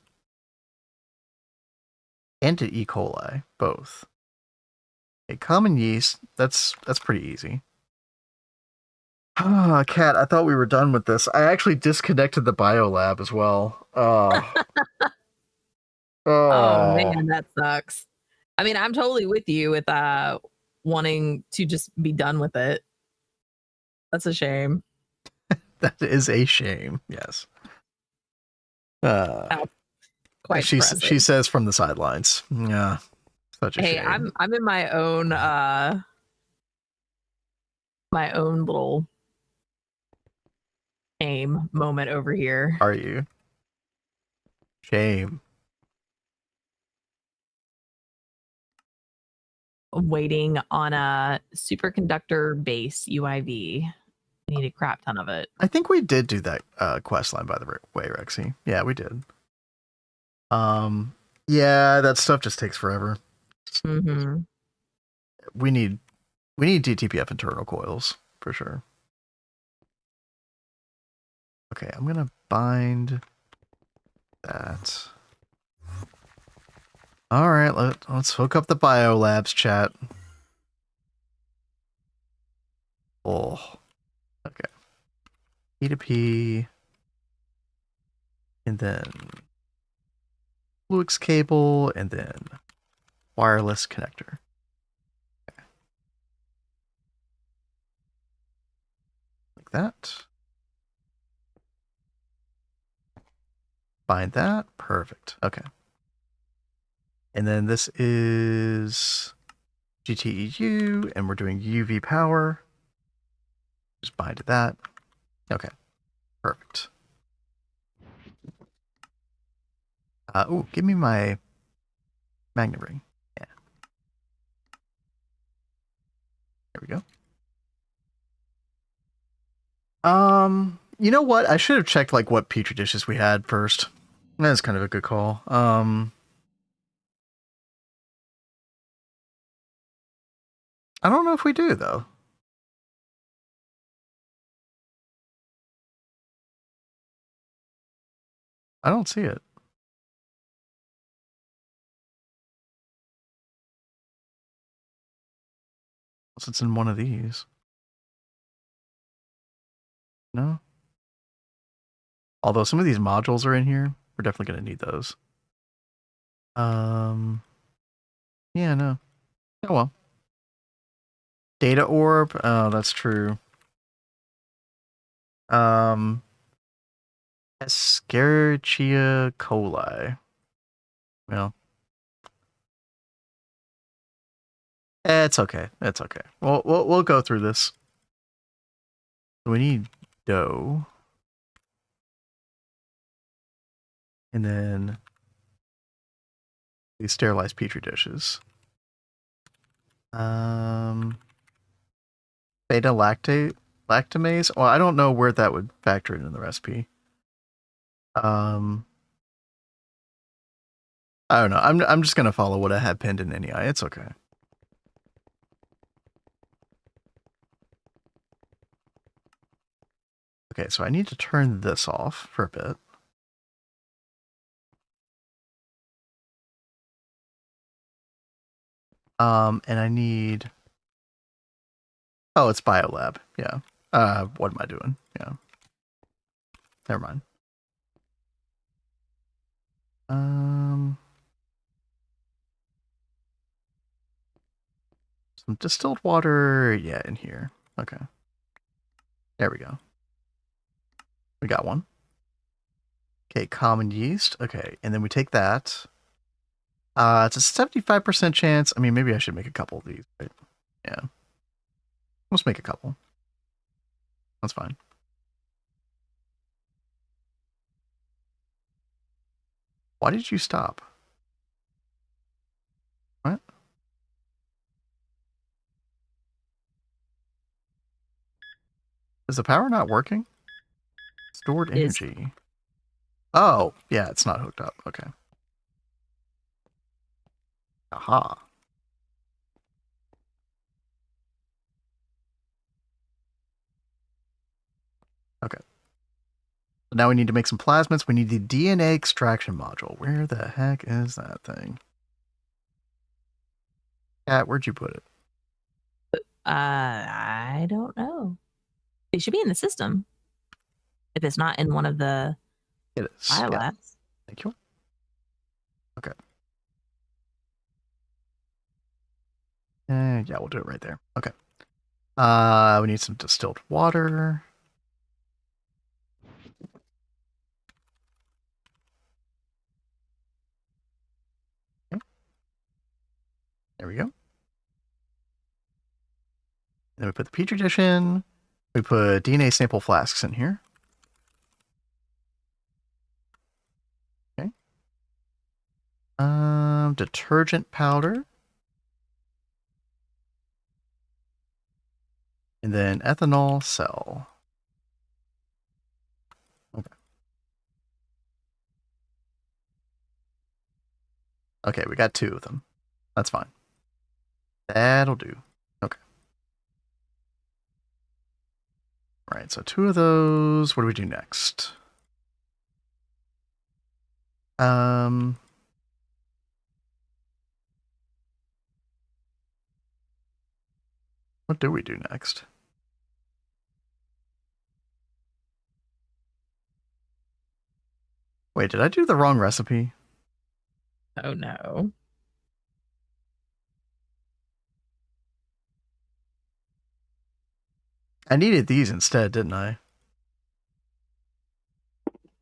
and an E. coli, both. A common yeast, that's pretty easy. Ah, Kat, I thought we were done with this. I actually disconnected the biolab as well. Oh. Oh man, that sucks. I mean, I'm totally with you with wanting to just be done with it. That's a shame. That is a shame, yes. Quite quite she depressing. says from the sidelines. Yeah, such a Hey, shame. I'm in my own little aim moment over here. Are you? Shame. Waiting on a superconductor base UIV. I need a crap ton of it. I think we did do that quest line, by the way, Rexy. Yeah, we did. Yeah, that stuff just takes forever. Mm-hmm. We need DTPF internal coils for sure. Okay, I'm gonna bind that. All right, let's hook up the biolabs chat. Oh, okay. P2P, and then Fluix cable, and then wireless connector. Okay. Like that. Bind that. Perfect. Okay. And then this is GTEU, and we're doing UV power. Just bind to that. Okay. Perfect. Oh, give me my magnet ring. Yeah. There we go. You know what? I should have checked like what petri dishes we had first. That's kind of a good call. I don't know if we do though. I don't see it. Unless it's in one of these. No? Although some of these modules are in here, we're definitely going to need those. Yeah, no. Oh well. Data orb. Oh, that's true. Escherichia coli. Well, it's okay. It's okay. We'll go through this. We need dough. And then these sterilized petri dishes. Beta lactamase. Well, I don't know where that would factor in the recipe. I don't know. I'm just gonna follow what I had pinned in NEI. It's okay. Okay, so I need to turn this off for a bit. And I need. Oh, it's biolab. Yeah. What am I doing? Yeah. Never mind. Some distilled water. Yeah, in here. Okay. There we go. We got one. Okay, common yeast. Okay, and then we take that. It's a 75% chance. I mean, maybe I should make a couple of these, right? Yeah. Let's make a couple. That's fine. Why did you stop? What? Is the power not working? Stored It is. energy. Oh, yeah, it's not hooked up. Okay. Aha. Okay. So now we need to make some plasmids. We need the DNA extraction module. Where the heck is that thing? Cat, where'd you put it? I don't know. It should be in the system. If it's not in one of the It is. biolabs. Yeah. Thank you. Okay. Yeah, we'll do it right there. Okay. We need some distilled water. There we go. Then we put the petri dish in. We put DNA sample flasks in here. Okay. Detergent powder. And then ethanol cell. Okay. Okay, we got 2 of them. That's fine. That'll do. Okay. All right, so 2 of those. What do we do next? What do we do next? Wait, did I do the wrong recipe? Oh no. I needed these instead, didn't I?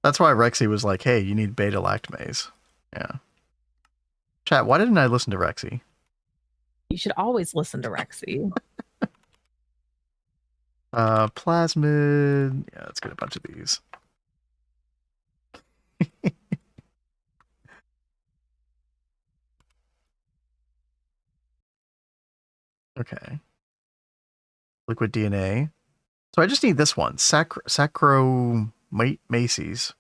That's why Rexy was like, hey, you need beta lactamase. Yeah. Chat, why didn't I listen to Rexy? You should always listen to Rexy. Plasmid. Yeah, let's get a bunch of these. Okay. Liquid DNA. So I just need this one. Saccharomyces.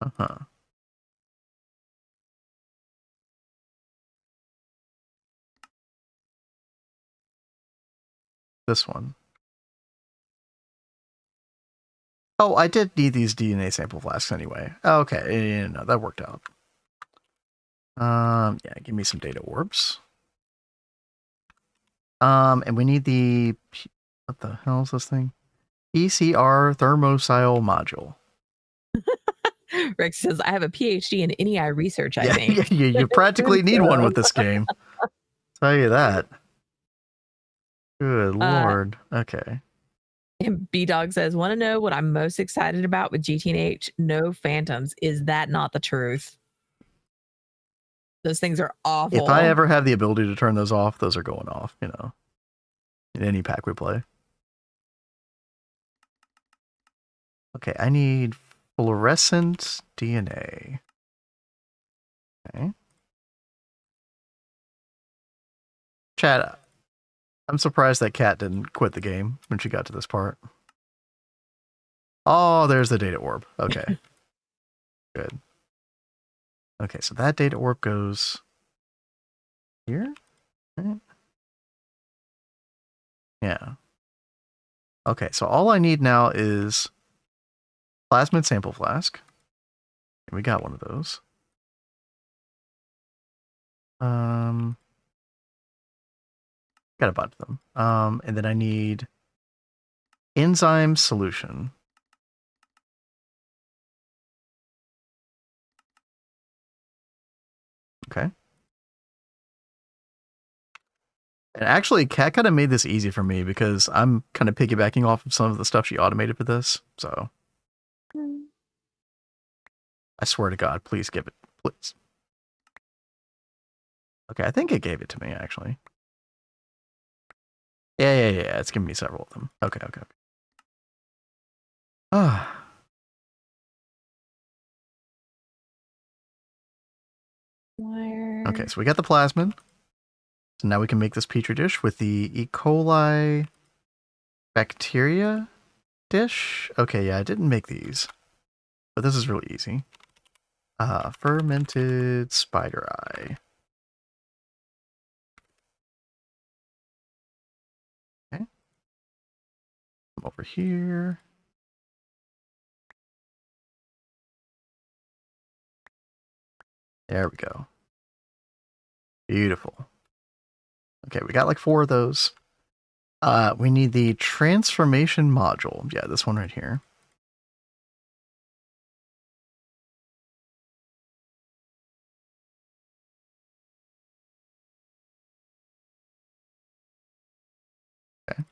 Uh-huh. This one. Oh, I did need these DNA sample flasks anyway. Oh, okay, yeah, no, that worked out. Yeah, give me some data orbs. And we need the, what the hell is this thing? PCR thermosyl module. Rex says, I have a PhD in NEI research, I Yeah, think. you practically need one with this game. Tell you that. Good lord. Okay. And B-Dog says, want to know what I'm most excited about with GT&H? No phantoms. Is that not the truth? Those things are awful. If I ever have the ability to turn those off, those are going off, you know, in any pack we play. Okay, I need fluorescent DNA. Okay. Chat, I'm surprised that Cat didn't quit the game when she got to this part. Oh, there's the data orb. Okay. Good. Okay, so that data orb goes here? Right. Yeah. Okay, so all I need now is plasmid sample flask. We got one of those. Got a bunch of them. And then I need enzyme solution. Okay. And actually, Kat kind of made this easy for me because I'm kind of piggybacking off of some of the stuff she automated for this. So I swear to God, please give it, please. Okay, I think it gave it to me actually. Yeah. It's giving me several of them. Okay. Ah. Okay, so we got the plasmid. So now we can make this petri dish with the E. coli bacteria dish. Okay, yeah, I didn't make these, but this is really easy. Fermented spider eye. Okay. Come over here. There we go. Beautiful. Okay, we got like 4 of those. We need the transformation module. Yeah, this one right here. Okay.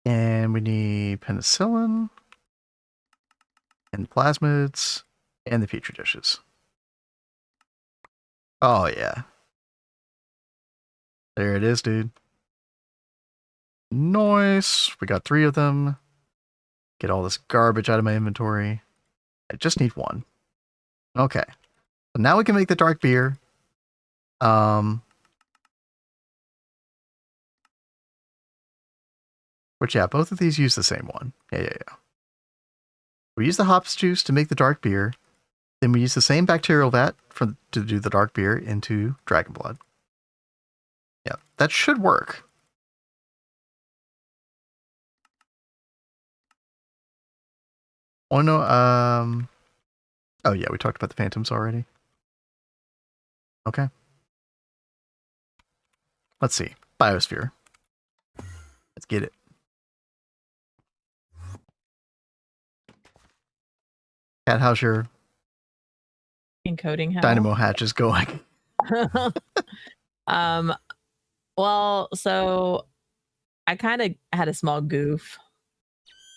And we need penicillin. and plasmids, and the petri dishes. Oh, yeah. There it is, dude. Nice. We got 3 of them. Get all this garbage out of my inventory. I just need 1. Okay. So now we can make the dark beer. Which, yeah, both of these use the same one. Yeah. We use the hops juice to make the dark beer. Then we use the same bacterial vat to do the dark beer into dragon blood. Yeah, that should work. Oh no, oh yeah, we talked about the phantoms already. Okay. Let's see. Biosphere. Let's get it. Cat, how's your Encoding hell. dynamo hatches going? Well, so I kind of had a small goof.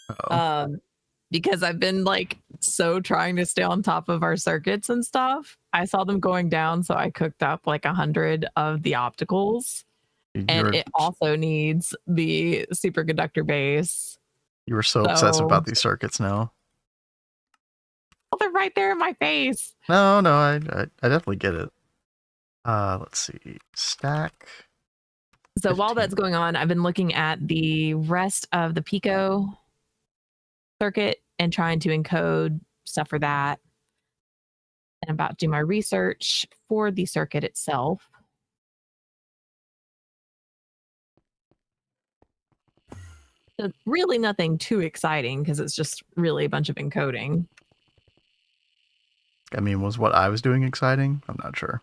Uh-oh. Because I've been like so trying to stay on top of our circuits and stuff. I saw them going down, so I cooked up like 100 of the opticals. And it also needs the superconductor base. You were so obsessive about these circuits now. Oh, they're right there in my face. No, I definitely get it. Let's see. Stack. So 15. while that's going on, I've been looking at the rest of the Pico circuit and trying to encode stuff for that. And I'm about to do my research for the circuit itself. So really nothing too exciting because it's just really a bunch of encoding. I mean, was what I was doing exciting? I'm not sure.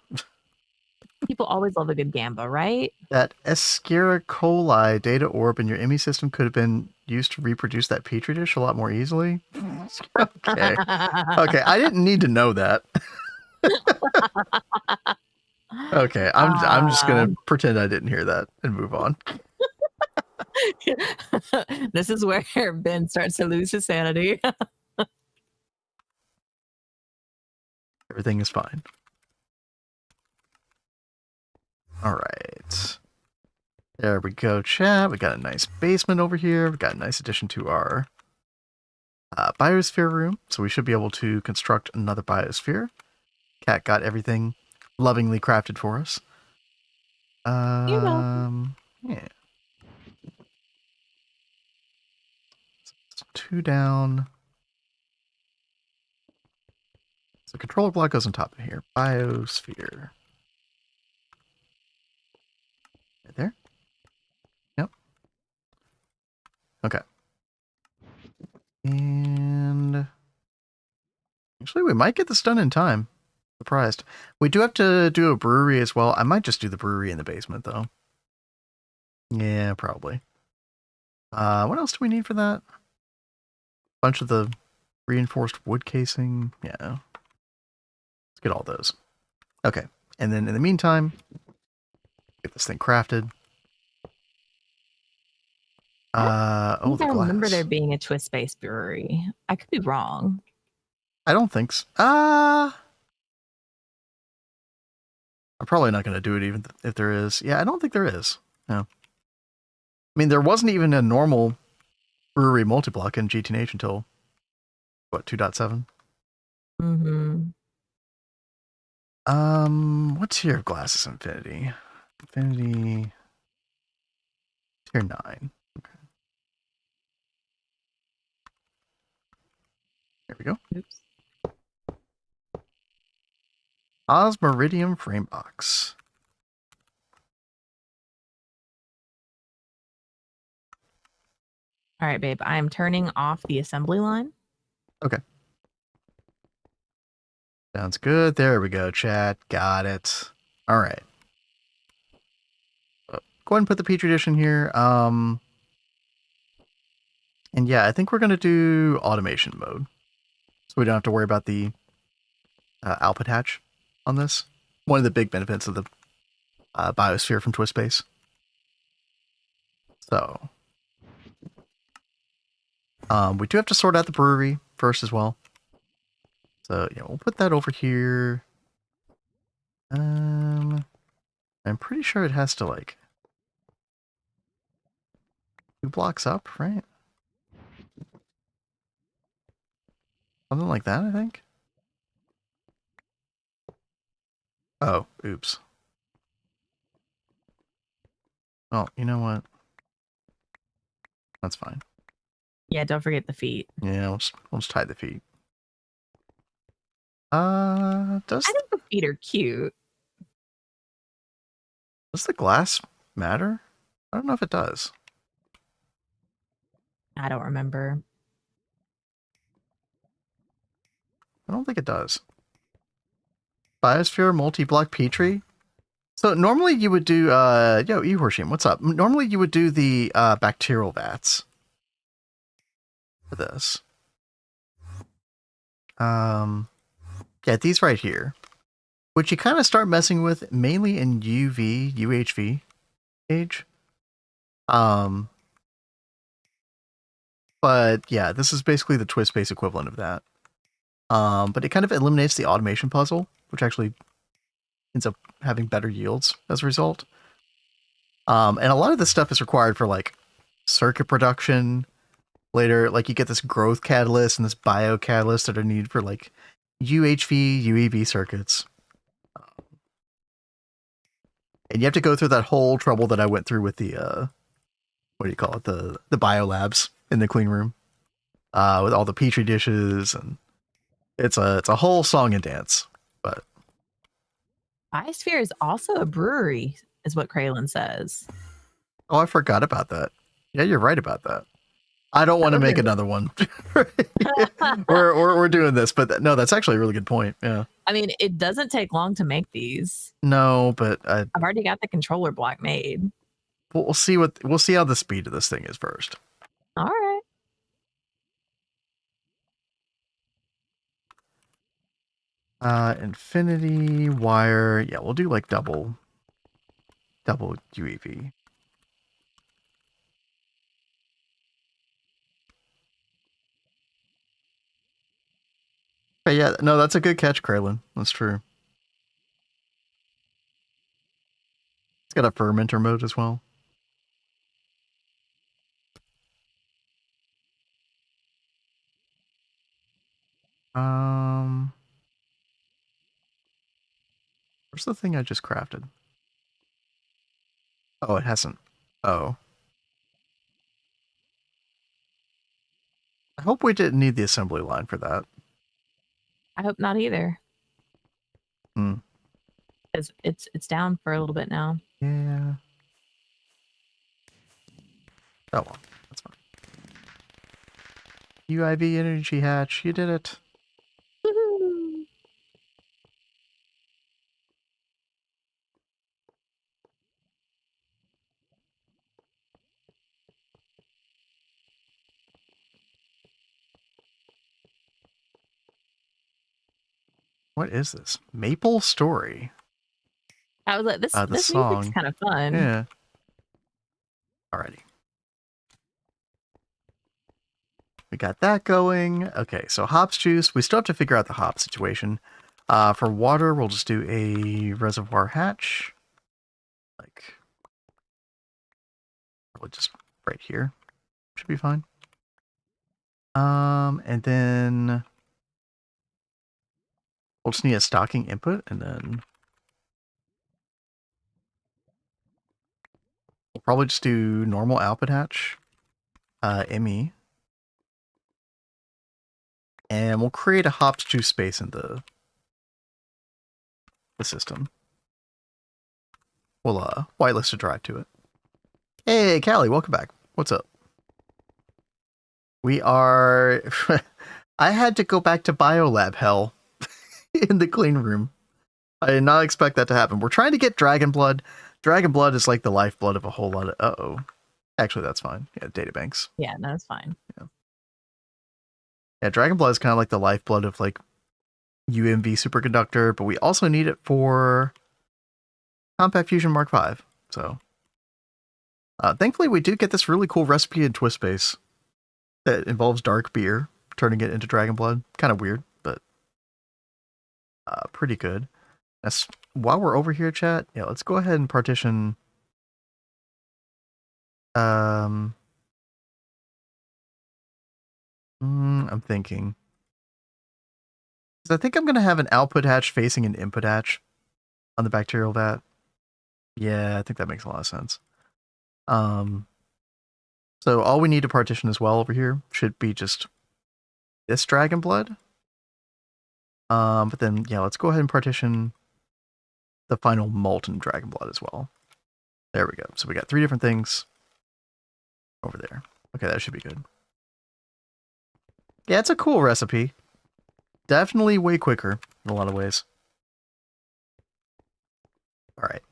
People always love a good gamba, right? That Escherichia coli data orb in your IMI system could have been used to reproduce that petri dish a lot more easily. Okay. Okay, I didn't need to know that. Okay, I'm just gonna pretend I didn't hear that and move on. This is where Ben starts to lose his sanity. Everything is fine. All right. There we go, chat. We got a nice basement over here. We got a nice addition to our biosphere room. So we should be able to construct another biosphere. Cat got everything lovingly crafted for us. You're welcome. Yeah. So 2 down. So controller block goes on top of here. Biosphere. Right there. Yep. Okay. And actually, we might get this done in time. Surprised. We do have to do a brewery as well. I might just do the brewery in the basement, though. Yeah, probably. What else do we need for that? Bunch of the reinforced wood casing. Yeah. Let's get all those. Okay. And then in the meantime, get this thing crafted. I Oh, the think I remember glass. there being a twist-based brewery. I could be wrong. I don't think so. I'm probably not going to do it even if there is. Yeah, I don't think there is. No. I mean, there wasn't even a normal brewery multi-block in GTNH until, what, 2.7? Mm-hmm. What tier of glass is Infinity? Infinity tier 9. Okay. There we go. Oops. Osmeridium frame box. All right, babe. I am turning off the assembly line. Okay. Sounds good. There we go, chat. Got it. All right. Go ahead and put the Petri dish in here. And yeah, I think we're going to do automation mode. So we don't have to worry about the output hatch on this. One of the big benefits of the biosphere from Twist Space. So we do have to sort out the brewery first as well. So yeah, we'll put that over here. I'm pretty sure it has to like 2 blocks up, right? Something like that, I think. Oh, oops. Oh, you know what? That's fine. Yeah, don't forget the feet. Yeah, we'll just tie the feet. Does I think the feet are cute. the glass matter? I don't know if it does. I don't remember. I don't think it does. Biosphere multi-block Petri. So normally you would do yo, Ehorshim, what's up? Normally you would do the bacterial vats for this. Yeah, these right here. Which you kind of start messing with mainly in UIV-Age. But yeah, this is basically the twist base equivalent of that. But it kind of eliminates the automation puzzle, which actually ends up having better yields as a result. And a lot of this stuff is required for like circuit production. Later, like you get this growth catalyst and this bio catalyst that are needed for like UHV, UEV circuits. And you have to go through that whole trouble that I went through with the what do you call it? The bio labs in the clean room. With all the petri dishes, and it's a whole song and dance. But Biosphere is also a brewery, is what Kraylin says. oh, I forgot about that. Yeah, you're right about that. I don't want to make another one. we're doing this, but no, that's actually a really good point. Yeah. I mean, it doesn't take long to make these. No, but I've already got the controller block made. we'll see how the speed of this thing is first. All right. Infinity wire. Yeah, we'll do like double UEV. Okay, yeah, no, that's a good catch, Kraylin. That's true. It's got a fermenter mode as well. Where's the thing I just crafted? Oh, it hasn't. Oh. I hope we didn't need the assembly line for that. I hope not either. Hmm. Because it's down for a little bit now. Yeah. Oh well, that's fine. UIV energy hatch, you did it. Woohoo! What is this? Maple Story. I was like, this The music's song. kind of fun. Yeah. Alrighty. We got that going. Okay, so hops juice. We still have to figure out the hop situation. For water, we'll just do a reservoir hatch. Like, probably just right here. Should be fine. And then we'll just need a stocking input, and then we'll probably just do normal output hatch, ME. And we'll create a hops juice space in the system. We'll whitelist a drive to it. Hey, Callie, welcome back. What's up? We are... I had to go back to biolab hell in the clean room. I did not expect that to happen. We're trying to get dragon blood. Dragon blood is like the lifeblood of a whole lot of... Uh-oh. Actually, that's fine. Yeah, databanks. Yeah, no, it's fine. Yeah, dragon blood is kind of like the lifeblood of like UMV superconductor, but we also need it for Compact Fusion Mark V. So, thankfully, we do get this really cool recipe in Twist Base that involves dark beer, turning it into dragon blood. Kind of weird, but pretty good. That's while we're over here, chat. Yeah, let's go ahead and partition. I'm thinking. 'Cause I think I'm gonna have an output hatch facing an input hatch on the bacterial vat. Yeah, I think that makes a lot of sense. So all we need to partition as well over here should be just this dragon blood. But then yeah, let's go ahead and partition the final molten dragon blood as well. There we go. So we got 3 different things over there. Okay, that should be good. Yeah, it's a cool recipe. Definitely way quicker in a lot of ways. All right.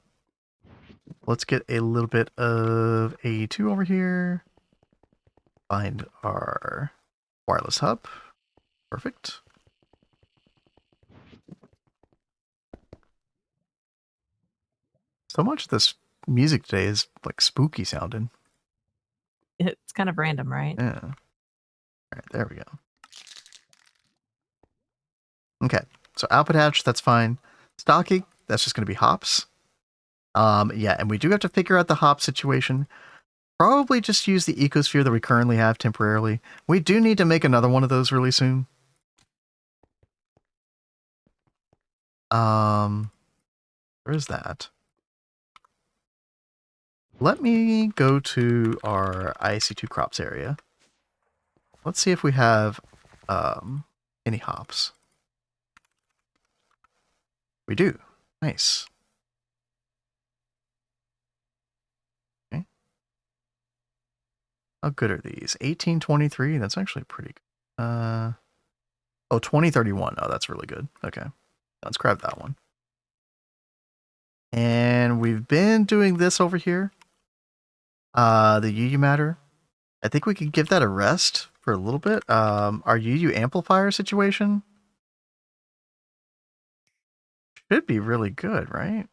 Let's get a little bit of A2 over here. Find our wireless hub. Perfect. So much of this music today is like spooky sounding. It's kind of random, right? Yeah. All right, there we go. Okay, so output hatch, that's fine. Stocking, that's just going to be hops. Yeah, and we do have to figure out the hop situation. Probably just use the ecosphere that we currently have temporarily. We do need to make another one of those really soon. Where is that? Let me go to our IC2 crops area. Let's see if we have any hops. We do. Nice. Okay. How good are these? 1823. That's actually pretty good. Oh, 2031. Oh, that's really good. Okay. Let's grab that one. And we've been doing this over here. The UU matter. I think we could give that a rest for a little bit. Our UU amplifier situation should be really good, right?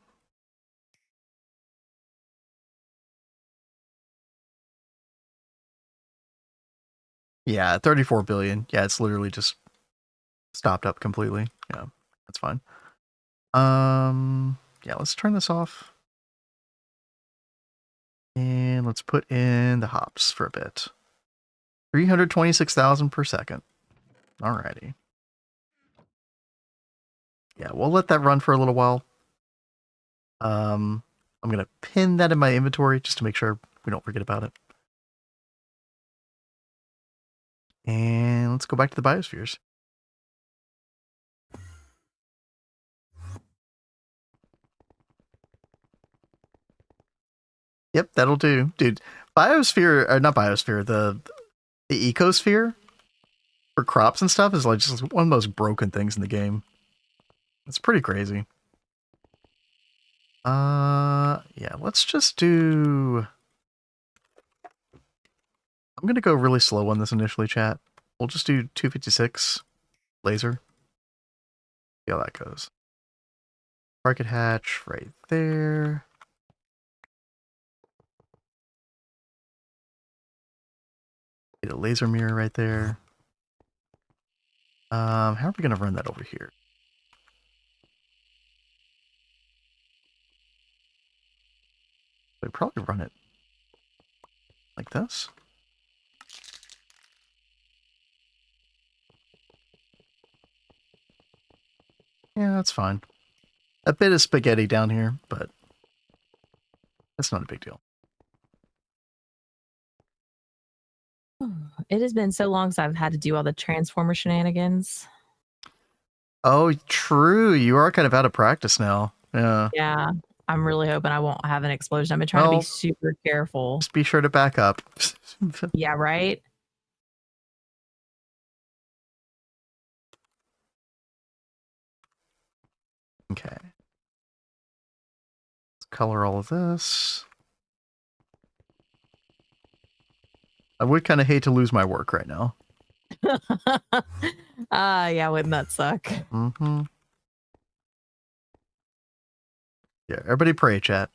Yeah, 34 billion. Yeah, it's literally just stopped up completely. Yeah, that's fine. Yeah, let's turn this off. And let's put in the hops for a bit. 326,000 per second. Alrighty. Yeah, we'll let that run for a little while. I'm going to pin that in my inventory just to make sure we don't forget about it. And let's go back to the biospheres. Yep, that'll do. Dude, biosphere, or not biosphere, the ecosphere for crops and stuff is like just one of the most broken things in the game. It's pretty crazy. Yeah, let's just do... I'm going to go really slow on this initially, chat. We'll just do 256 laser. See how that goes. Target hatch right there. Get a laser mirror right there. How are we going to run that over here? We probably run it like this. Yeah, that's fine. A bit of spaghetti down here, but that's not a big deal. It has been so long since I've had to do all the transformer shenanigans. Oh, true. You are kind of out of practice now. Yeah. Yeah, I'm really hoping I won't have an explosion. I've been trying to Well, be super careful. Just be sure to back up. Yeah, right? Okay. Let's color all of this. I would kind of hate to lose my work right now. Yeah, wouldn't that suck? Mm-hmm. Yeah, everybody pray, chat.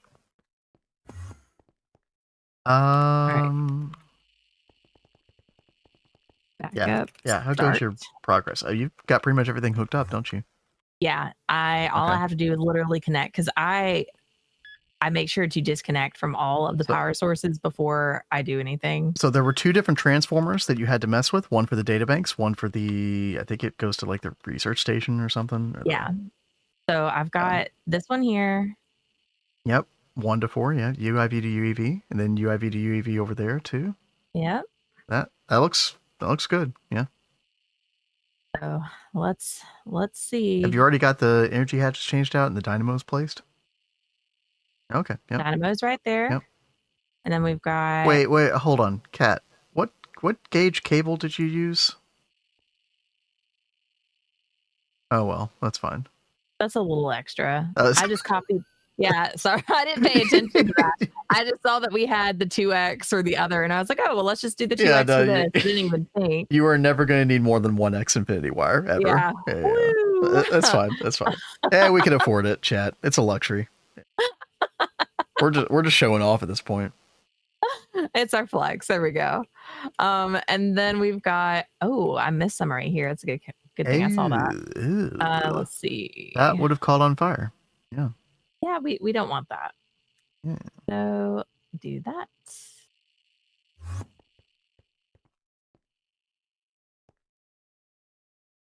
Back Yeah. up. Yeah, how goes your start. progress? You've got pretty much everything hooked up, don't you? Yeah, all I Okay. have to do is literally connect because I make sure to disconnect from all of the So- power sources before I do anything. So there were 2 different transformers that you had to mess with. One for the databanks, one for the, I think it goes to like the research station or something. Or Yeah. So I've got this one here. Yep. 1 to 4. Yeah. UIV to UEV, and then UIV to UEV over there too. Yep. That looks good. Yeah. So let's see. Have you already got the energy hatches changed out and the dynamos placed? Okay. Yep. Dynamo's right there. Yep. And then we've got Wait, hold on, Kat. What gauge cable did you use? Oh well, that's fine. that's a little extra. was- I just copied. Yeah, sorry, I didn't pay attention to that. I just saw that we had the 2x or the other, and I was like, oh well, let's just do the 2x Yeah, no, for this. I didn't even think. You are never going to need more than 1x infinity wire ever. Yeah. Woo. That's fine. That's fine. Yeah, we can afford it, chat. It's a luxury. We're just showing off at this point. It's our flex. There we go. And then we've got. Oh, I missed some right here. It's a good thing I saw that. Ooh. Let's see. That would have caught on fire. Yeah, we don't want that. Yeah. So do that.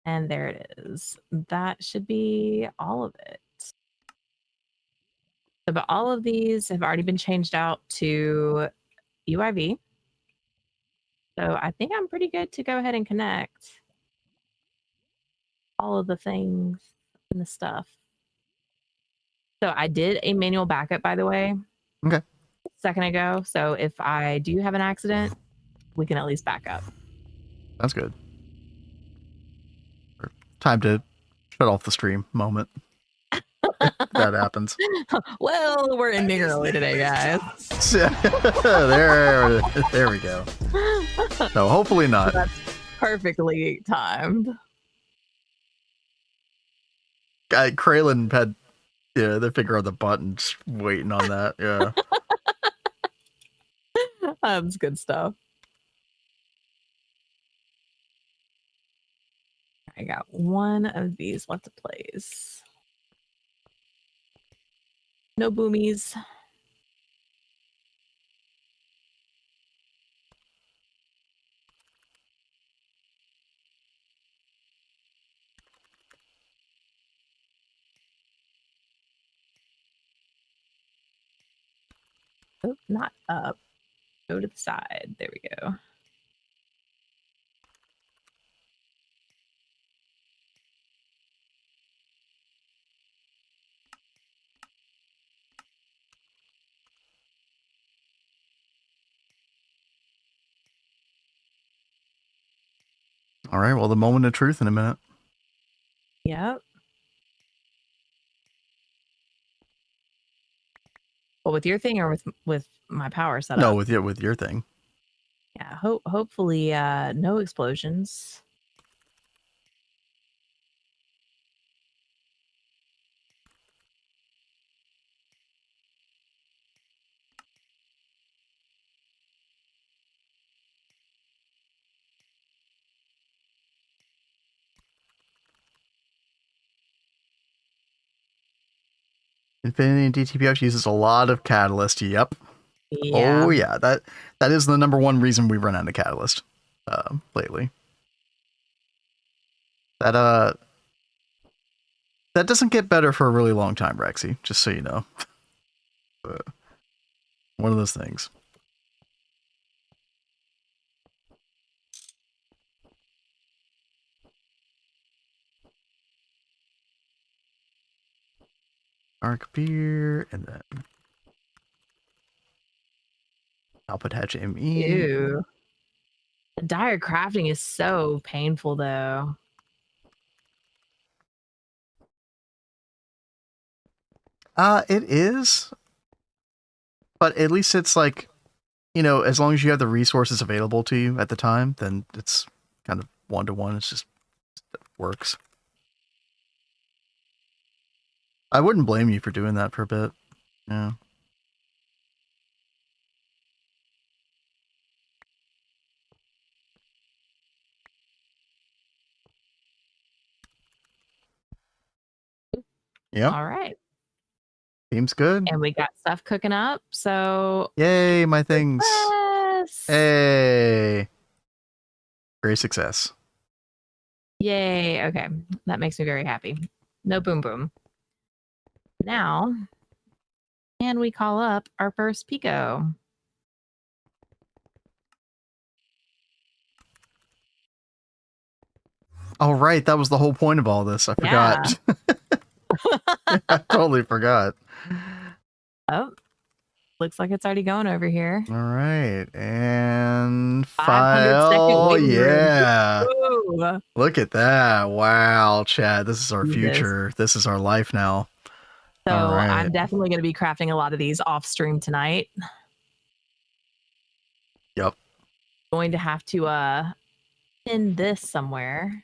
And there it is. That should be all of it. So, but all of these have already been changed out to UIV. So I think I'm pretty good to go ahead and connect all of the things and the stuff. So I did a manual backup, by the way. Okay. A second ago. So if I do have an accident, we can at least back up. That's good. Time to shut off the stream moment. That happens. Well, we're ending early today, guys. there we go. No, hopefully not. That's perfectly timed. Kraylin had their finger on the button, just waiting on that. Yeah. That's good stuff. I got one of these left to place. No boomies. Oh, not up. Go to the side. There we go. All right. Well, the moment of truth in a minute. Yep. Well, with your thing or with my power setup? No, with your thing. Yeah. Hopefully, no explosions. Infinity and DTPF uses a lot of catalyst. Yep. Yeah. Oh yeah. That is the number one reason we run out of catalyst lately. That doesn't get better for a really long time, Rexy, just so you know. One of those things. Dark beer, and then output hatch ME. Ew. The dire crafting is so painful, though. It is, but at least it's like, as long as you have the resources available to you at the time, then it's kind of 1-to-1. It's just it works. I wouldn't blame you for doing that for a bit. Yeah. Yep. All right. Seems good. And we got stuff cooking up. So Yay, my things. yes. Hey. Great success. Yay. Okay. That makes me very happy. No boom boom. Now, can we call up our first Pico? All right, that was the whole point of all this. I forgot. I totally forgot. Oh, looks like it's already going over here. All right, and 500-second file. waiting room. Yeah. Ooh. Look at that. Wow, Chad. This is our Jesus. future. This is our life now. So All right. I'm definitely going to be crafting a lot of these off stream tonight. Yep. Going to have to pin this somewhere.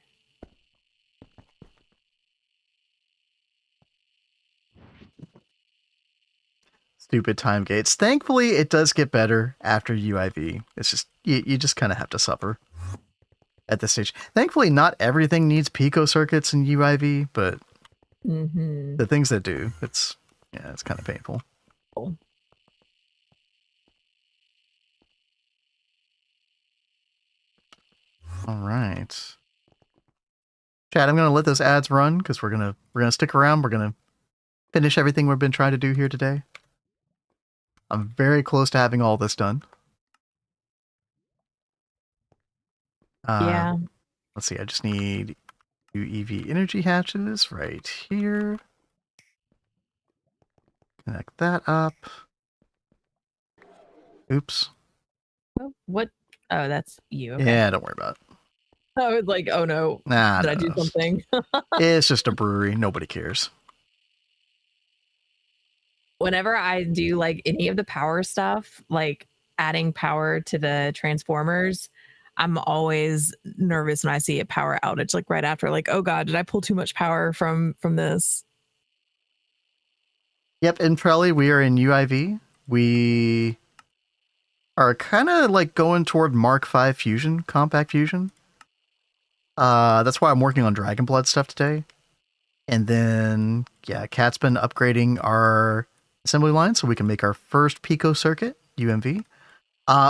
Stupid time gates. Thankfully, it does get better after UIV. It's just, you just kind of have to suffer at this stage. Thankfully, not everything needs pico circuits in UIV, but the things that do, it's kind of painful. Cool. All right. Chad, I'm going to let those ads run because we're going to stick around. We're going to finish everything we've been trying to do here today. I'm very close to having all this done. Yeah. Let's see. I just need UEV energy hatches right here. Connect that up. Oops. Oh, what? Oh, that's you. Okay. Yeah, don't worry about it. I was like, oh no. Nah, Did I do something? It's just a brewery. Nobody cares. Whenever I do like any of the power stuff, like adding power to the transformers, I'm always nervous when I see a power outage, like right after, like, oh God, did I pull too much power from this? Yep, in Prelly, we are in UIV. We are kind of like going toward Mark V fusion, compact fusion. That's why I'm working on Dragon Blood stuff today. And then, yeah, Kat's been upgrading our assembly line so we can make our first Pico circuit, UMV,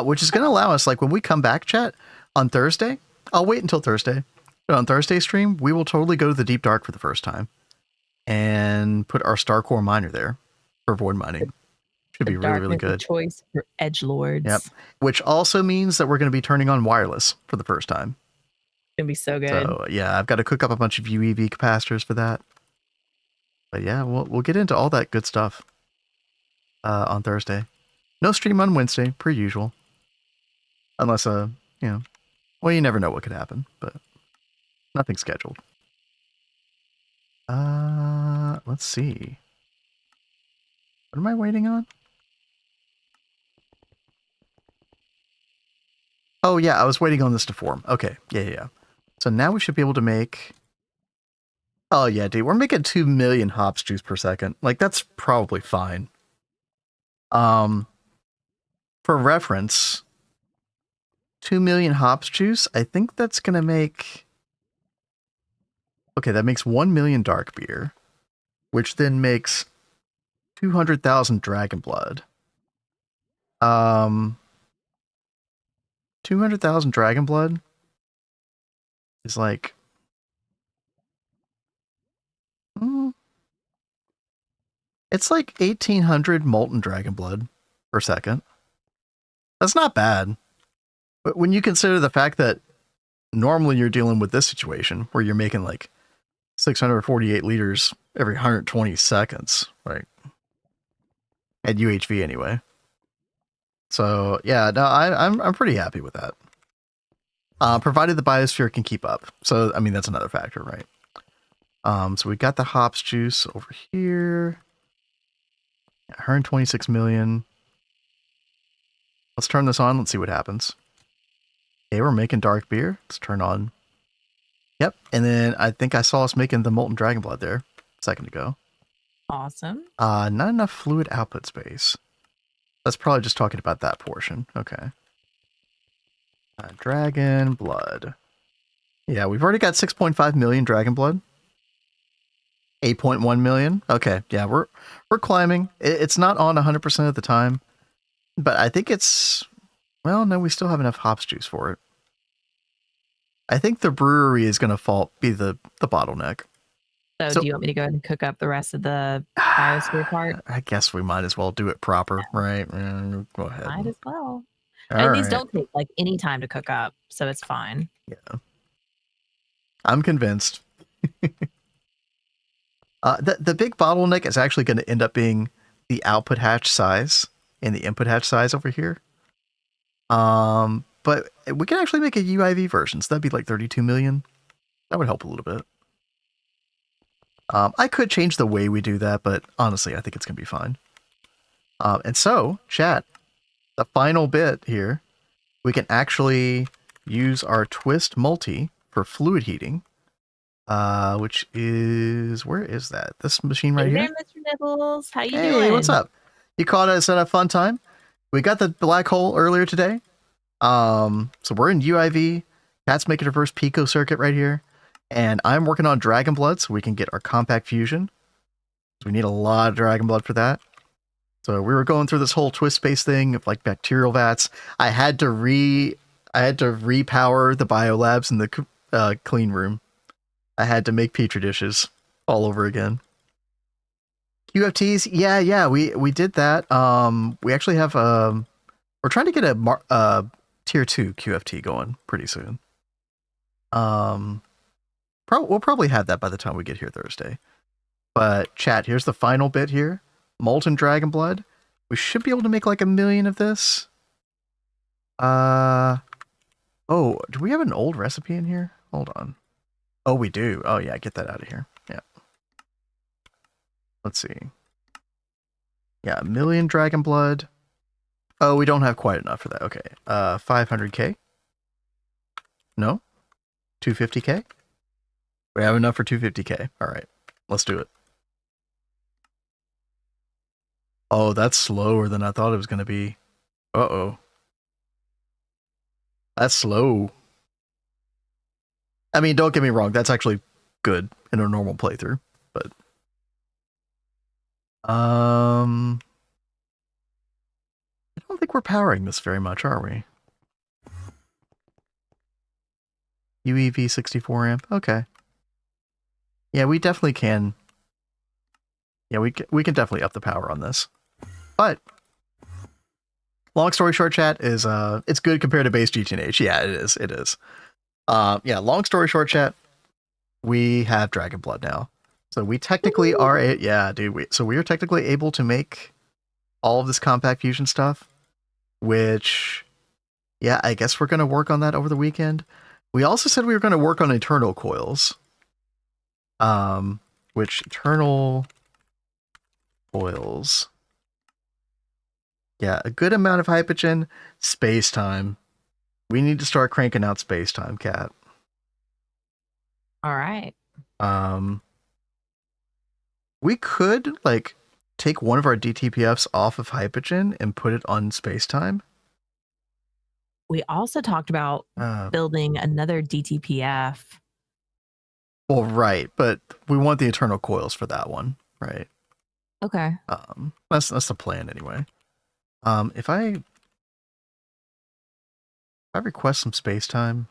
which is going to allow us, like, when we come back, chat, on Thursday, I'll wait until Thursday, but on Thursday stream, we will totally go to the Deep Dark for the first time and put our Star Core miner there for void mining. Should be really, really good. Choice for edgelords. Yep. Which also means that we're going to be turning on wireless for the first time. It's gonna be so good. So yeah, I've got to cook up a bunch of UEV capacitors for that. But yeah, we'll get into all that good stuff on Thursday. No stream on Wednesday, per usual. Unless well, you never know what could happen, but nothing scheduled. Let's see. What am I waiting on? Oh yeah, I was waiting on this to form. Okay, yeah. So now we should be able to make... Oh yeah, dude, we're making 2 million hops juice per second. Like, that's probably fine. For reference, 2 million hops juice, I think that's gonna make... Okay, that makes 1 million dark beer, which then makes 200,000 dragon blood. 200,000 dragon blood is like... It's like 1,800 molten dragon blood per second. That's not bad. But when you consider the fact that normally you're dealing with this situation where you're making like 648 liters every 120 seconds, right? At UHV anyway. So yeah, no, I'm pretty happy with that. Provided the biosphere can keep up. So I mean that's another factor, right? So we got the hops juice over here. 126 million. Let's turn this on. Let's see what happens. Okay, we're making dark beer. Let's turn on. Yep. And then I think I saw us making the molten dragon blood there a second ago. Awesome. Not enough fluid output space. That's probably just talking about that portion. Okay. Dragon blood. Yeah, we've already got 6.5 million dragon blood. 8.1 million. Okay, yeah, we're climbing. It's not on 100% of the time, but I think it's, well, no, we still have enough hops juice for it. I think the brewery is going to be the bottleneck. So, do you want me to go ahead and cook up the rest of the biosphere part? I guess we might as well do it proper, right? Go ahead. Might as well. All And these right. don't take like any time to cook up, so it's fine. Yeah. I'm convinced. The big bottleneck is actually going to end up being the output hatch size and the input hatch size over here. But we can actually make a UIV version, so that'd be like 32 million. That would help a little bit. I could change the way we do that, but honestly, I think it's going to be fine. And so, chat, the final bit here, we can actually use our twist multi for fluid heating, which is, where is that? This machine right here? Hey there, Mr. Nibbles. How you Hey, doing? what's up? You caught us at a fun time. We got the black hole earlier today. So we're in UIV. Pat's making her first Pico circuit right here. And I'm working on Dragon Blood so we can get our compact fusion. So we need a lot of Dragon Blood for that. So we were going through this whole twist space thing of like bacterial vats. I had to repower the biolabs in the clean room. I had to make petri dishes all over again. QFTs, yeah, we did that. We actually have we're trying to get a tier 2 QFT going pretty soon. We'll probably have that by the time we get here Thursday. But chat, here's the final bit here. Molten Dragon Blood. We should be able to make like 1 million of this. Oh, do we have an old recipe in here? Hold on. Oh, we do. Oh yeah, get that out of here. Yeah. Let's see. Yeah, 1 million Dragon Blood. Oh, we don't have quite enough for that. Okay. 500k? No? 250k? We have enough for 250k. All right. Let's do it. Oh, that's slower than I thought it was going to be. Uh-oh. That's slow. I mean, don't get me wrong. That's actually good in a normal playthrough, but I don't think we're powering this very much, are we? UEV 64 amp. Okay. Yeah, we definitely can. Yeah, we can definitely up the power on this. But long story short, chat is it's good compared to base GTNH. Yeah, it is. It is. Yeah, long story short, chat, we have Dragon Blood now. So we technically are we are technically able to make all of this compact fusion stuff, which, yeah, I guess we're going to work on that over the weekend. We also said we were going to work on eternal coils, which eternal coils, yeah, a good amount of hypogen, space time. We need to start cranking out space time, cat. All right. We could like take one of our DTPFs off of hypogen and put it on space time. We also talked about building another DTPF. Well, right, but we want the eternal coils for that one, right? Okay. That's the plan anyway. If I request some space time,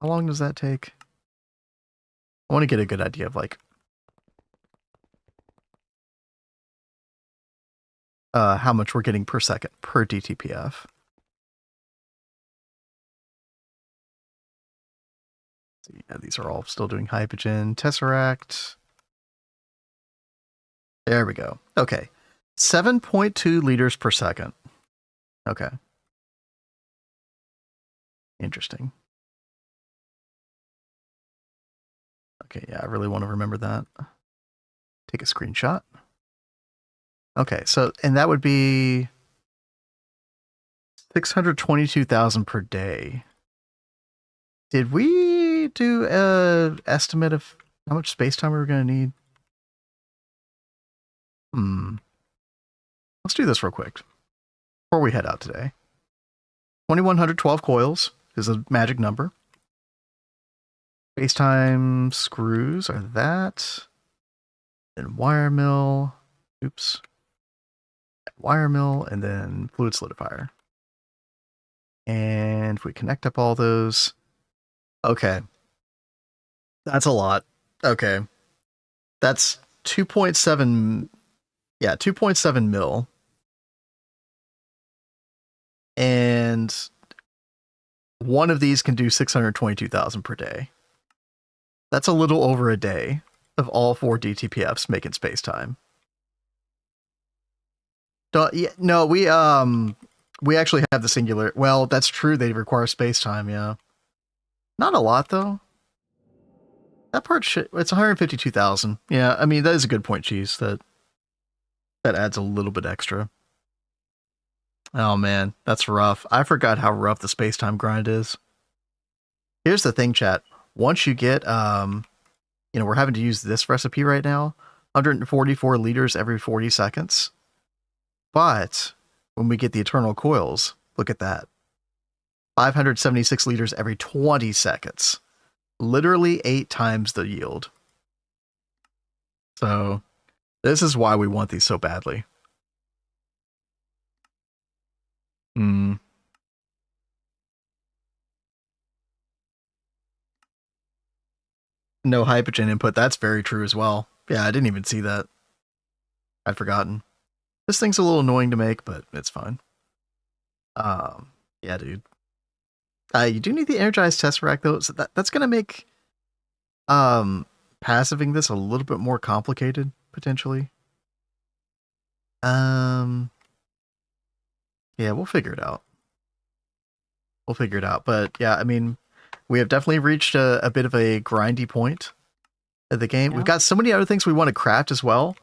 how long does that take? I want to get a good idea of like how much we're getting per second per DTPF. So yeah, these are all still doing hypogen. Tesseract. There we go. Okay. 7.2 liters per second. Okay. Interesting. Okay, yeah, I really want to remember that. Take a screenshot. Okay, so, and that would be 622,000 per day. Did we do an estimate of how much space time we were going to need? Let's do this real quick before we head out today. 2112 coils is a magic number. Spacetime screws are that. Then wire mill. Oops. Wire mill and then fluid solidifier. And if we connect up all those. Okay. That's a lot. Okay. That's 2.7. Yeah, 2.7 mil. And one of these can do 622,000 per day. That's a little over a day of all 4 DTPFs making space-time. No, we actually have the singular. Well, that's true. They require space-time, yeah. Not a lot, though. That part, it's 152,000. Yeah, I mean, that is a good point, Cheese. That adds a little bit extra. Oh, man, that's rough. I forgot how rough the space-time grind is. Here's the thing, chat. Once you get, we're having to use this recipe right now. 144 liters every 40 seconds. But when we get the eternal coils, look at that. 576 liters every 20 seconds. Literally 8 times the yield. So this is why we want these so badly. No hydrogen input. That's very true as well. Yeah, I didn't even see that. I'd forgotten. This thing's a little annoying to make, but it's fine. Yeah, dude. You do need the energized tesseract though, so that's gonna make passiving this a little bit more complicated potentially. Yeah, we'll figure it out. But yeah, I mean, we have definitely reached a bit of a grindy point of the game. Yeah. We've got so many other things we want to craft as well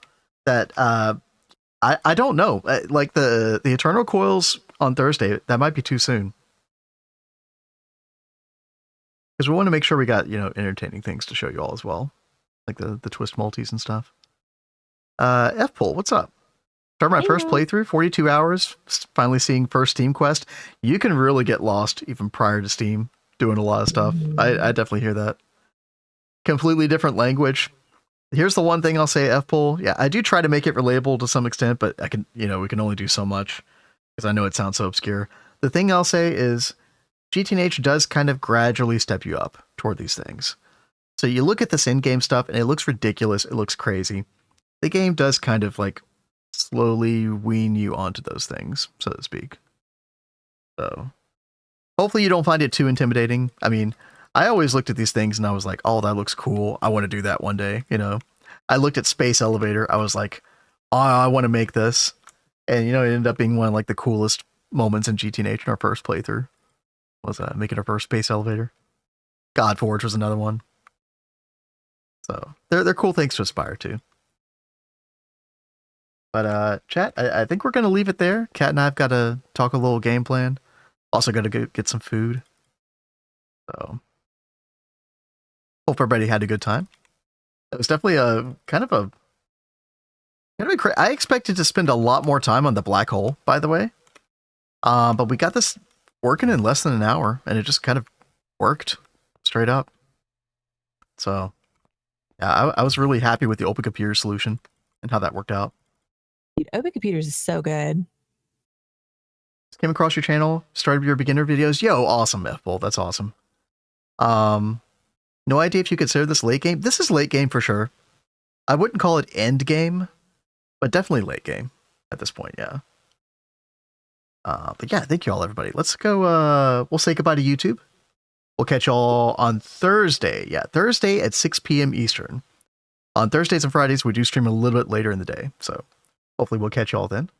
that I don't know. Like the eternal coils on Thursday, that might be too soon. Because we want to make sure we got, entertaining things to show you all as well. Like the twist multis and stuff. F-Pull, what's up? Start my first playthrough, 42 hours, finally seeing first Steam quest. You can really get lost even prior to Steam doing a lot of stuff. I definitely hear that. Completely different language. Here's the one thing I'll say, F-Pull. Yeah, I do try to make it relatable to some extent, but I can, we can only do so much because I know it sounds so obscure. The thing I'll say is GTH does kind of gradually step you up toward these things. So you look at this in-game stuff and it looks ridiculous. It looks crazy. The game does kind of like slowly wean you onto those things, so to speak. So hopefully you don't find it too intimidating. I mean, I always looked at these things and I was like, oh, that looks cool. I want to do that one day, I looked at Space Elevator. I was like, oh, I want to make this. And, it ended up being one of like the coolest moments in GTH in our first playthrough. Was making our first Space Elevator. Godforge was another one. So they're cool things to aspire to. But chat, I think we're gonna leave it there. Kat and I've got to talk a little game plan. Also got to get some food. So hope everybody had a good time. It was definitely a kind of I expected to spend a lot more time on the black hole, by the way. But we got this working in less than an hour, and it just kind of worked straight up. So yeah, I was really happy with the Open Computer solution and how that worked out. Dude, Open Computers is so good. Came across your channel, started your beginner videos. Yo, awesome, F-Bull. That's awesome. No idea if you consider this late game. This is late game for sure. I wouldn't call it end game, but definitely late game at this point, yeah. But yeah, thank you all, everybody. Let's go, we'll say goodbye to YouTube. We'll catch y'all on Thursday. Yeah, Thursday at 6 p.m. Eastern. On Thursdays and Fridays, we do stream a little bit later in the day, so hopefully we'll catch y'all then.